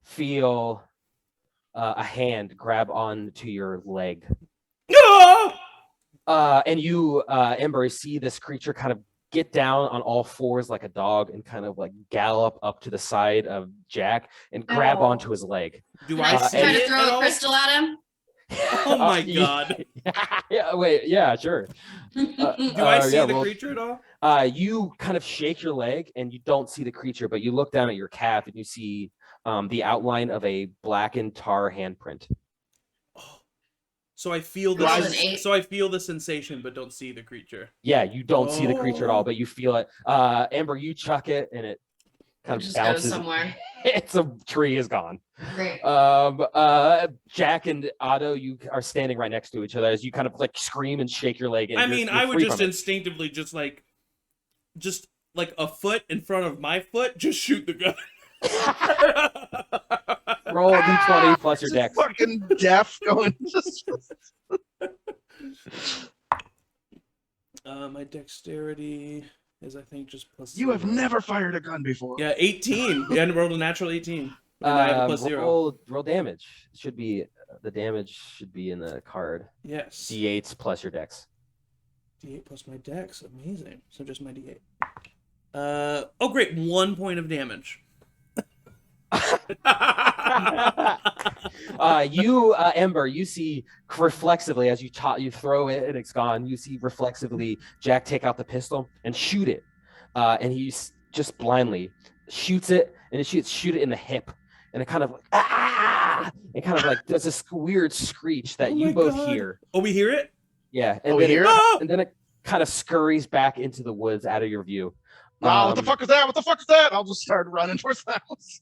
feel a hand grab onto your leg. No! And you, Ember, see this creature kind of get down on all fours like a dog and kind of like gallop up to the side of Jack and grab Oh. onto his leg. Do can I I see try and- to it at throw a all? crystal at him? Oh my Yeah. god. Yeah, wait, yeah, sure. Do I see yeah, the well, creature at all? You kind of shake your leg and you don't see the creature, but you look down at your calf and you see the outline of a blackened tar handprint. So I feel Roll an the 8. so I feel the sensation, but don't see the creature. Yeah, you don't see the creature at Oh. all, but you feel it. Amber, you chuck it, and it It kind of just goes bounces. somewhere. It's a tree is gone. Great. Jack and Otto, you are standing right next to each other as you kind of like scream and shake your leg. And I you're- mean, you're I would free just from it. instinctively just like a foot in front of my foot, just shoot the gun. Roll a d20 plus your Just dex. Fucking deaf going. Just My dexterity is, I think, just plus. you have 0. never fired a gun before. Yeah, 18. And rolled a natural 18. And I have a plus 0. Roll damage. Should be the damage should be in the card. Yes. D8s plus your dex. D8 plus my dex. Amazing. So just my D8. Oh, great. 1 point of damage. Ember, you see reflexively as you throw it and it's gone. You see reflexively Jack take out the pistol and shoot it, and he just blindly shoots it and shoot it in the hip, and it kind of it kind of like does this weird screech that Oh you my both God. hear. Oh, we hear it? Yeah, and Oh, we then hear it, it? Oh! and then it kind of scurries back into the woods out of your view. Wow, what the Um, fuck is that? What the fuck is that? I'll just start running towards the house.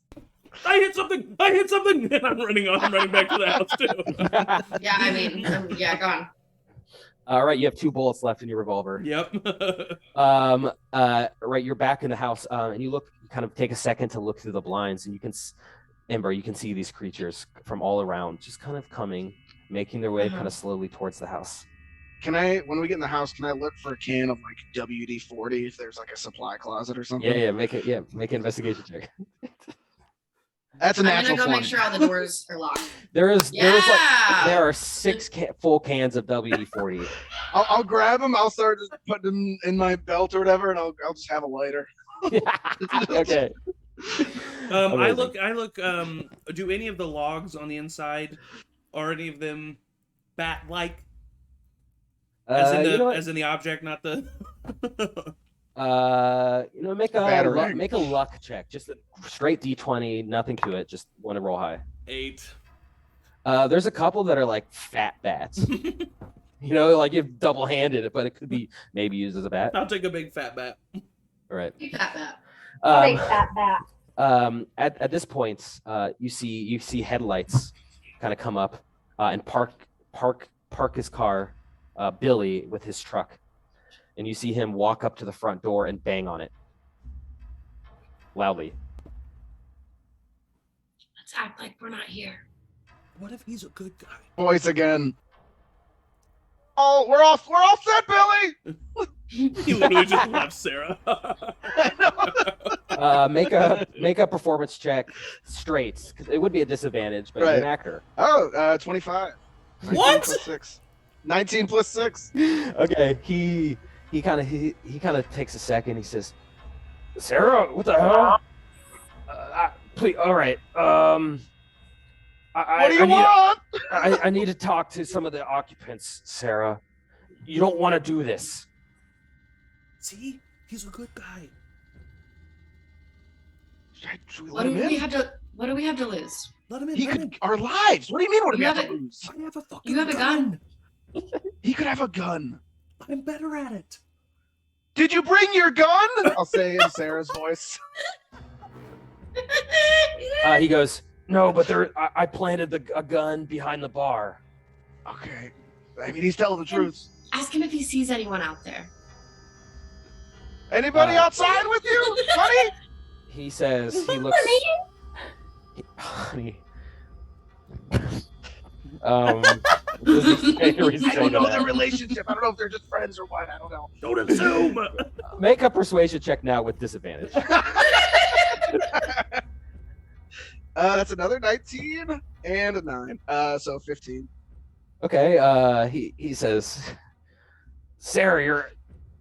I hit something! I hit something! And I'm running back to the house, too. Yeah, I mean, yeah, go on. All right, you have 2 bullets left in your revolver. Yep. Right, you're back in the house, and you kind of take a second to look through the blinds, and you can, Ember, you can see these creatures from all around, just kind of coming, making their way Uh-huh. kind of slowly towards the house. When we get in the house, can I look for a can of like WD-40 if there's like a supply closet or something? Yeah, make an investigation check. That's a I'm natural gonna go make 20. sure all the doors are locked. There Yeah. are 6 full cans of WD-40. I'll grab them. I'll start just putting them in my belt or whatever, and I'll just have a lighter. Okay. I Amazing. look, do any of the logs on the inside, are any of them bat-like? As in You know what? as in the object, not the... Make Batarang. a luck check. Just a straight D20, nothing to it. Just want to roll high. 8. There's a couple that are like fat bats. Like you've double-handed, but it could be maybe used as a bat. I'll take a big fat bat. All right. You got that. Big fat bat. At this point, you see headlights kind of come up and park his car, Billy with his truck, and you see him walk up to the front door and bang on it loudly. Let's act like we're not here. What if he's a good guy? Voice again. Oh, we're all set, Billy. He literally just left Sarah. Make a performance check straight, because it would be a disadvantage, but you're an Right. actor. Oh, 25. 19 What? plus 6. 19 plus 6. Okay, he kind of takes a second. He says, "Sarah, what the hell? Please, all right. What do you want? I need to talk to some of the occupants, Sarah. You don't want to do this." See? He's a good guy. Should we What let do him we in? have to lose? Let him in. He let him could in. our lives. What do you mean? What do we You have to have it. lose? I have a fucking You have a gun. He could have a gun. I'm better at it. Did you bring your gun? I'll say in Sarah's voice. He goes, "No, but I planted a gun behind the bar." Okay. I mean, he's telling the truth. Ask him if he sees anyone out there. Anybody outside with you, honey? He says he looks. Honey. Does he say or he's I don't saying know that? their relationship. I don't know if they're just friends or what. I don't know. Don't assume. Make a persuasion check now with disadvantage. That's another 19 and a 9. So 15. Okay. He says, "Sarah,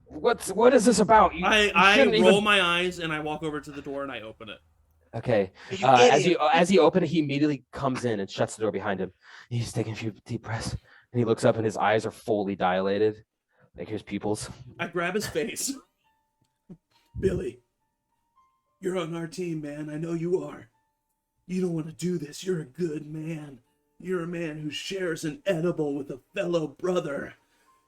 what is this about? I shouldn't roll even-" my eyes and I walk over to the door and I open it. Okay. You As he opened it, he immediately comes in and shuts the door behind him. He's taking a few deep breaths, and he looks up, and his eyes are fully dilated, like his pupils. I grab his face. Billy, you're on our team, man. I know you are. You don't want to do this. You're a good man. You're a man who shares an edible with a fellow brother.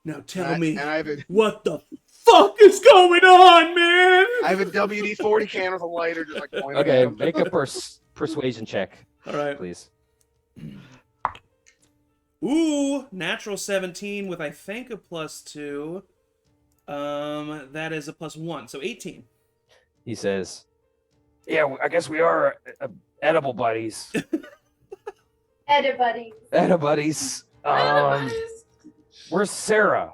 Now tell And me, I have a what the fuck is going on, man? I have a WD-40 can with a lighter, just like pointing Okay, at him. make a persuasion check, All right. please. Ooh, natural 17 with I think a +2. That is a +1, so 18. He says, "Yeah, I guess we are edible buddies. Everybody. Edible buddies. Where's Sarah?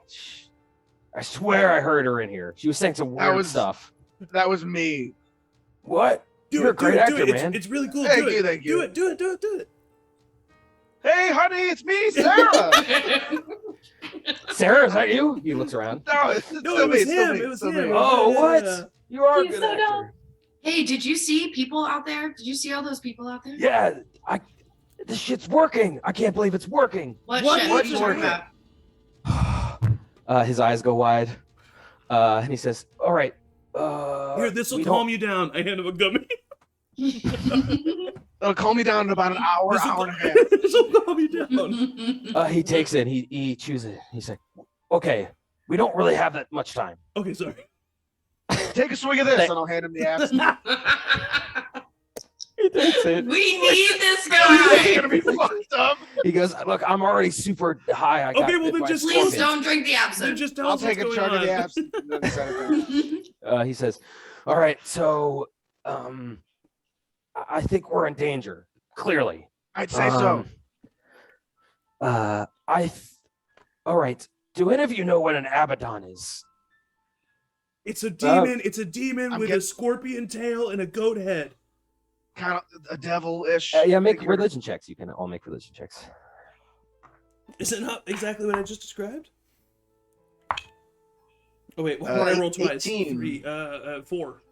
I swear I heard her in here. She was saying some That weird was- stuff. That was me. What? Do You're it, a great do it, actor, do it. man. It's really cool. Thank do you, it. thank Do you. it, do it, do it, do it. Hey, honey, it's me, Sarah. Sarah, is that you?" He looks around. No, it's No, still it me, was it's still him. me, It was still him. me. Oh, Yeah. what? You are a He's good so actor. dumb. Hey, did you see people out there? Did you see all those people out there? Yeah, this shit's working. I can't believe it's working. What What shit? What are is you talking working? about? His eyes go wide, and he says, "All right, Here, this will we calm you down. I hand him a gummy. It'll calm me down in about an hour, This'll hour and a half. This'll calm you down. He takes it. He chews it. He's like, "Okay, we don't really have that much time." Okay, sorry. Take a swig of this, and I'll hand him the absinthe. He takes it. We need this He's guy. gonna be fucked up. He goes, "Look, I'm already super high. I got Okay, well, bit then by just a Please scorpion." don't drink the Then absinthe. just tell I'll us take what's a going chug of the on. absinthe and then set it down. He says, "All right, so I think we're in danger. Clearly, I'd say so. All right. Do any of you know what an Abaddon is?" It's a demon. It's a demon I'm with get- a scorpion tail and a goat head. Kind of a devil-ish. Yeah, make figure. religion checks. You can all make religion checks. Is it not exactly what I just described? Oh wait, why did I roll twice? 18. 4.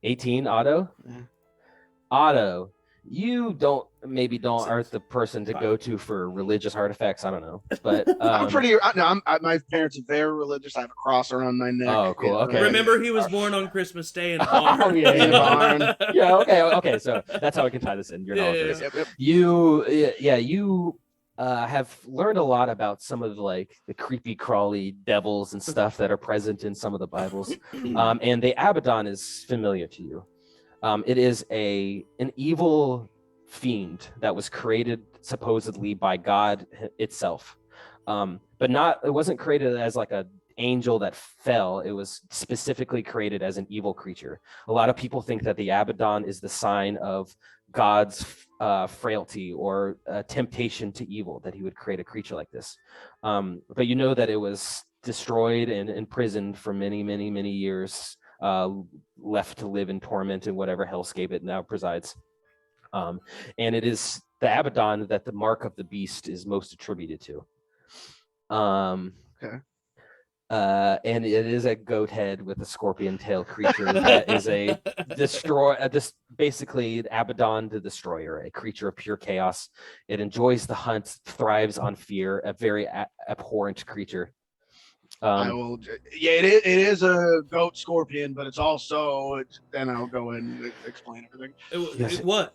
18, Otto. Yeah. Otto, you don't aren't the person to Five. go to for religious artifacts. I don't know, but I'm pretty. No, my parents are very religious. I have a cross around my neck. Oh, cool, okay. Remember, he was born on Christmas Day in a Oh, barn. yeah, In a barn. Yeah, okay. So that's how I can tie this in. Your knowledge Yeah, base. Yep. You have learned a lot about some of the creepy crawly devils and stuff that are present in some of the Bibles. And the Abaddon is familiar to you. It is an evil fiend that was created supposedly by God itself. But it wasn't created as like a angel that fell. It was specifically created as an evil creature. A lot of people think that the Abaddon is the sign of God's frailty or temptation to evil, that he would create a creature like this. But you know that it was destroyed and imprisoned for many, many, many years, left to live in torment in whatever hellscape it now presides. And it is the Abaddon that the mark of the beast is most attributed to. Okay. And it is a goat head with a scorpion tail creature that is a basically Abaddon the Destroyer, a creature of pure chaos. It enjoys the hunt, thrives on fear, a very abhorrent creature. I will. Yeah, it is a goat scorpion, but it's also. Then I'll go and explain everything. Yes. What?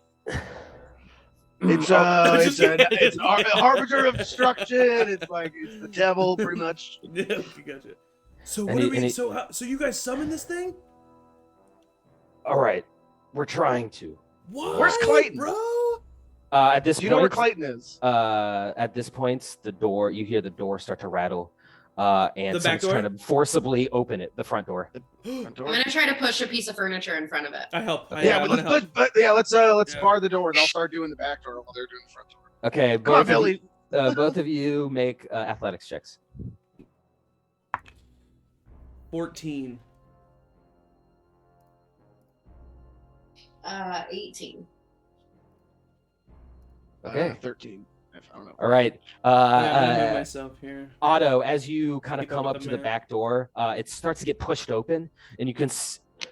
It's Just it's a harbinger of destruction. It's the devil, pretty much. Yeah, you gotcha. So And what he- are we? and he- So you guys summon this thing? All right, we're trying to. What? Where's Clayton? bro? At this Do you know where point, Clayton is? at this point, you hear the door start to rattle, and The back someone's door? trying to forcibly open it, the front door. Front I'm door? gonna try to push a piece of furniture in front of it. I help. Yeah, I but wanna help. let's Yeah. bar the doors. I'll start doing the back door while they're doing the front door. Okay, Come on, both of you make athletics checks. 14. 18. Okay. 13. If I don't know. All right. Yeah, I'm gonna move myself here. Otto, as you kind of Keep up come with up the to the mirror. back door, it starts to get pushed open, and you can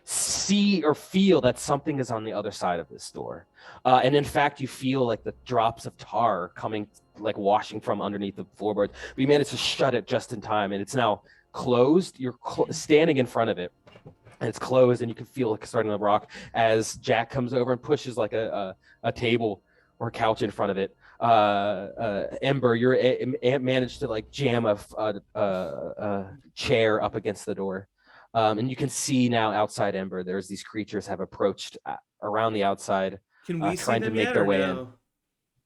see or feel that something is on the other side of this door. And in fact, you feel like the drops of tar coming, like washing from underneath the floorboards. We managed to shut it just in time, and it's now closed. You're standing in front of it, and it's closed, and you can feel it starting to rock as Jack comes over and pushes like a table or a couch in front of it. Ember, managed to like jam a chair up against the door, and you can see now outside Ember. There's these creatures have approached around the outside, Can we see trying to them make yet their or way no? in.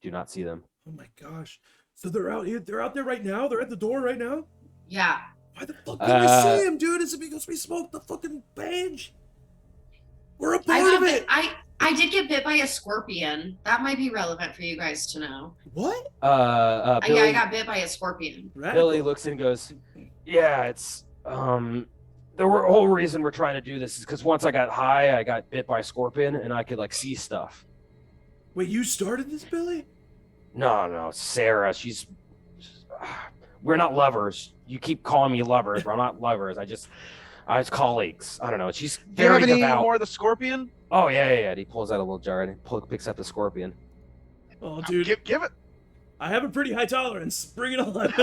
Do not see them. Oh my gosh. So they're out here. They're out there right now. They're at the door right now. Yeah. Why the fuck can we see him, dude? Is it because we smoked the fucking page? We're a I part got of bit, it. I did get bit by a scorpion. That might be relevant for you guys to know. What? Billy, Yeah, I got bit by a scorpion. Radical. Billy looks and goes, "Yeah, it's the whole reason we're trying to do this is because once I got high, I got bit by a scorpion and I could like see stuff." Wait, you started this, Billy? No, Sarah. We're not lovers. You keep calling me lovers, but I'm not lovers. I was colleagues. I don't know. She's Do you have very any devout. more of the scorpion? Oh yeah. And he pulls out a little jar and picks up the scorpion. Oh, dude. Give it. I have a pretty high tolerance. Bring it on.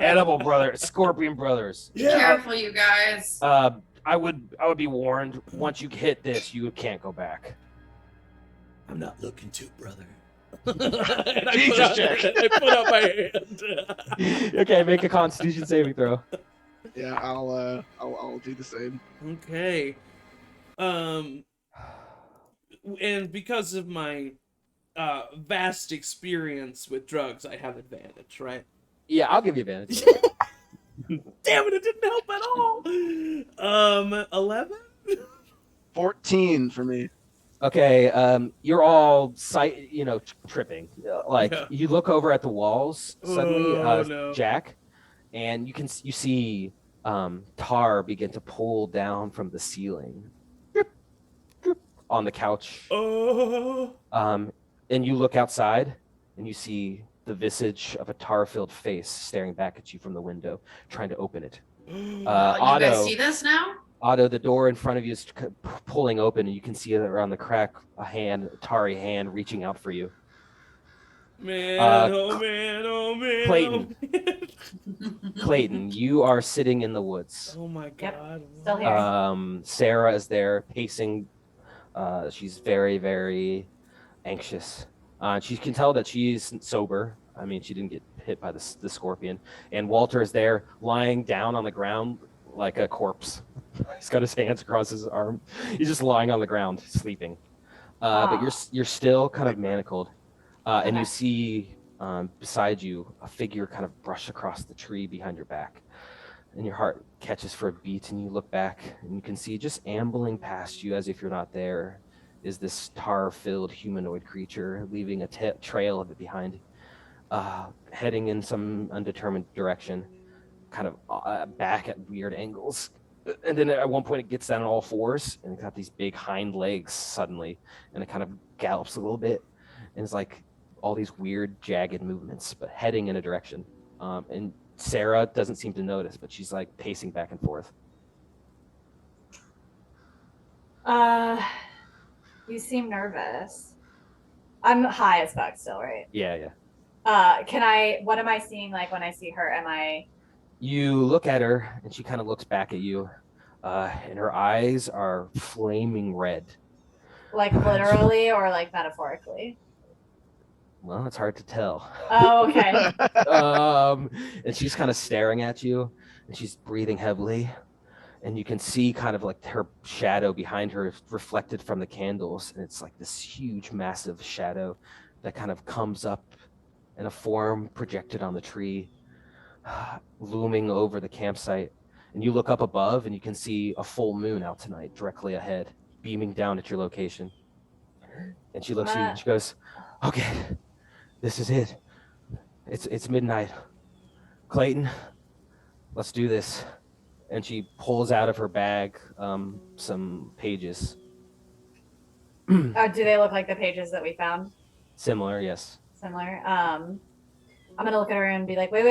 Edible brother, Scorpion Brothers. Be careful, you guys. I would be warned. Once you hit this, you can't go back. I'm not looking to, brother. Jesus, Jack. I put out my hand. Okay, make a Constitution saving throw. Yeah, I'll do the same. Okay. And because of my vast experience with drugs, I have advantage, right? Yeah, I'll give you advantage. Damn it, it didn't help at all. 11? 14 for me. Okay, you're all tripping. Like Yeah. you look over at the walls suddenly, Oh, no. Jack, and you see tar begin to pull down from the ceiling on the couch. Oh. And you look outside and you see the visage of a tar-filled face staring back at you from the window, trying to open it. You Otto, guys see this now? Otto, the door in front of you is pulling open, and you can see around the crack a tarry hand reaching out for you. Man, Uh, oh man. Clayton. Oh, man. Clayton, you are sitting in the woods. Oh my Yep, god. still here. Sarah is there pacing. She's very, very anxious. She can tell that she's sober. I mean, she didn't get hit by the scorpion. And Walter is there lying down on the ground like a corpse. He's got his hands across his arm. He's just lying on the ground, sleeping. But you're still kind of manacled. And you Okay. see beside you a figure kind of brush across the tree behind your back. And your heart catches for a beat, and you look back, and you can see just ambling past you as if you're not there is this tar-filled humanoid creature, leaving a trail of it behind, heading in some undetermined direction, kind of back at weird angles. And then at one point it gets down on all fours, and it got these big hind legs suddenly, and it kind of gallops a little bit, and it's like all these weird jagged movements, but heading in a direction. And Sarah doesn't seem to notice, but she's like pacing back and forth. You seem nervous. I'm high as fuck still, right? Yeah. What am I seeing like when I see her? You look at her, and she kind of looks back at you, and her eyes are flaming red. Like literally or like metaphorically? Well, it's hard to tell. Oh, okay. And she's kind of staring at you, and she's breathing heavily, and you can see kind of like her shadow behind her reflected from the candles, and it's like this huge, massive shadow that kind of comes up in a form projected on the tree, looming over the campsite. And you look up above, and you can see a full moon out tonight, directly ahead, beaming down at your location. And she looks at you, and she goes, "Okay, this is it. It's midnight. Clayton, let's do this." And she pulls out of her bag some pages. Oh, do they look like the pages that we found? Similar, yes. Similar. I'm gonna look at her and be like, wait.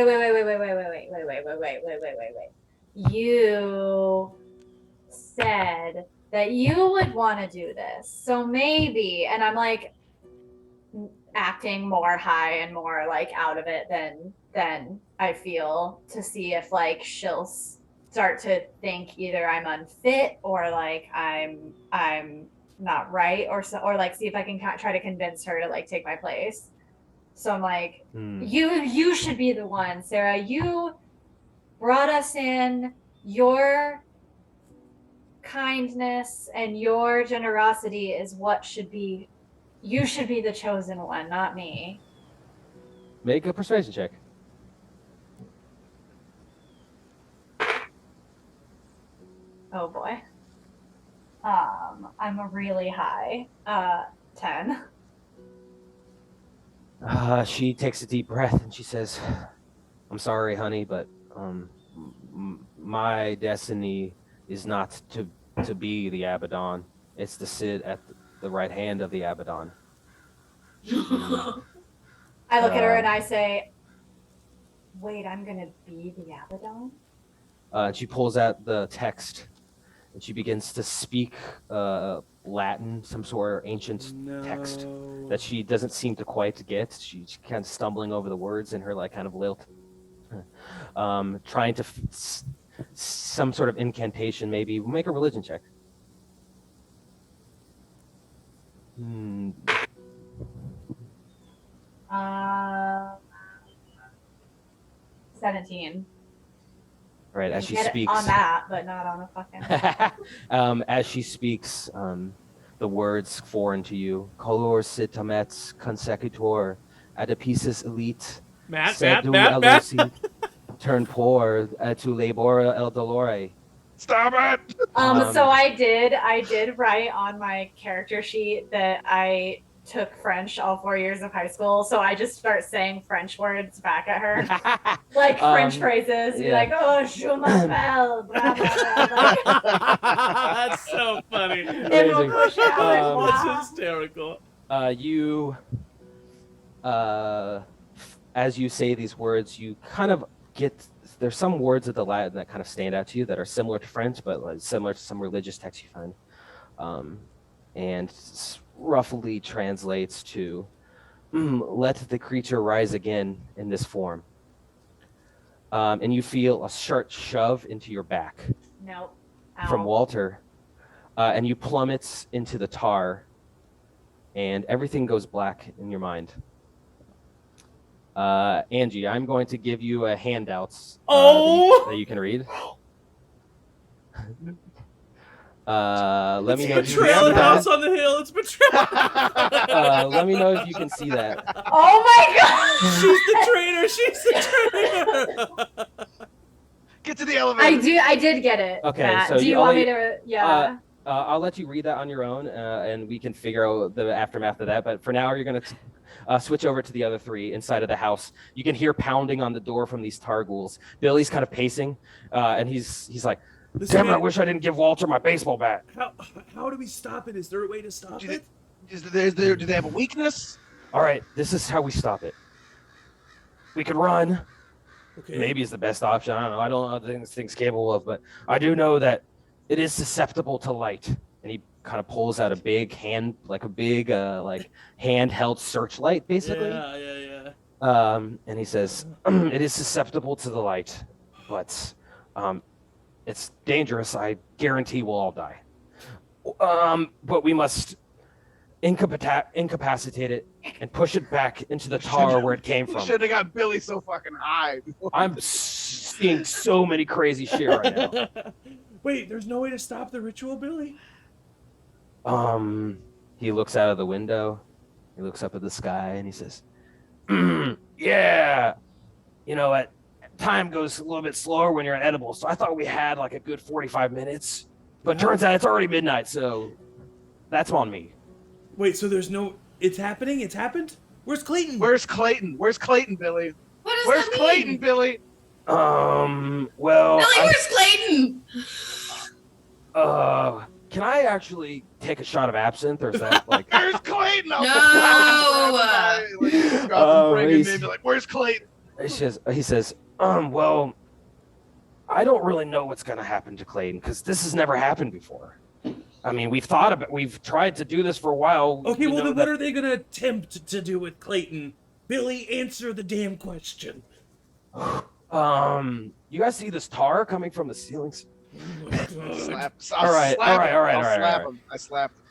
You said that you would want to do this, so maybe. And I'm like acting more high and more like out of it than I feel, to see if like she'll start to think either I'm unfit or like I'm not right, or like see if I can try to convince her to like take my place. So I'm like, you should be the one, Sarah. You brought us in. Your kindness and your generosity is what should be. You should be the chosen one, not me. Make a persuasion check. Oh boy. I'm a really high. 10. She takes a deep breath and she says, "I'm sorry, honey, but my destiny is not to be the Abaddon. It's to sit at the right hand of the Abaddon." I look at her and I say, "Wait, I'm gonna be the Abaddon?" She pulls out the text and she begins to speak Latin, some sort of ancient text that she doesn't seem to quite get. She's kind of stumbling over the words in her like kind of lilt, trying to some sort of incantation. Maybe make a religion check. 17. Right, as she Get speaks. on that, but not on a fucking. As she speaks, the words foreign to you. Color sit amets consecutor adipicis elite. Matt. Turn poor tu labora el dolore. Stop it! So I did write on my character sheet that I took French all 4 years of high school, so I just start saying French words back at her, like French phrases. Be like, "Oh, je m'appelle," blah, blah, blah. That's so funny. And we'll push it out. That's hysterical. You, as you say these words, you kind of get. There's some words of the Latin that kind of stand out to you that are similar to French, but like similar to some religious texts you find, and roughly translates to "Let the creature rise again in this form." And you feel a sharp shove into your back Nope. from Ow. Walter, and you plummet into the tar, and everything goes black in your mind. Angie, I'm going to give you a handout that you can read. Let me know. If you Betrayal can at see House that. on the Hill. It's betrayal. Let me know if you can see that. Oh my god! She's the traitor. Get to the elevator. I did get it. Okay, Matt. so do you want me to? Yeah. I'll let you read that on your own, and we can figure out the aftermath of that. But for now, you're going to switch over to the other three inside of the house. You can hear pounding on the door from these Targools. Billy's kind of pacing, and he's like, "Damn it, I wish I didn't give Walter my baseball bat." How do we stop it? Is there a way to stop it? Do they have a weakness? All right, this is how we stop it. We could run. Okay. Maybe is the best option. I don't know. I don't know what this thing's capable of, but I do know that it is susceptible to light. And he kind of pulls out a big hand, like a big, like handheld searchlight, basically. Yeah. And he says, "It is susceptible to the light, but it's dangerous. I guarantee we'll all die. But we must incapacitate it and push it back into the tar where it came from." Should have got Billy so fucking high. I'm seeing so many crazy shit right now. Wait, there's no way to stop the ritual, Billy? He looks out of the window. He looks up at the sky and he says, "Yeah, you know what? Time goes a little bit slower when you're on edibles. So I thought we had like a good 45 minutes, but turns out it's already midnight. So that's on me." Wait, so there's no... It's happening? It's happened? Where's Clayton? Where's Clayton? Where's Clayton, Billy? What does Where's that mean? Clayton, Billy? Well, Billy, where's Clayton? can I actually take a shot of absinthe, or is that like? Where's Clayton? No. Like, where's Clayton? He says, well, I don't really know what's gonna happen to Clayton because this has never happened before. I mean, we've tried to do this for a while. Okay, well then what are they gonna attempt to do with Clayton? Billy, answer the damn question. You guys see this tar coming from the ceilings? Slap. All right. I slapped him.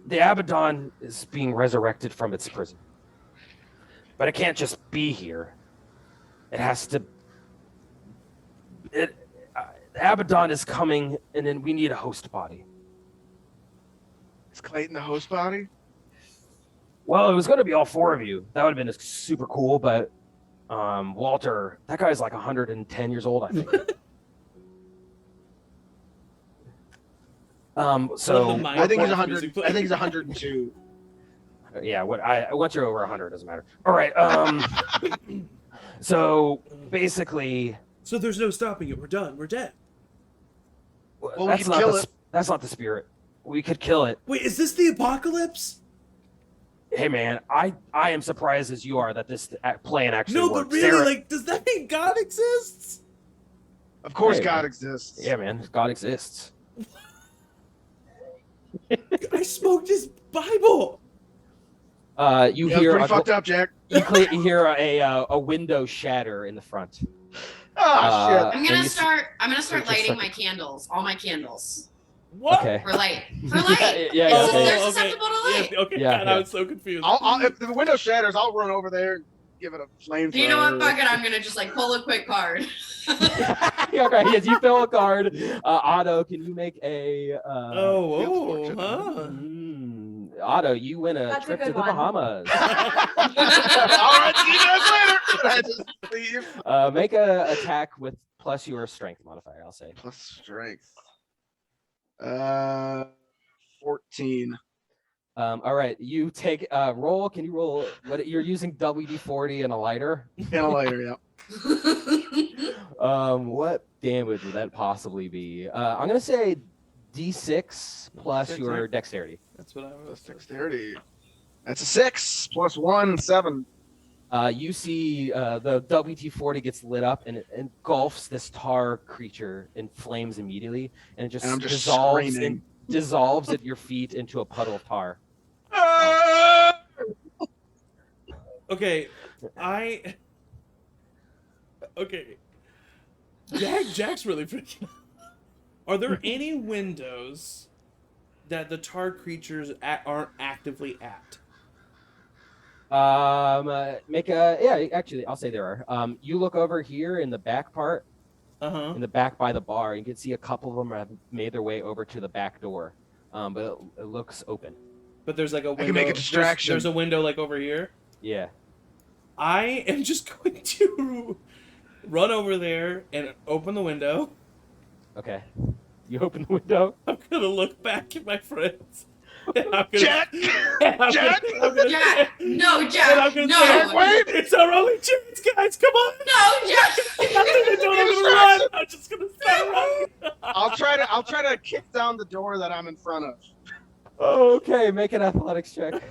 the Abaddon is being resurrected from its prison. But it can't just be here. It has to. Abaddon is coming, and then we need a host body. Is Clayton the host body? Well, it was going to be all four of you. That would have been super cool, but Walter, that guy's like 110 years old, I think. So I think he's 100. I think he's 102. yeah, once you're over 100, doesn't matter. All right. So basically, So there's no stopping it. We're done. We're dead. Well, we could kill it. That's not the spirit. We could kill it. Wait, is this the apocalypse? Hey man, I am surprised as you are that this plan actually No, works. but really, Sarah- like, does that mean God exists? Of course, Hey, God man. exists. Yeah, man, God exists. I smoked his Bible. You Yeah, hear pretty fucked up, Jack. you hear a window shatter in the front. Ah, shit. I'm and gonna you start. I'm gonna just start like- lighting my candles. All my candles What? Okay. for light. For light. Yeah, It's- okay. They're susceptible to light. Yeah, okay, Yeah, God, yeah. I was so confused. If the window shatters, I'll run over there and give it a flamethrower. You know what? Fuck it. I'm gonna just like pull a quick card. Okay, yes, you fill a card. Otto, can you make a? fortune. Otto, you win a That's a trip to good the one. Bahamas. All right, see you guys later. I just leave. Make a attack with plus your strength modifier. I'll say. Plus strength. 14. All right, you take roll. Can you roll? What you're using? WD-40 and a lighter. And a lighter, yeah. What damage would that possibly be? I'm gonna say D6 plus D6, your right? dexterity. That's what I was. Plus dexterity. That's a 6 plus 1, 7. You see the WT-40 gets lit up and it engulfs this tar creature in flames immediately, and it just, And I'm just dissolves screaming. dissolves at your feet into a puddle of tar. Okay, Okay. Jack's really freaking out. Are there any windows that the tar creatures aren't actively at? Make a yeah. Actually, I'll say there are. You look over here in the back part, Uh-huh. in the back by the bar. You can see a couple of them have made their way over to the back door, but it looks open. But there's like a window. can make a distraction. There's a window like over here. Yeah. I am just going to run over there and open the window. Okay. You open the window. I'm gonna look back at my friends. And I'm gonna, Jack! and I'm Jack! gonna- I'm gonna Jack, say- no, and I'm Jack, gonna no, say, Wait! it's our only chance, guys. Come on. no, Jack. I'm gonna run. I'm just gonna start running. I'll try to kick down the door that I'm in front of. Okay, make an athletics check.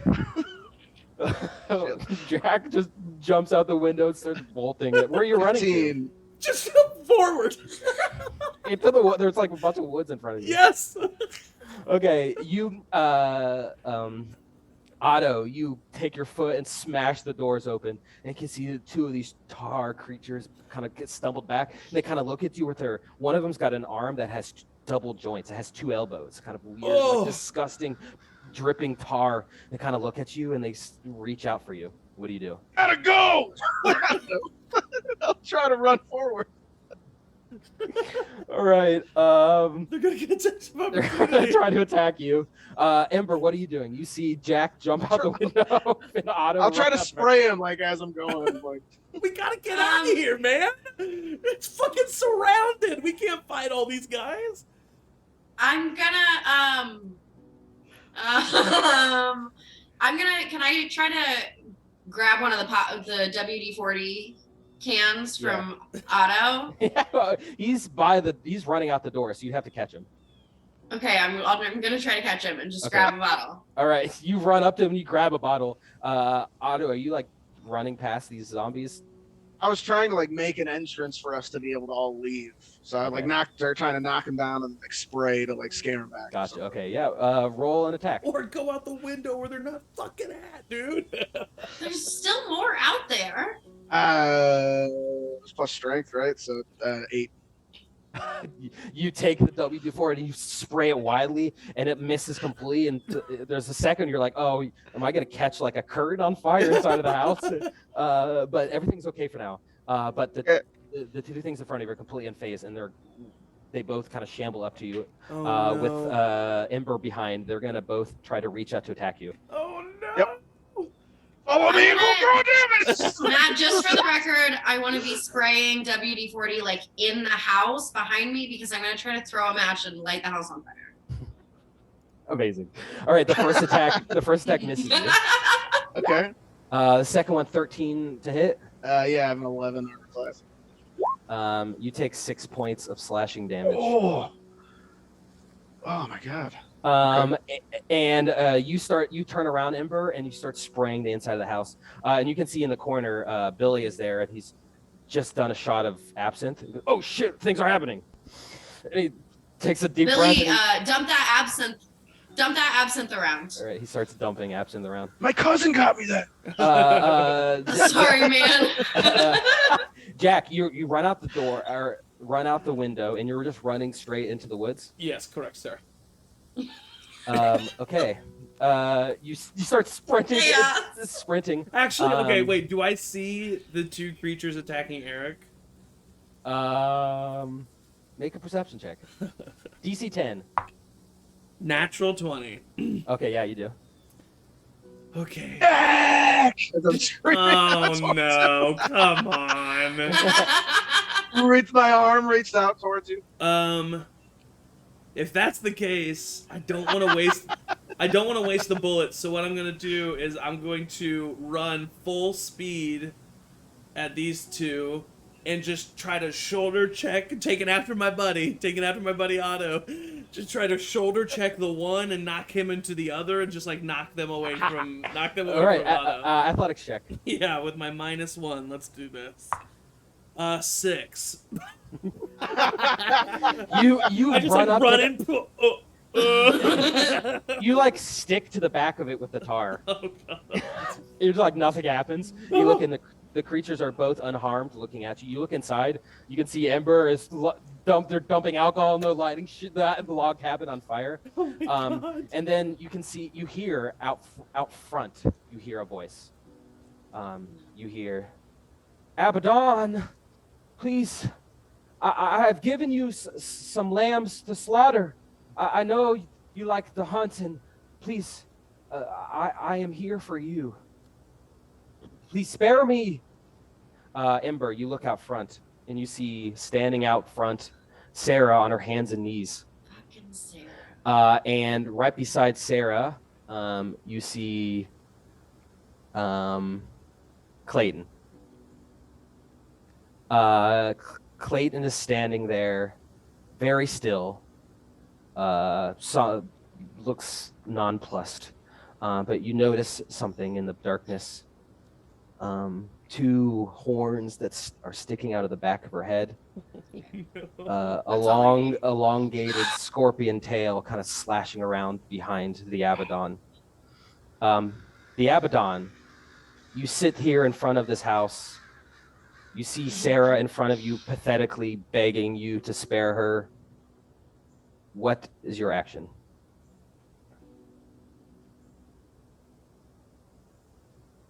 Jack just jumps out the window and starts bolting it. Where are you running to? 15. Just forward. Into the there's like a bunch of woods in front of you. Yes. Okay, you Otto, you take your foot and smash the doors open, and you can see the two of these tar creatures kind of get stumbled back. And they kind of look at you with their. One of them's got an arm that has double joints. It has two elbows. Kind of weird, Oh. like disgusting, dripping tar. They kind of look at you and they reach out for you. What do you do? Gotta go! I'll try to run forward. All right. They're gonna get attacked by They're gonna try to attack you. Ember, what are you doing? You see Jack jump out the window and Otto. I'll try run to out spray him like as I'm going. Like, We gotta get out of here, man. It's fucking surrounded. We can't fight all these guys. I'm gonna can I try to grab one of the WD-40 cans from Otto? back. He's running out the door, so you have to catch him. Okay, I'm gonna try to catch him and just Okay. grab a bottle. All right, you run up to him and you grab a bottle. Otto, are you like running past these zombies? I was trying to like make an entrance for us to be able to all leave. So I like Okay. trying to knock him down and like spray to like scare him back. Gotcha. So, Okay, yeah. Roll an attack. Or go out the window where they're not fucking at, dude. There's still more out there. it's plus strength, right? So 8. You take the WD-40 and you spray it widely, and it misses completely. And there's a second you're like, "Oh, am I gonna catch like a curtain on fire inside of the house?" But everything's okay for now. But the two things in front of you are completely unfazed, and they both kind of shamble up to you. Oh, no. With Ember behind, they're gonna both try to reach out to attack you. Oh no! Yep. Follow me and we'll go damage. Matt, just for the record, I want to be spraying WD-40 like in the house behind me because I'm going to try to throw a match and light the house on fire. Amazing. All right, the first attack misses you. Okay. The second one, 13 to hit. Yeah, I have an 11 armor class. You take 6 points of slashing damage. Oh my god. And you turn around, Ember, and you start spraying the inside of the house. And you can see in the corner, Billy is there, and he's just done a shot of absinthe. Oh shit, things are happening. And he takes a deep breath. Billy, dump that absinthe around. All right, he starts dumping absinthe around. My cousin got me that. Sorry, man. Jack, you run out the door or run out the window, and you're just running straight into the woods. Yes, correct, sir. Okay. You start sprinting. Yeah. It's sprinting. Actually, okay, wait. Do I see the two creatures attacking Eric? Make a perception check. DC 10. Natural 20. Okay, yeah, you do. Okay. As I'm screaming, that's Oh what no! Come on. reached my arm, reached out towards you. If that's the case, I don't want to waste. I don't want to waste the bullets. So what I'm gonna do is I'm going to run full speed at these two and just try to shoulder check, taking after my buddy Otto. Just try to shoulder check the one and knock him into the other, and just like knock them away from All right, from Otto. athletics check. Yeah, with my -1. Let's do this. 6. You I just run like up. run to in. You like stick to the back of it with the tar. Oh god. It's like nothing happens. You look in the creatures are both unharmed, looking at you. You look inside. You can see Ember is they're dumping alcohol and they're lighting the log cabin on fire. Oh my god. And then you hear out front. You hear a voice. You hear, Abaddon, please. I've given you some lambs to slaughter. I know you like the hunt, and please, I am here for you. Please spare me. Ember, you look out front, and you see standing out front Sarah on her hands and knees. Fucking Sarah. And right beside Sarah, you see Clayton. Clayton is standing there, very still. Looks nonplussed, but you notice something in the darkness. 2 horns that are sticking out of the back of her head. A long, elongated scorpion tail kind of slashing around behind the Abaddon. The Abaddon, you sit here in front of this house. You see Sarah in front of you, pathetically begging you to spare her. What is your action?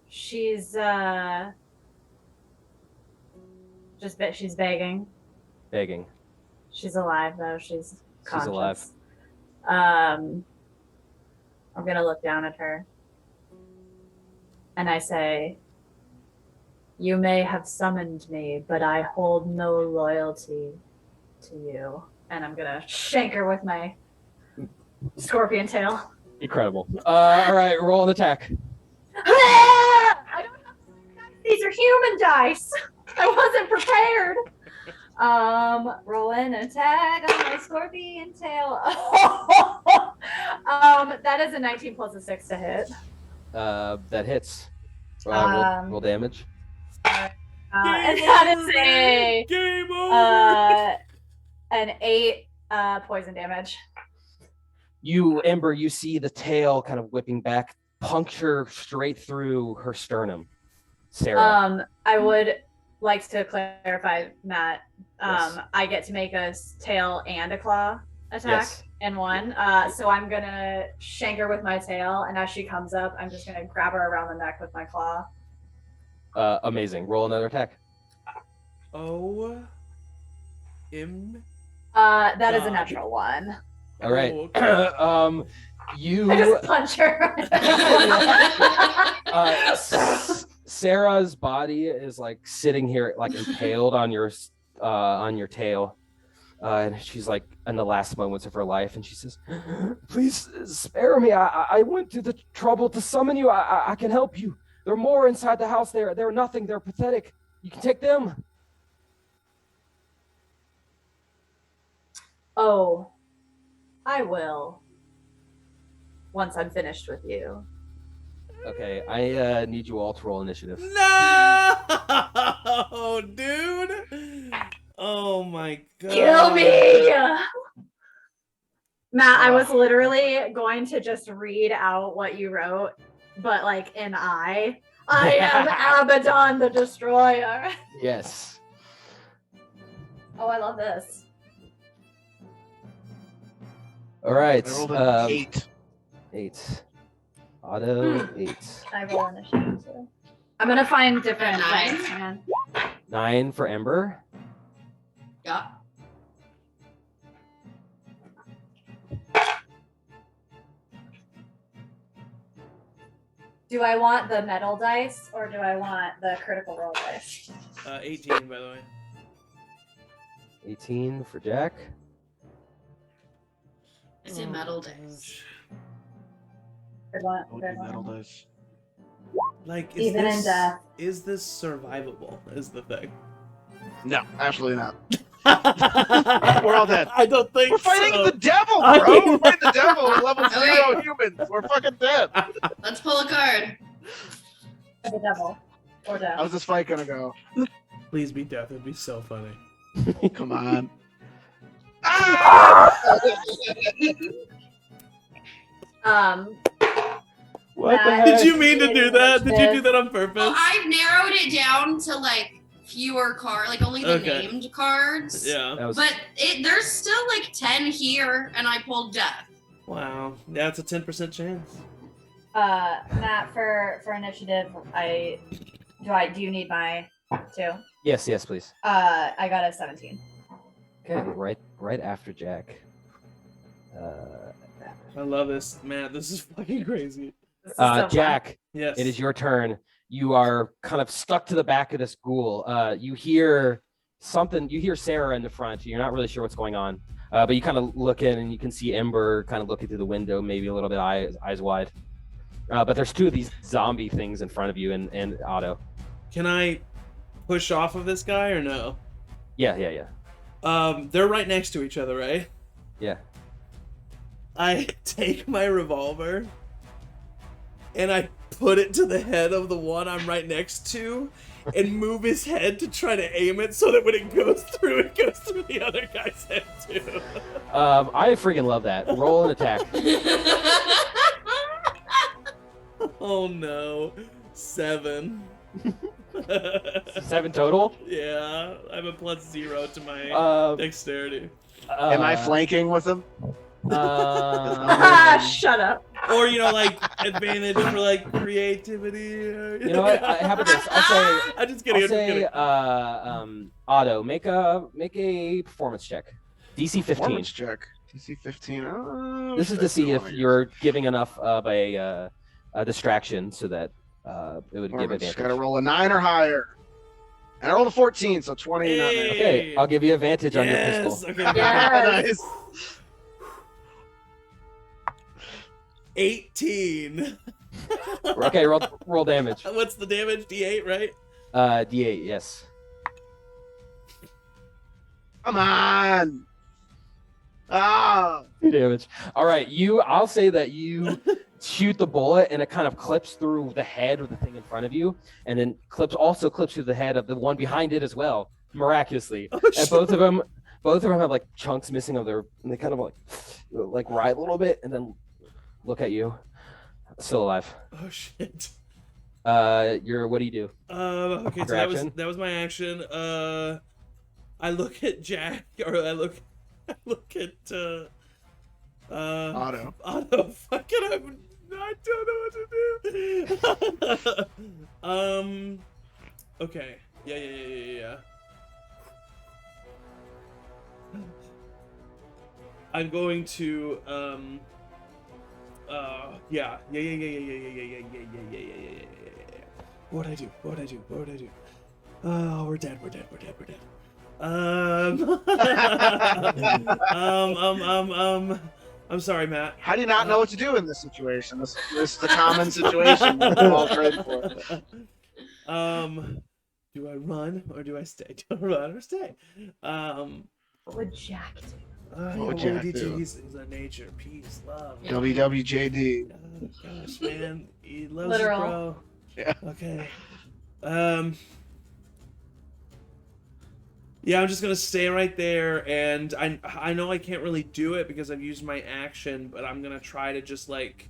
She's she's begging. Begging. She's alive though. She's conscious. She's alive. I'm gonna look down at her and I say, "You may have summoned me, but I hold no loyalty to you." And I'm gonna shank her with my scorpion tail. Incredible. All right, roll an attack. I don't have dice. These are human dice. I wasn't prepared. Roll an attack on my scorpion tail. That is a 19 plus a 6 to hit. That hits. Roll damage. And that is a Game over. an 8 poison damage. Ember, you see the tail kind of whipping back, puncture straight through her sternum. Sarah. I would like to clarify, Matt. Yes. I get to make a tail and a claw attack Yes. in one. So I'm gonna shank her with my tail, and as she comes up, I'm just gonna grab her around the neck with my claw. Amazing. Roll another attack. Oh. M. That is a God. natural one. All right. Oh, okay. You. I just punch her. Sarah's body is like sitting here, like impaled on your tail, and she's like in the last moments of her life, and she says, "Please spare me. I went to the trouble to summon you. I can help you. There are more inside the house. They're nothing. They're pathetic. You can take them." Oh, I will. Once I'm finished with you. Okay, I need you all to roll initiative. No, dude. Oh my god. Kill me! Matt, I was literally going to just read out what you wrote, but like in I am Abaddon the Destroyer. Yes. Oh, I love this. All right. I rolled an 8. 8. Auto 8. I roll initiative too. I'm gonna find different Nine. dice, man. 9 for Ember. Yeah. Do I want the metal dice or do I want the critical roll dice? 18, by the way. 18 for Jack. It's a metal dice. Good one. What Good do metal one. dice? Like, Even in death. is this survivable? Is the thing. No, absolutely not. We're all dead. I don't think We're fighting so. the devil, I bro. mean- We're fighting the devil. We're level Okay. 0 humans. We're fucking dead. Let's pull a card. The devil. Or death. How's this fight gonna go? Please be death. It'd be so funny. Come on. Ah! What the Matt, heck? Did you mean to do that? Did you do that on purpose? Well, I've narrowed it down to like fewer cards, like only the Okay. named cards. Yeah. That was But there's still like 10 here, and I pulled death. Wow. That's a 10% chance. Matt, for initiative, do you need my 2? Yes, please. I got a 17. Okay, right after Jack. I love this. Man, this is fucking crazy. This is so fun. Jack, Yes. it is your turn. You are kind of stuck to the back of this ghoul. You hear something. You hear Sarah in the front. You're not really sure what's going on. But you kind of look in and you can see Ember kind of looking through the window, maybe a little bit eyes wide. But there's 2 of these zombie things in front of you and Otto. Can I push off of this guy or no? Yeah. They're right next to each other, right? Yeah. I take my revolver and I put it to the head of the one I'm right next to and move his head to try to aim it so that when it goes through the other guy's head too. I freaking love that. Roll an attack. Oh no. 7. 7 total. Yeah, I have a +0 to my dexterity. Am I flanking with him? Shut up. Or, like, advantage for, like, creativity. Or, You know what? How about this? I'm just kidding. I'll I'm just say, kidding. Otto, make a performance check. DC 15. Performance check. DC 15. Oh, This is to see if you're giving enough of a distraction so that it would give Performance. Gotta advantage. roll a 9 or higher. And I rolled a 14, so 20. Not Hey. Okay, I'll give you advantage on your Yes. pistol. Okay. Yes. Nice. 18. Okay, roll damage. What's the damage? D8, right? D8, yes. Come on. Ah. 2 damage. All right, I'll say that you shoot the bullet and it kind of clips through the head of the thing in front of you, and then clips through the head of the one behind it as well, miraculously. Oh, And shit. both of them have like chunks missing of their, and they kind of like writhe a little bit and then look at you. Still alive. Oh shit. What do you do? Okay, Your so action? that was my action. I look at Jack, or I look at Otto. Otto. Fucking, I don't know what to do. Okay. Yeah. I'm going to yeah. What would I do? Oh, we're dead. I'm sorry, Matt. How do you not know what to do in this situation? This is a common situation that we've all tried for. Do I run or do I stay? Do I run or stay? What would Jack do? What would Jack do? He's a nature, peace, love. WWJD. Oh, gosh, man, he loves Literal. you, bro. Yeah. Okay. Yeah, I'm just gonna stay right there, and I know I can't really do it because I've used my action, but I'm gonna try to just like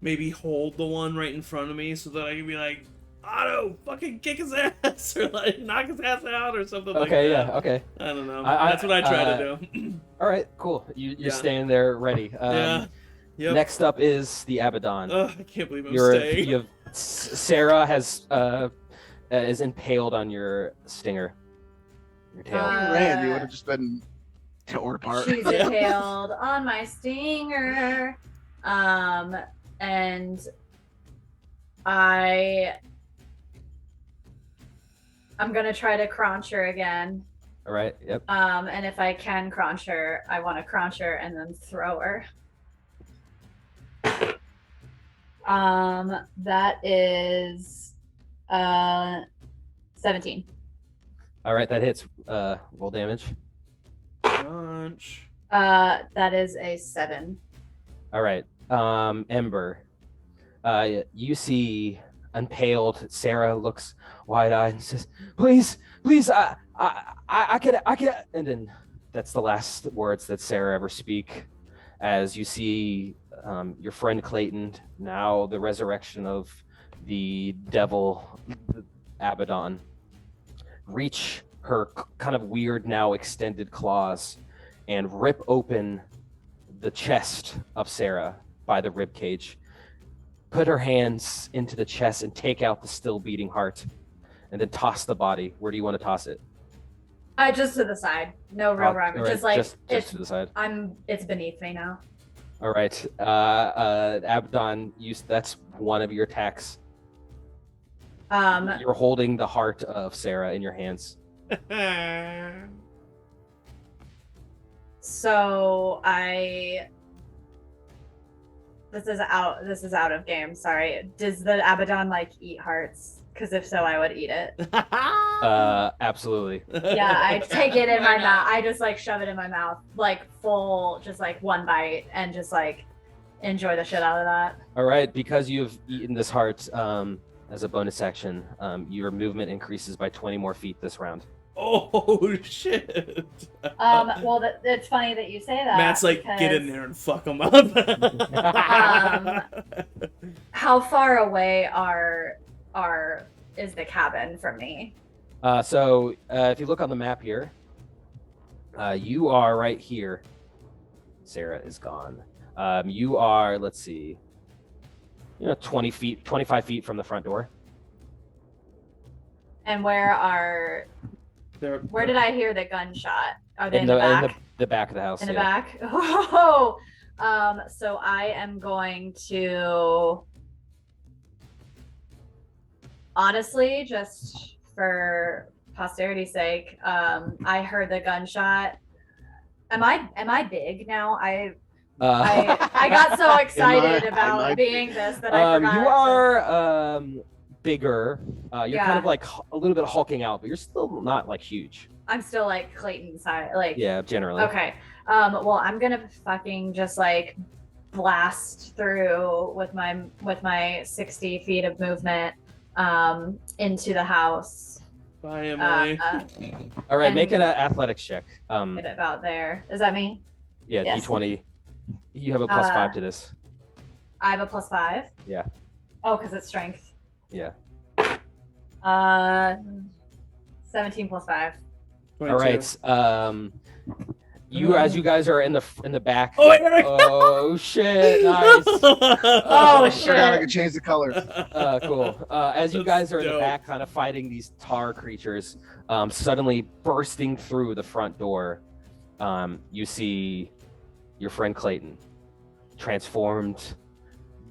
maybe hold the one right in front of me so that I can be like, Otto, fucking kick his ass, or like knock his ass out, or something like that. Okay, yeah, okay. I don't know. I- That's what I try to do. All right, cool. You're Yeah. staying there ready. Yeah. Yep. Next up is the Abaddon. I can't believe I'm staying. You have Sarah is impaled on your stinger, your tail. You ran, you would have just been torn apart. She's impaled on my stinger. And I'm gonna try to crunch her again. All right. Yep. And if I can crunch her, I want to crunch her and then throw her. That is 17. All right. That hits. Roll damage. Crunch. That is a 7. All right. Ember. You see impaled. Sarah looks wide-eyed and says, "Please, I can," and then that's the last words that Sarah ever speak. As you see your friend Clayton, now the resurrection of the devil, Abaddon, reach her kind of weird now extended claws and rip open the chest of Sarah by the rib cage, put her hands into the chest and take out the still beating heart, and then toss the body. Where do you want to toss it? Just to the side. No real rhyme. All right, Just like just it's to the side. it's beneath me now. All right, Abaddon, that's one of your attacks. You're holding the heart of Sarah in your hands. So this is out of game. Sorry. Does the Abaddon like eat hearts? Because if so, I would eat it. Absolutely. Yeah, I take it in Why my not? mouth. I just like shove it in my mouth, like full, just like one bite, and just like enjoy the shit out of that. All right, because you've eaten this heart as a bonus action, your movement increases by 20 more feet this round. Oh shit! Well, it's funny that you say that. Matt's like, because get in there and fuck him up. How far away is the cabin from me? So if you look on the map here, you are right here. Sarah is gone. You are, let's see, 20 feet, 25 feet from the front door. And where did I hear the gunshot? Are they in the back? The back of the house. In the yeah. back? Oh, so I am going to, honestly, just for posterity's sake, I heard the gunshot. Am I big now? I got so excited about being this that I forgot. You are bigger. You're Yeah. kind of like a little bit hulking out, but you're still not like huge. I'm still like Clayton size, like Yeah, generally. Okay. Well, I'm gonna fucking just like blast through with my 60 feet of movement into the house. Bye, Emily. All right, and- make an athletics check. Get about there. Is that me? Yeah, Yes. D20. You have a plus 5 to this. I have a +5. Yeah. Oh, because it's strength. Yeah. 17 + 5. All right. As you guys are in the back. Oh, Eric! Oh shit! Nice. Oh, Forgot I shit. could change the colors. Cool. As you That's guys are in the dope. back, kind of fighting these tar creatures, suddenly bursting through the front door, you see your friend Clayton, transformed,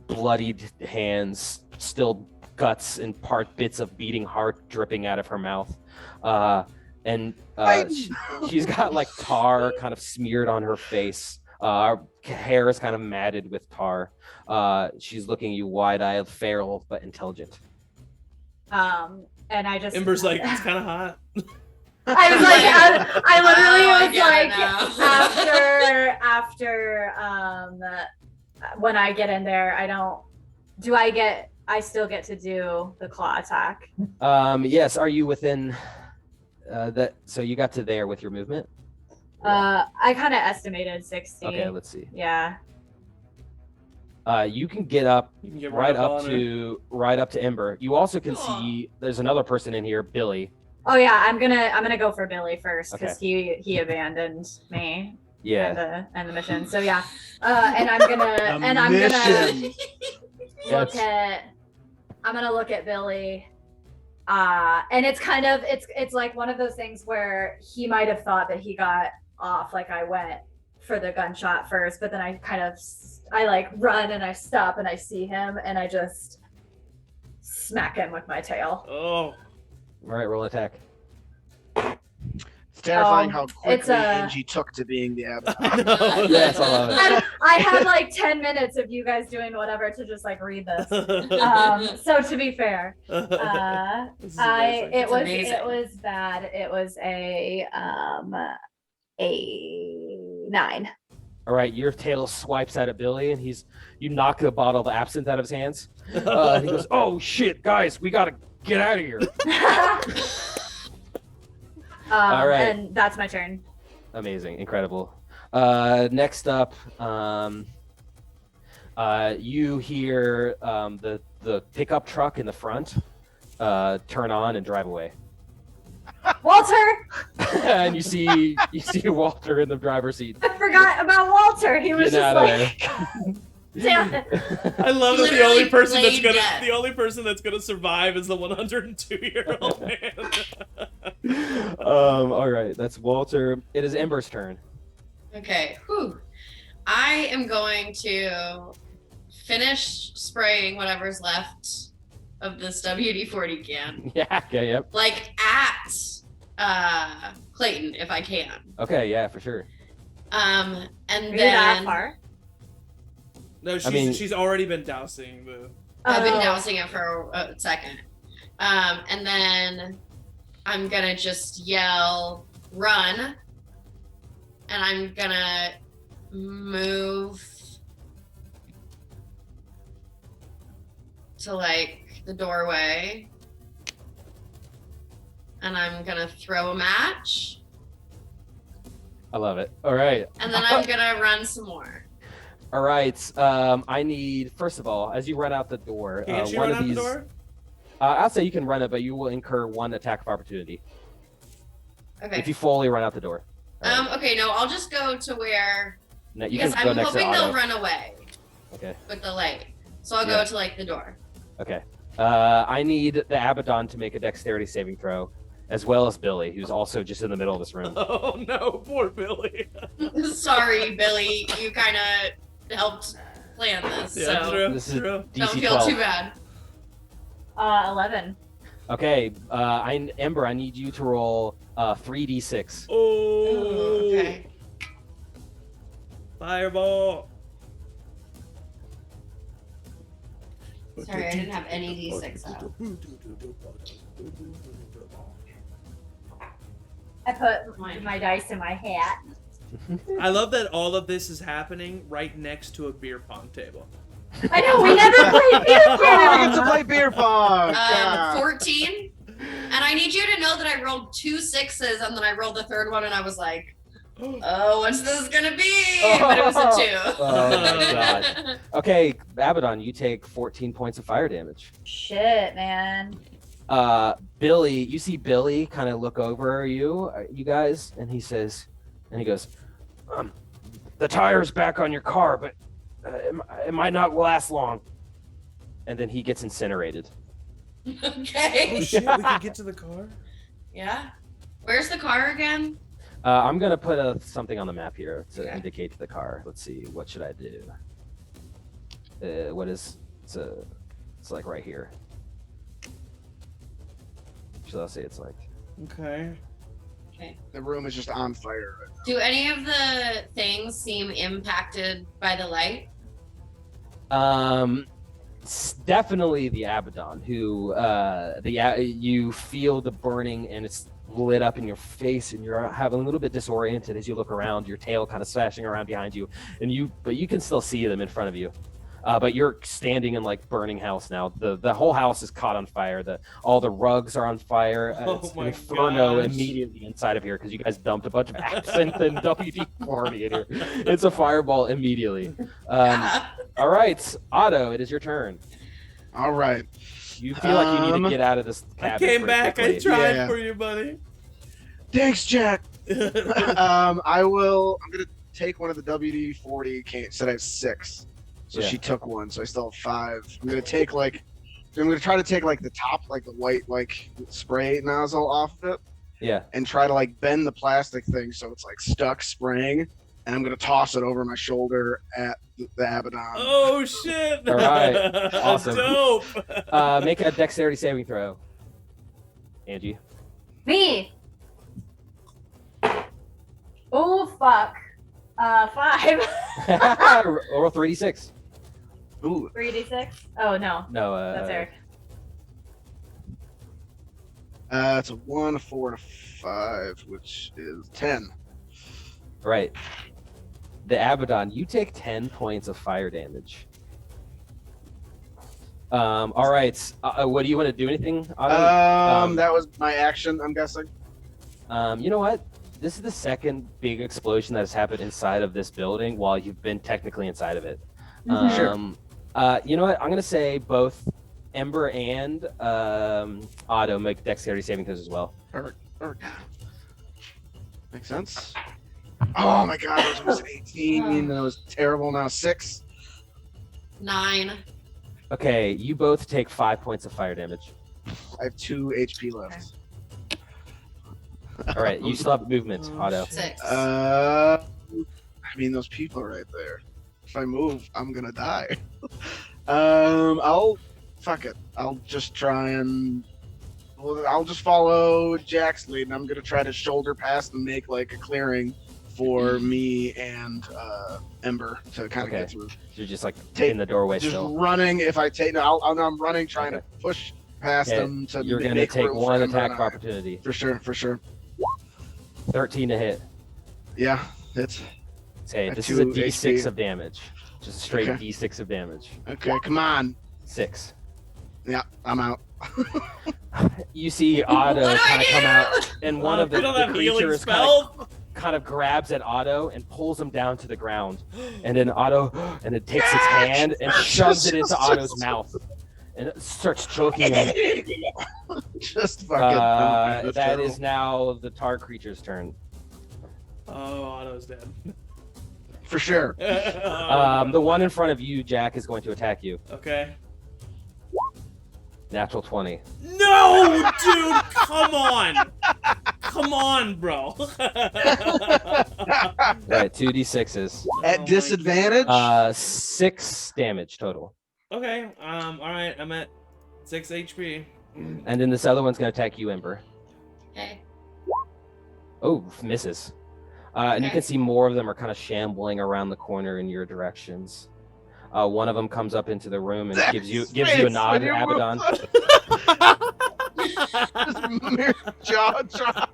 bloodied hands, still guts and bits of beating heart dripping out of her mouth, she's got like tar kind of smeared on her face. Hair is kind of matted with tar. She's looking at you wide-eyed, feral but intelligent. And I just Ember's like, it's kind of hot. I was like, I literally I was get it like, after when I get in there, I still get to do the claw attack. Yes. Are you within that? So you got to there with your movement? I kind of estimated 60. Okay, let's see. Yeah. You can get up You can get right up on her. to Ember. You also can see there's another person in here, Billy. Oh yeah, I'm gonna go for Billy first because he abandoned me Yeah. and the mission. So yeah, and I'm gonna Mission. I'm gonna look at Billy. And it's kind of it's like one of those things where he might have thought that he got off, like I went for the gunshot first, but then I like run and I stop and I see him and I just smack him with my tail. Oh. All right, roll attack. It's terrifying how quickly it's a- Angie took to being the abbot. I know. Yes, I love it. And I had like 10 minutes of you guys doing whatever to just like read this. So to be fair, This is amazing. it amazing. was bad. It was a 9. All right, your tail swipes at Billy, and you knock the bottle of absinthe out of his hands. He goes, "Oh shit, guys, we gotta get out of here." All right. And that's my turn. Amazing, incredible. Next up, you hear the pickup truck in the front turn on and drive away, Walter, and you see Walter in the driver's seat. I forgot about Walter. He was Getting just out of like, damn it. I love that Literally the played only person that's gonna survive is the 102-year-old man. All right, that's Walter. It is Ember's turn. Okay. Whew. I am going to finish spraying whatever's left of this WD-40 can, Yeah. Okay. Yep. like at Clayton, if I can. Okay. Yeah, for sure. And Are you that then far? No, mean- she's already been dousing the. I've been Oh. dousing it for a second. And then I'm gonna just yell, run. And I'm gonna move to like the doorway. And I'm gonna throw a match. I love it. All right. And then I'm gonna run some more. All right. I need, first of all, as you run out the door, Can't she one run of out these. the door? I'll say you can run it, but you will incur one attack of opportunity Okay. if you fully run out the door. All right. Okay, no, I'll just go to where No, you because can go I'm next to hoping Otto. they'll run away Okay. with the light. So I'll Yeah. go to like the door. Okay. I need the Abaddon to make a dexterity saving throw, as well as Billy, who's also just in the middle of this room. Oh no, poor Billy. Sorry, Billy. You kind of helped plan this, Yeah, so true. This is True. don't DC feel 12. too bad. 11. Okay. Ember, I need you to roll 3d6. Oh. Okay. Fireball. Sorry, I didn't have any D6 out. I put my dice in my hat. I love that all of this is happening right next to a beer pong table. I know, we never played beer Oh, I get to pong. play beer pong. God. 14. And I need you to know that I rolled 2 6s and then I rolled the third one and I was like, oh, what's this gonna be? But it was a 2. Oh my god. Okay, Abaddon, you take 14 points of fire damage. Shit, man. Billy, you see Billy kind of look over you guys, and he says, and he goes, the tire's back on your car, but it might not last long. And then he gets incinerated. Okay. Oh shit, we can get to the car? Yeah. Where's the car again? I'm gonna put something on the map here to Okay. indicate the car. Let's see, what should I do? It's like right here. Should I say it's like? Okay. Okay. The room is just on fire. Right Do any of the things seem impacted by the light? It's definitely the Abaddon, who you feel the burning and it's lit up in your face, and you're having a little bit disoriented as you look around, your tail kind of slashing around behind you, but you can still see them in front of you. But you're standing in like burning house now. The whole house is caught on fire. All the rugs are on fire. Oh It's an my inferno gosh. immediately inside of here because you guys dumped a bunch of absinthe and WD-40 in here. It's a fireball immediately. Yeah. All right, Otto, it is your turn. All right. You feel like you need to get out of this I cabin. came pretty back. quickly. I tried Yeah. for you, buddy. Thanks, Jack. I'm gonna take one of the WD-40 cans. Said I have 6, so Yeah. she took one, so I still have 5. I'm gonna try to take like the top, like the white like spray nozzle off of it, Yeah. and try to like bend the plastic thing so it's like stuck spraying, and I'm gonna toss it over my shoulder at the Abaddon. Oh shit! All right. Awesome. Dope. Make a dexterity saving throw. Angie. Me. Oh fuck. 5. Roll 3d6. Ooh, 3d6. Oh no, No, that's Eric. it's a 1, a 4, and a 5, which is 10. Right. The Abaddon, you take 10 points of fire damage. All right. What do you want to do? Anything? Otto? That was my action, I'm guessing. You know what? This is the second big explosion that has happened inside of this building while you've been technically inside of it. Sure. You know what? I'm gonna say both Ember and Otto make dexterity saving throws as well. Perfect. Makes sense. Oh my god, that was 18. That was terrible. Now 6. 9. Okay, you both take 5 points of fire damage. I have 2 HP left. All right, you still have movement, Otto. 6. I mean, those people are right there. If I move, I'm gonna die. Fuck it. I'll just try and. Well, I'll just follow Jack's lead, and I'm gonna try to shoulder past and make like a clearing for me and Ember to kind of Okay. get through. You're just like Take- in the doorway Just still. running. If I take, no, I'm running, trying Okay. to push past Okay, them to. You're gonna make take room for one Ember attack and of I. opportunity. For sure. 13 to hit. Yeah, it's Say At this is a 2 d6 HP. of damage. Just a straight Okay. d6 of damage. okay. Come on. 6. Yeah, I'm out. You see Otto What do I kind of come do? out, and one of We don't the have healing creatures spells. kind of grabs at Otto and pulls him down to the ground. And then Otto, and it takes its hand and shoves it into Otto's mouth. And it starts choking him. Just fucking. That is now the tar creature's turn. Oh, Otto's dead. for sure. The one in front of you, Jack, is going to attack you. Okay. Natural 20. No, dude, come on. Come on, bro. Right, 2d6s. At Oh my disadvantage. 6 damage total. Okay. All right. I'm at 6 HP. And then this other one's going to attack you, Ember. Okay. Oh, misses. And you Okay. can see more of them are kind of shambling around the corner in your directions. One of them comes up into the room and gives you a nod, Abaddon. Jaw drop.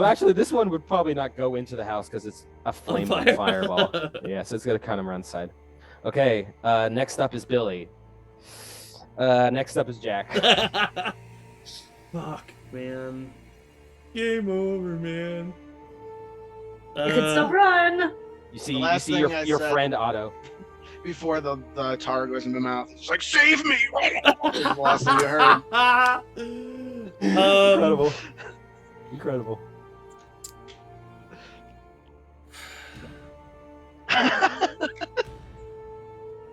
Actually, this one would probably not go into the house because it's a flame fireball. Yeah, so it's gonna kind of run side. Okay, next up is Billy. Next up is Jack. Fuck, man. Game over, man. You can still run. You see The last your thing I your said- friend Otto. before the tar goes in the mouth. It's like, save me! Is the last thing you heard. Incredible. Incredible.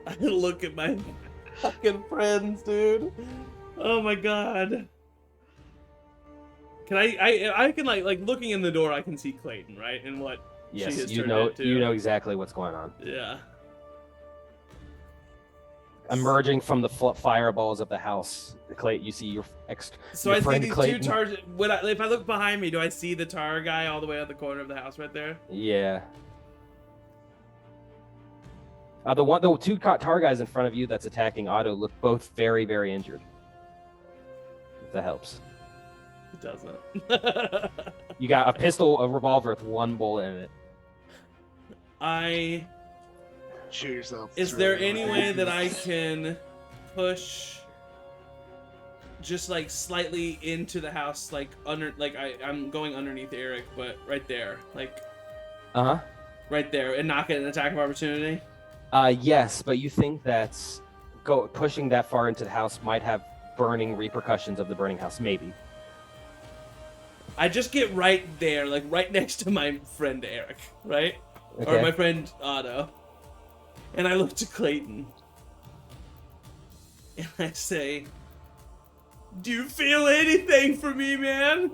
I look at my fucking friends, dude. Oh my god. Can I can like looking in the door, I can see Clayton, right? And what she Yes, has you turned know into. you know exactly what's going on. Yeah. Emerging from the fireballs of the house, Clayton, you see your So your I see friend these Clayton. two tars. If I look behind me, do I see the tar guy all the way at the corner of the house right there? Yeah. The two tar guys in front of you that's attacking Otto look both very, very injured. If that helps. It doesn't. You got a pistol, a revolver with one bullet in it. Shoot yourself. Is It's there really any annoying. way that I can push just like slightly into the house, like I'm going underneath Eric, but right there, like Uh-huh. right there, and not get an attack of opportunity? Yes, but you think that pushing that far into the house might have burning repercussions of the burning house, maybe. I just get right there, like right next to my friend Eric, right? Okay. Or my friend Otto. And I look to Clayton. And I say, do you feel anything for me, man?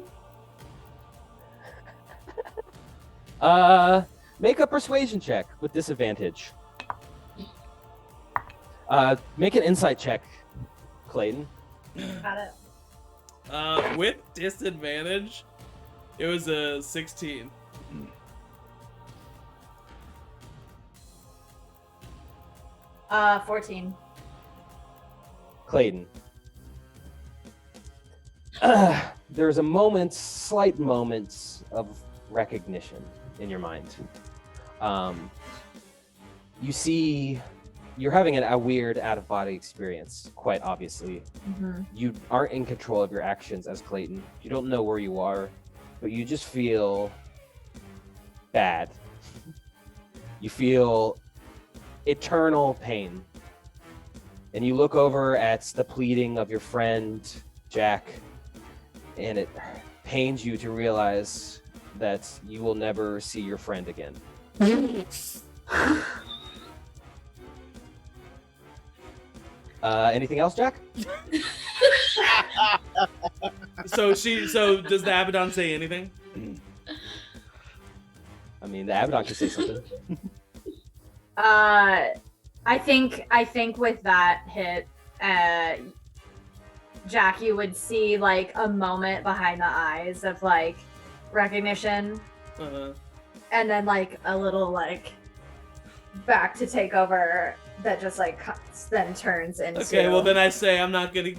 Make a persuasion check with disadvantage. Make an insight check, Clayton. Got it. With disadvantage, it was a 16. 14. Clayton. There's slight moments of recognition in your mind. You see, you're having a weird out-of-body experience, quite obviously. Mm-hmm. You aren't in control of your actions as Clayton. You don't know where you are, but you just feel bad. You feel eternal pain. And you look over at the pleading of your friend, Jack, and it pains you to realize that you will never see your friend again. Anything else, Jack? So does the Abaddon say anything? I mean, the Abaddon can say something. I think with that hit, Jack, you would see like a moment behind the eyes of like recognition, and then like a little like back to take over that just like then turns into. Okay, well then I say I'm not gonna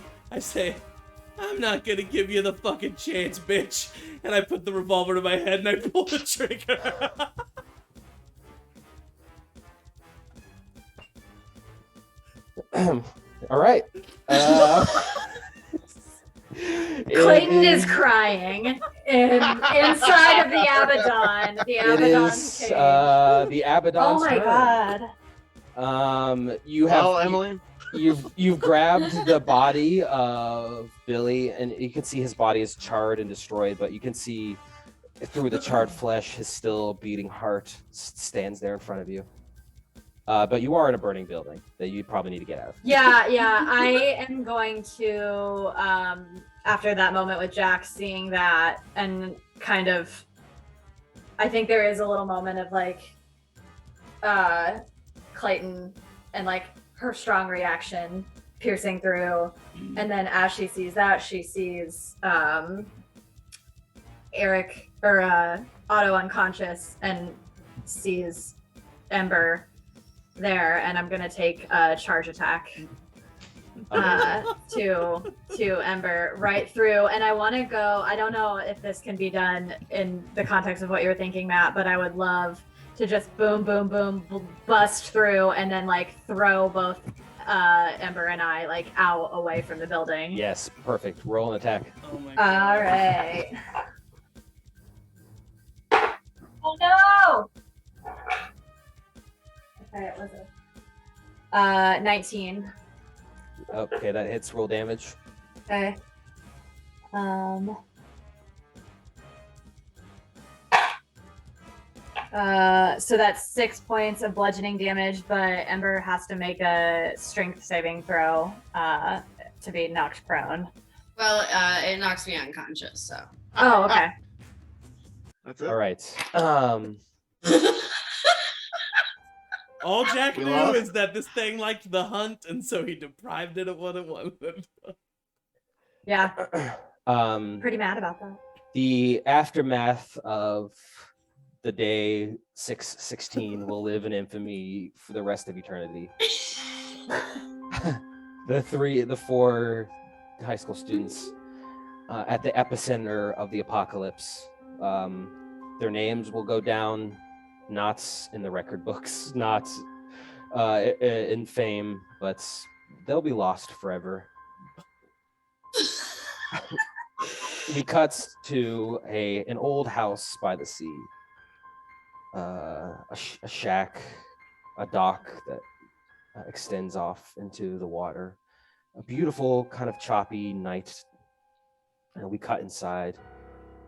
give you the fucking chance, bitch. And I put the revolver to my head and I pull the trigger. All right. Clayton is crying inside of the Abaddon. The It Abaddon's is cage. the Abaddon's Oh my turn. god. You have Emily. you've grabbed the body of Billy, and you can see his body is charred and destroyed, but you can see through the charred flesh his still beating heart stands there in front of you. But you are in a burning building that you probably need to get out of. Yeah, I am going to after that moment with Jack seeing that and kind of I think there is a little moment of like Clayton and like her strong reaction piercing through, and then as she sees that, she sees Eric or Otto unconscious and sees Ember there, and I'm gonna take a charge attack to Ember right through, and I want to go. I don't know if this can be done in the context of what you were thinking, Matt, but I would love to just boom, boom, boom, bust through, and then like throw both Ember and I like out away from the building. Yes, perfect. Roll an attack. Oh my god. All right. Oh no! Okay, it was 19. Okay, that hits. Roll damage. Okay. So that's 6 points of bludgeoning damage, but Ember has to make a strength saving throw to be knocked prone. Well, it knocks me unconscious, so. Oh, okay. That's it. All right. All Jack We knew lost. is that this thing liked the hunt, and so he deprived it of what it wanted. Yeah, um, pretty mad about that. the aftermath of the day 6/16 will live in infamy for the rest of eternity. The four high school students at the epicenter of the apocalypse. Their names will go down not in the record books, not in fame, but they'll be lost forever. He cuts to an old house by the sea, a shack, a dock that extends off into the water. A beautiful kind of choppy night, and we cut inside,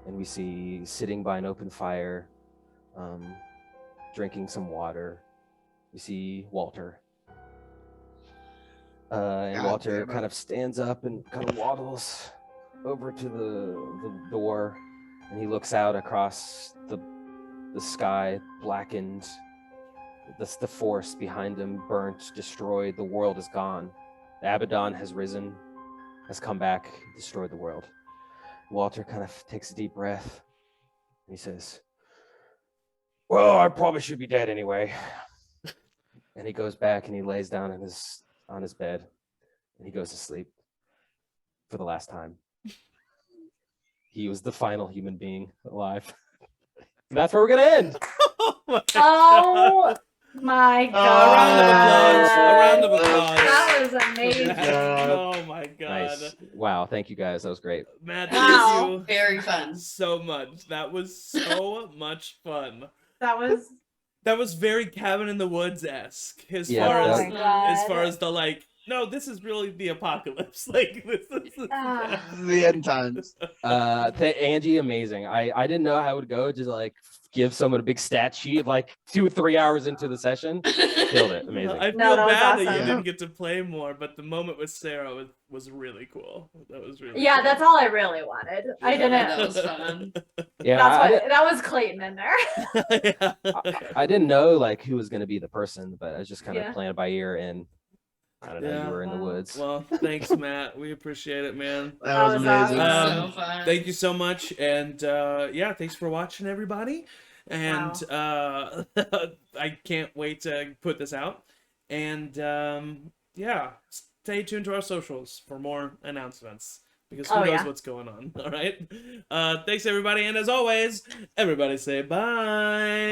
and we see sitting by an open fire, drinking some water. We see Walter. And God Walter damn it. kind of stands up and kind of waddles over to the door, and he looks out across the sky, blackened. The forest behind him, burnt, destroyed. The world is gone. Abaddon has risen, has come back, destroyed the world. Walter kind of takes a deep breath, and he says, "Well, I probably should be dead anyway." And he goes back and he lays down on his bed, and he goes to sleep for the last time. He was the final human being alive. That's where we're gonna end. Oh my Oh my God. god. A round of applause. That was amazing. Oh my God. Nice. Wow. Thank you guys. That was great. Matt, Wow. thank you Very fun. so much. That was so much fun. That was very Cabin in the Woods-esque as Yeah, far oh as my god. as far as the like, no, this is really the apocalypse. Like this is Ah. The end times. Angie, amazing. I didn't know how it would go. Just like give someone a big stat sheet like 2 or 3 hours into the session. Killed it. Amazing. I feel No, that was bad that you awesome. didn't get to play more, but the moment with Sarah was really cool. That was really Yeah, cool. that's all I really wanted. I didn't. That was fun. Yeah, That's what that was Clayton in there. Yeah. I didn't know like who was gonna be the person, but I was just kind of Yeah. playing it by ear, and I don't know, Yeah. you were in the woods. Well, thanks, Matt. We appreciate it, man. That was was amazing. awesome. So fun. Thank you so much, and yeah, thanks for watching, everybody. And I can't wait to put this out. And yeah, stay tuned to our socials for more announcements, because who Oh, knows yeah. what's going on. All right. Thanks, everybody, and as always, everybody say bye.